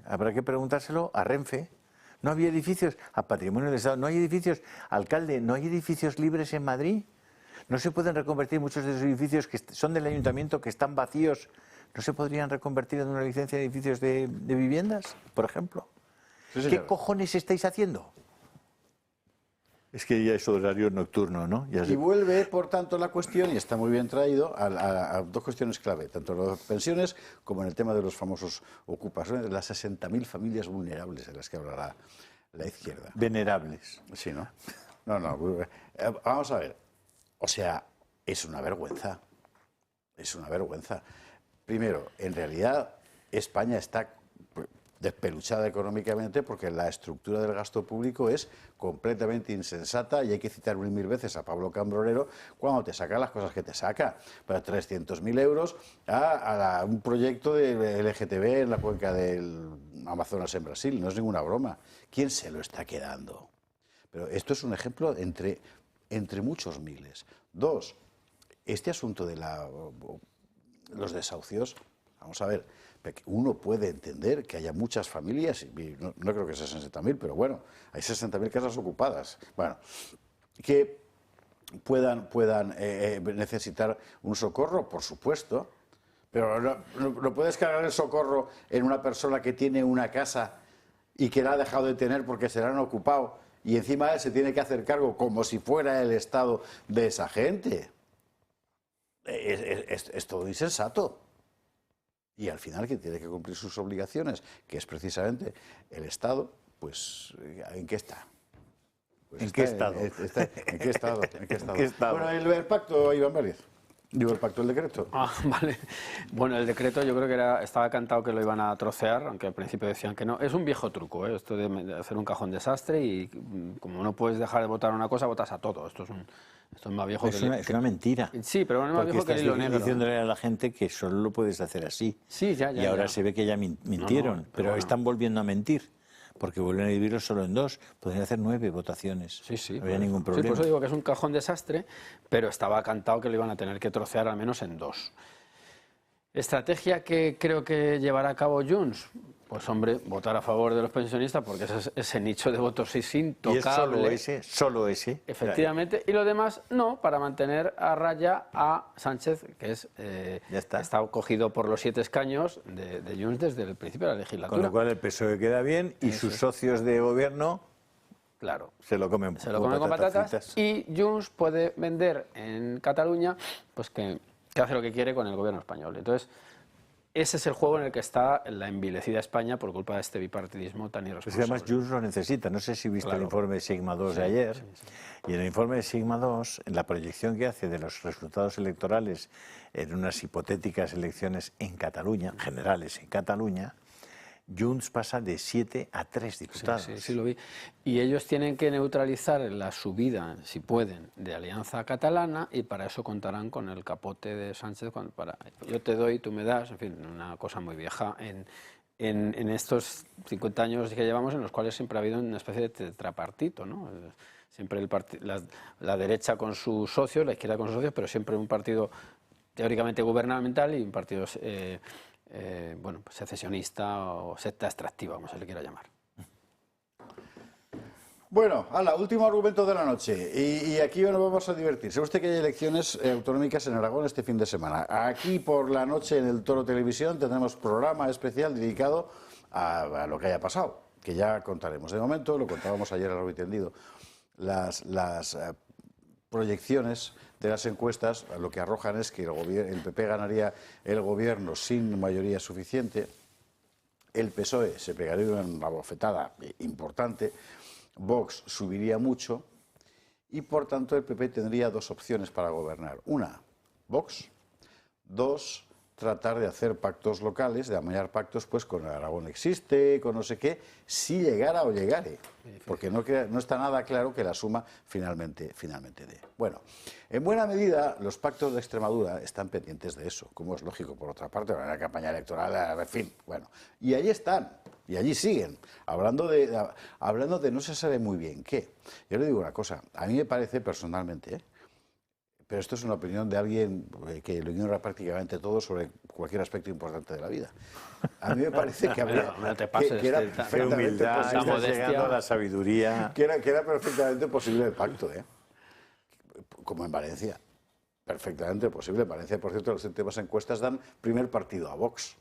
Habrá que preguntárselo a Renfe. No había edificios, a patrimonio del Estado, no hay edificios, alcalde, no hay edificios libres en Madrid. No se pueden reconvertir muchos de esos edificios que son del ayuntamiento, que están vacíos. ¿No se podrían reconvertir en una licencia de edificios de viviendas, por ejemplo? Sí, ¿qué cojones estáis haciendo? Es que ya es horario nocturno, ¿no? Ya y vuelve, por tanto, la cuestión, y está muy bien traído, a dos cuestiones clave, tanto en las pensiones como en el tema de los famosos ocupas, ¿no? Las 60.000 familias vulnerables de las que habla la izquierda. Venerables. Sí, ¿no? No. Vamos a ver. O sea, es una vergüenza. Es una vergüenza. Primero, en realidad, España está despeluchada económicamente, porque la estructura del gasto público es completamente insensata, y hay que citar 1000 veces a Pablo Cambronero cuando te saca las cosas que te saca. Para 300.000 euros a un proyecto de LGTB en la cuenca del Amazonas en Brasil. No es ninguna broma. ¿Quién se lo está quedando? Pero esto es un ejemplo entre muchos miles. 2, este asunto de los desahucios, vamos a ver, uno puede entender que haya muchas familias, y no creo que sean 60.000, pero bueno, hay 60.000 casas ocupadas, bueno, que puedan necesitar un socorro, por supuesto, pero no puedes cargar el socorro en una persona que tiene una casa y que la ha dejado de tener porque se la han ocupado, y encima él se tiene que hacer cargo como si fuera el Estado de esa gente. Es todo insensato. Y al final, quien tiene que cumplir sus obligaciones, que es precisamente el Estado, pues ¿en qué está? Pues ¿En qué estado? ¿En qué estado? ¿En qué estado? Bueno, el pacto, Iván Vélez. Digo, el pacto, el decreto. Vale. Bueno, el decreto yo creo que estaba cantado que lo iban a trocear, aunque al principio decían que no. Es un viejo truco, esto de hacer un cajón desastre, y como no puedes dejar de votar una cosa, votas a todo. Esto es más viejo que... Es una mentira. Sí, pero bueno, es más viejo que el hilo negro. Diciéndole a la gente que solo lo puedes hacer así. Sí, ya. Y ahora se ve que ya mintieron, No, pero bueno. están volviendo a mentir. Porque vuelven a dividirlo solo en 2. Podrían hacer 9 votaciones. Sí. No había ningún problema. Sí, por eso digo que es un cajón desastre, pero estaba cantado que lo iban a tener que trocear al menos en 2. ¿Estrategia que creo que llevará a cabo Junts? Pues hombre, votar a favor de los pensionistas, porque ese nicho de votos es intocable. ¿Y es solo ese? Efectivamente, y lo demás no, para mantener a raya a Sánchez, que está cogido por los 7 escaños de Junts desde el principio de la legislatura. Con lo cual el PSOE queda bien y sus socios de gobierno, claro, se lo comen con patatas fritas. Y Junts puede vender en Cataluña pues que hace lo que quiere con el gobierno español. Entonces, ese es el juego en el que está la envilecida España por culpa de este bipartidismo tan irresponsable. Además, Junts lo necesita. No sé si viste el informe de Sigma 2 de ayer. Y en el informe de Sigma 2, en la proyección que hace de los resultados electorales en unas hipotéticas elecciones en Cataluña, generales en Cataluña, Junts pasa de 7 a 3 diputados. Sí, lo vi. Y ellos tienen que neutralizar la subida, si pueden, de Alianza Catalana, y para eso contarán con el capote de Sánchez. Yo te doy, tú me das, en fin, una cosa muy vieja en estos 50 años que llevamos, en los cuales siempre ha habido una especie de tetrapartito, ¿no? Siempre la derecha con sus socios, la izquierda con sus socios, pero siempre un partido teóricamente gubernamental y un partido pues secesionista o secta extractiva, como se le quiera llamar. Bueno, último argumento de la noche, y aquí nos vamos a divertir. Sabe usted que hay elecciones autonómicas en Aragón este fin de semana. Aquí por la noche en el Toro Televisión tendremos programa especial dedicado a lo que haya pasado, que ya contaremos. De momento, lo contábamos ayer a largo y tendido, las proyecciones de las encuestas lo que arrojan es que el PP ganaría el gobierno sin mayoría suficiente, el PSOE se pegaría una bofetada importante, Vox subiría mucho y por tanto el PP tendría 2 opciones para gobernar. Una, Vox. 2, tratar de hacer pactos locales, de amañar pactos pues con Aragón existe, con no sé qué, si llegara o llegare, porque no está nada claro que la suma finalmente dé. Bueno, en buena medida los pactos de Extremadura están pendientes de eso, como es lógico por otra parte, en la campaña electoral, en fin, bueno, y ahí están, y allí siguen, hablando de no se sabe muy bien qué. Yo le digo una cosa, a mí me parece personalmente, pero esto es una opinión de alguien que lo ignora prácticamente todo sobre cualquier aspecto importante de la vida. A mí me parece que habría... que era perfectamente llegando a la sabiduría. Que era perfectamente posible el pacto, como en Valencia. Perfectamente posible. En Valencia, por cierto, las últimas encuestas dan primer partido a Vox.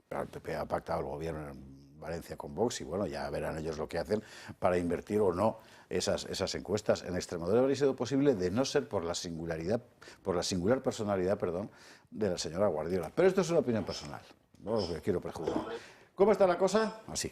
Pero el PP ha pactado el gobierno en Valencia con Vox y bueno, ya verán ellos lo que hacen para invertir o no esas encuestas. En Extremadura habría sido posible de no ser por la singular personalidad, de la señora Guardiola. Pero esto es una opinión personal, no os quiero prejuzgar. ¿Cómo está la cosa? Así.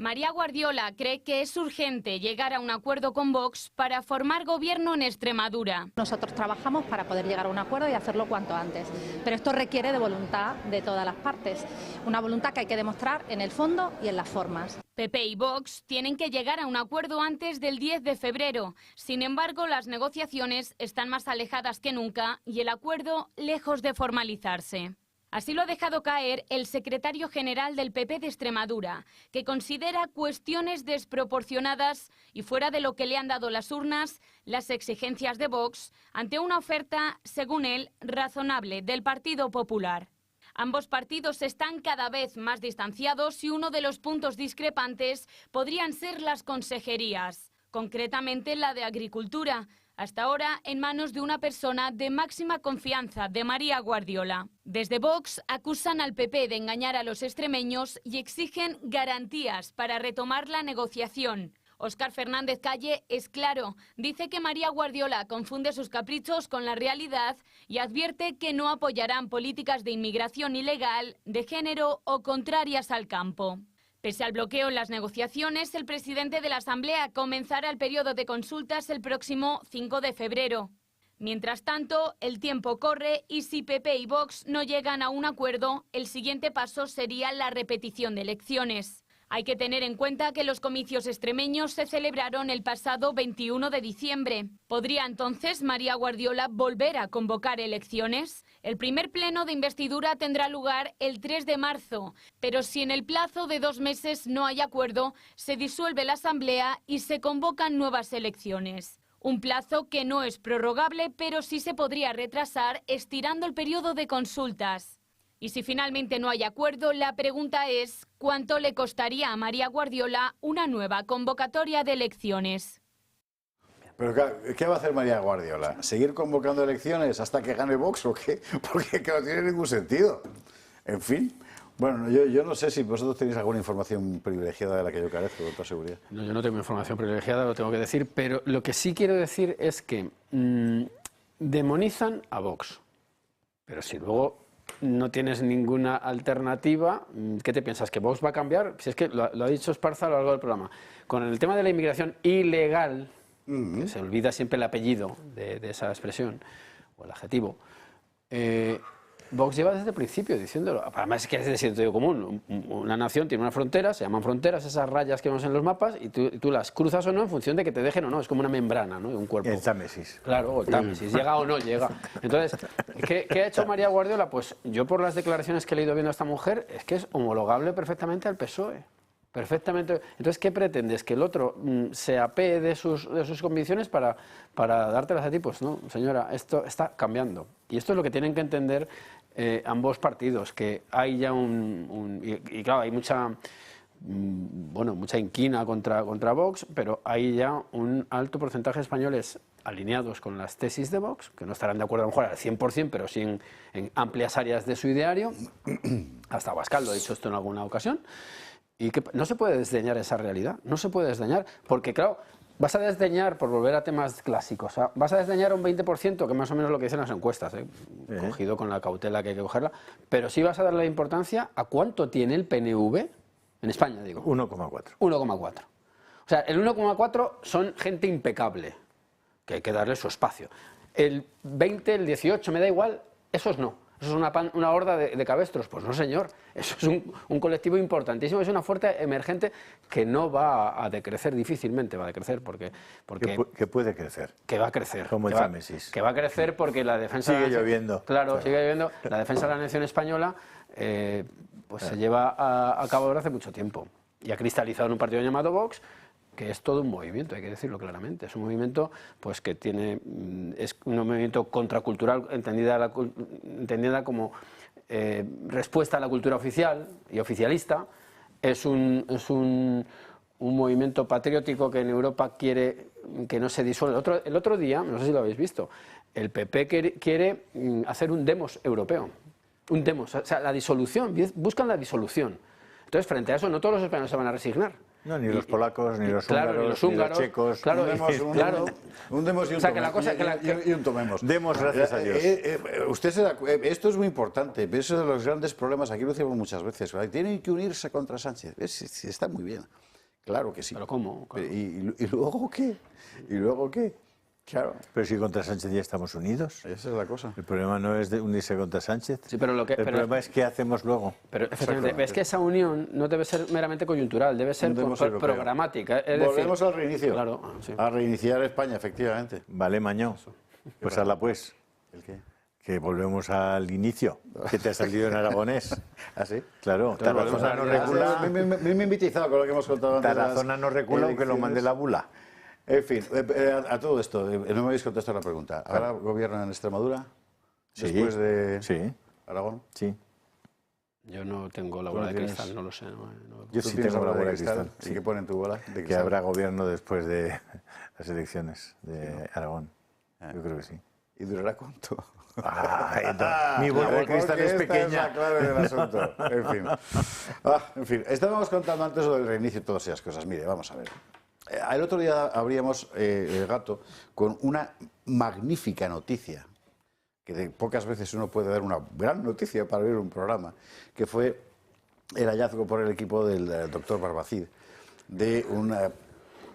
María Guardiola cree que es urgente llegar a un acuerdo con Vox para formar gobierno en Extremadura. Nosotros trabajamos para poder llegar a un acuerdo y hacerlo cuanto antes, pero esto requiere de voluntad de todas las partes, una voluntad que hay que demostrar en el fondo y en las formas. PP y Vox tienen que llegar a un acuerdo antes del 10 de febrero. Sin embargo, las negociaciones están más alejadas que nunca y el acuerdo lejos de formalizarse. Así lo ha dejado caer el secretario general del PP de Extremadura, que considera cuestiones desproporcionadas y fuera de lo que le han dado las urnas las exigencias de Vox ante una oferta, según él, razonable del Partido Popular. Ambos partidos están cada vez más distanciados y uno de los puntos discrepantes podrían ser las consejerías, concretamente la de Agricultura, hasta ahora en manos de una persona de máxima confianza, de María Guardiola. Desde Vox acusan al PP de engañar a los extremeños y exigen garantías para retomar la negociación. Óscar Fernández Calle es claro, dice que María Guardiola confunde sus caprichos con la realidad y advierte que no apoyarán políticas de inmigración ilegal, de género o contrarias al campo. Pese al bloqueo en las negociaciones, el presidente de la Asamblea comenzará el periodo de consultas el próximo 5 de febrero. Mientras tanto, el tiempo corre y si PP y Vox no llegan a un acuerdo, el siguiente paso sería la repetición de elecciones. Hay que tener en cuenta que los comicios extremeños se celebraron el pasado 21 de diciembre. ¿Podría entonces María Guardiola volver a convocar elecciones? El primer pleno de investidura tendrá lugar el 3 de marzo, pero si en el plazo de 2 meses no hay acuerdo, se disuelve la Asamblea y se convocan nuevas elecciones. Un plazo que no es prorrogable, pero sí se podría retrasar estirando el periodo de consultas. Y si finalmente no hay acuerdo, la pregunta es ¿cuánto le costaría a María Guardiola una nueva convocatoria de elecciones? Pero ¿qué va a hacer María Guardiola? ¿Seguir convocando elecciones hasta que gane Vox o qué? Porque que no tiene ningún sentido. En fin. Bueno, yo no sé si vosotros tenéis alguna información privilegiada de la que yo carezco, con toda seguridad. No, yo no tengo información privilegiada, lo tengo que decir, pero lo que sí quiero decir es que demonizan a Vox. Pero si luego no tienes ninguna alternativa, ¿qué te piensas? ¿Que Vox va a cambiar? Si es que lo ha dicho Esparza a lo largo del programa. Con el tema de la inmigración ilegal, que se olvida siempre el apellido de esa expresión, o el adjetivo, Vox lleva desde el principio diciéndolo. Además es que es de sentido común. Una nación tiene una frontera, se llaman fronteras, esas rayas que vemos en los mapas, y tú las cruzas o no en función de que te dejen o no. Es como una membrana, ¿no?, de un cuerpo. El Támesis. Claro, o el Támesis. Llega o no llega. Entonces, ¿qué ha hecho María Guardiola? Pues yo, por las declaraciones que he leído viendo a esta mujer, es que es homologable perfectamente al PSOE. Perfectamente. Entonces, ¿qué pretendes? ¿Que el otro se apee de sus convicciones para dártelas a ti? Pues no, señora, esto está cambiando. Y esto es lo que tienen que entender ambos partidos, que hay ya y claro, hay mucha inquina contra Vox, pero hay ya un alto porcentaje de españoles alineados con las tesis de Vox, que no estarán de acuerdo a lo mejor al 100%, pero sí en amplias áreas de su ideario. Hasta Abascal lo ha dicho esto en alguna ocasión. Y que no se puede desdeñar esa realidad, no se puede desdeñar, porque claro, vas a desdeñar, por volver a temas clásicos, vas a desdeñar un 20%, que más o menos lo que dicen las encuestas, cogido con la cautela que hay que cogerla, pero sí vas a darle importancia a cuánto tiene el PNV, en España digo. 1,4. 1,4. O sea, el 1,4 son gente impecable, que hay que darle su espacio. El 20, el 18, me da igual, esos no. ¿Eso es una horda de cabestros? Pues no, señor. Eso es un colectivo importantísimo, es una fuerza emergente que no va a decrecer, difícilmente va a decrecer, porque que puede crecer. Que va a crecer. Como el Támesis. Que va a crecer porque la defensa... Sigue lloviendo. Claro, sigue lloviendo. La defensa de la nación española se lleva a cabo desde hace mucho tiempo. Y ha cristalizado en un partido llamado Vox, que es todo un movimiento, hay que decirlo claramente. Es un movimiento pues que es un movimiento contracultural, entendida como respuesta a la cultura oficial y oficialista. Es un movimiento patriótico que en Europa quiere que no se disuelva. El otro día, no sé si lo habéis visto, el PP quiere hacer un demos europeo. Un demos, o sea, la disolución, buscan la disolución. Entonces, frente a eso, no todos los españoles se van a resignar. No, ni los polacos, ni los húngaros, ni los checos. Claro, un demos y un tomemos. O sea, que la cosa, y un tomemos. Demos, gracias a Dios. Esto es muy importante. Eso de los grandes problemas, aquí lo decimos muchas veces. Tienen que unirse contra Sánchez. Está muy bien. Claro que sí. ¿Pero cómo? Claro. ¿Y luego qué? ¿Y luego qué? Claro. Pero si contra Sánchez ya estamos unidos. Esa es la cosa. El problema no es de unirse contra Sánchez. Sí, pero el problema es qué hacemos luego. Pero efectivamente, ves que esa unión no debe ser meramente coyuntural, debe ser programática. Volvemos al reinicio. Claro, sí. A reiniciar España, efectivamente. Vale, Mañó. Pues hazla pues. ¿El qué? Que volvemos al inicio, que te ha salido en aragonés. ¿Ah, sí? Claro, Tarazona no recula. Me he mimetizado con lo que hemos contado antes. Tarazona no recula aunque lo mande la bula. En fin, a todo esto, no me habéis contestado la pregunta. ¿Habrá gobierno en Extremadura? Sí. Después de Sí. Aragón. Sí. Yo no tengo la bola de cristal, no lo sé. Yo sí tengo la bola de cristal. ¿Y qué pone en tu bola? Que habrá gobierno después de las elecciones de Aragón. Yo creo que sí. ¿Y durará cuánto? Mi bola de cristal es pequeña. Esta es la clave del asunto. En fin. Estábamos contando antes lo del reinicio y todas esas cosas. Mire, vamos a ver. El otro día abríamos el gato con una magnífica noticia, que de pocas veces uno puede dar una gran noticia para abrir un programa, que fue el hallazgo por el equipo del doctor Barbacid de una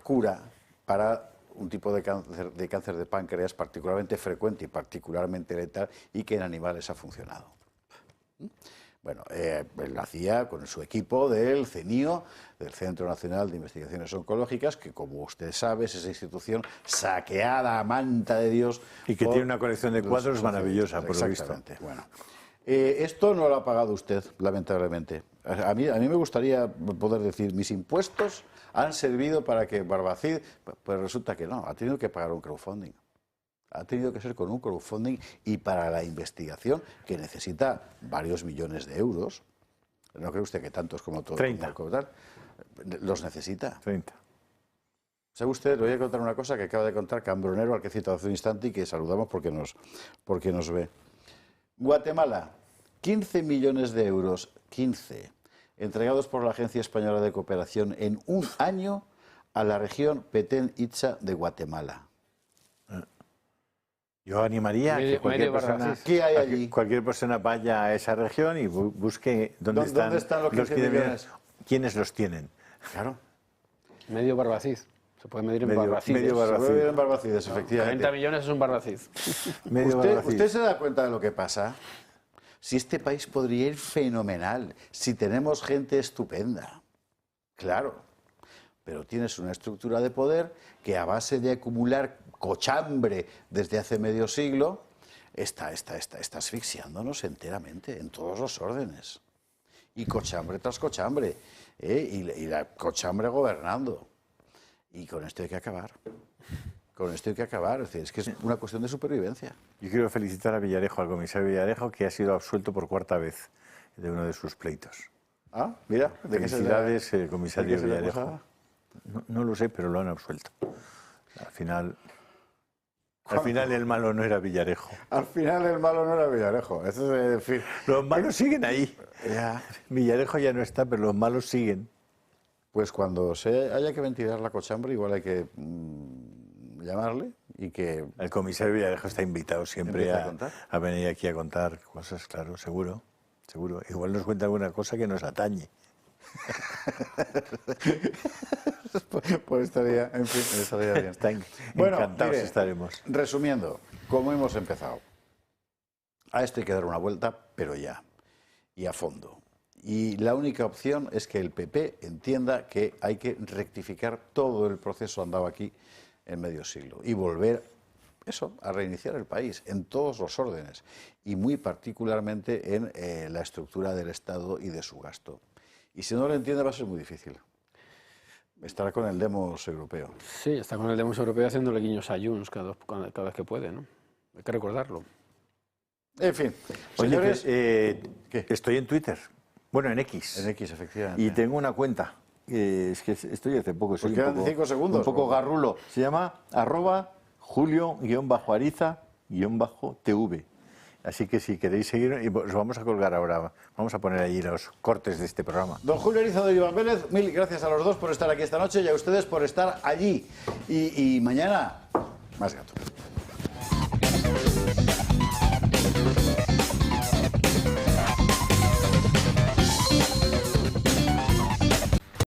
cura para un tipo de cáncer de páncreas particularmente frecuente y particularmente letal y que en animales ha funcionado. Bueno, él lo hacía con su equipo del CENIO, del Centro Nacional de Investigaciones Oncológicas, que como usted sabe es esa institución saqueada a manta de Dios. Y que tiene una colección de cuadros maravillosa, por lo visto. Exactamente. Bueno, esto no lo ha pagado usted, lamentablemente. A mí me gustaría poder decir, mis impuestos han servido para que Barbacid, pues resulta que no, ha tenido que pagar un crowdfunding. Ha tenido que ser con un crowdfunding y para la investigación, que necesita varios millones de euros, ¿no cree usted que tantos como todos? 30. Los necesita. 30. ¿Sabe usted? Le voy a contar una cosa que acaba de contar Cambronero, al que he citado hace un instante y que saludamos porque nos ve. Guatemala, 15 millones de euros, 15, entregados por la Agencia Española de Cooperación en un año a la región Petén-Itzá de Guatemala. Yo animaría a que cualquier persona vaya a esa región y busque dónde están los 15 millones. ¿Quiénes los tienen? Claro. Medio Barbacid. Se puede medir en Barbacides. Se puede medir en Barbacides, efectivamente. 40 millones es un Barbacid. ¿Usted se da cuenta de lo que pasa? Si este país podría ir fenomenal, si tenemos gente estupenda. Claro. Pero tienes una estructura de poder que a base de acumular cochambre desde hace medio siglo está asfixiándonos enteramente, en todos los órdenes. Y cochambre tras cochambre, y la cochambre gobernando. Y con esto hay que acabar. Con esto hay que acabar. Es que es una cuestión de supervivencia. Yo quiero felicitar a Villarejo, al comisario Villarejo, que ha sido absuelto por cuarta vez de uno de sus pleitos. Ah, mira. Felicidades, comisario Villarejo. No lo sé, pero lo han absuelto. Al final el malo no era Villarejo. Al final el malo no era Villarejo. Eso es decir, los malos siguen ahí. Villarejo ya no está, pero los malos siguen. Pues cuando haya que ventilar la cochambre, igual hay que llamarle y que... El comisario Villarejo está invitado siempre a venir aquí a contar cosas, claro, seguro. Igual nos cuenta alguna cosa que nos atañe. Pues estaría bien. Bueno, encantados estaremos. Resumiendo, como hemos empezado, a esto hay que dar una vuelta, pero ya, y a fondo. Y la única opción es que el PP entienda que hay que rectificar todo el proceso andado aquí en medio siglo y volver a reiniciar el país en todos los órdenes y muy particularmente en la estructura del Estado y de su gasto. Y si no lo entiende va a ser muy difícil. Estará con el Demos europeo. Sí, está con el Demos europeo haciéndole guiños a Junts cada vez que puede, ¿no? Hay que recordarlo. En fin, señores, estoy en Twitter. Bueno, en X. En X, efectivamente. Y tengo una cuenta. Es que estoy hace poco. Pues quedan 5 segundos. Un poco garrulo. Se llama @Julio_Ariza_TV. Así que si queréis seguir, os vamos a colgar ahora. Vamos a poner allí los cortes de este programa. Don Julio Ariza de Iván Vélez, mil gracias a los dos por estar aquí esta noche y a ustedes por estar allí. Y mañana, más gato.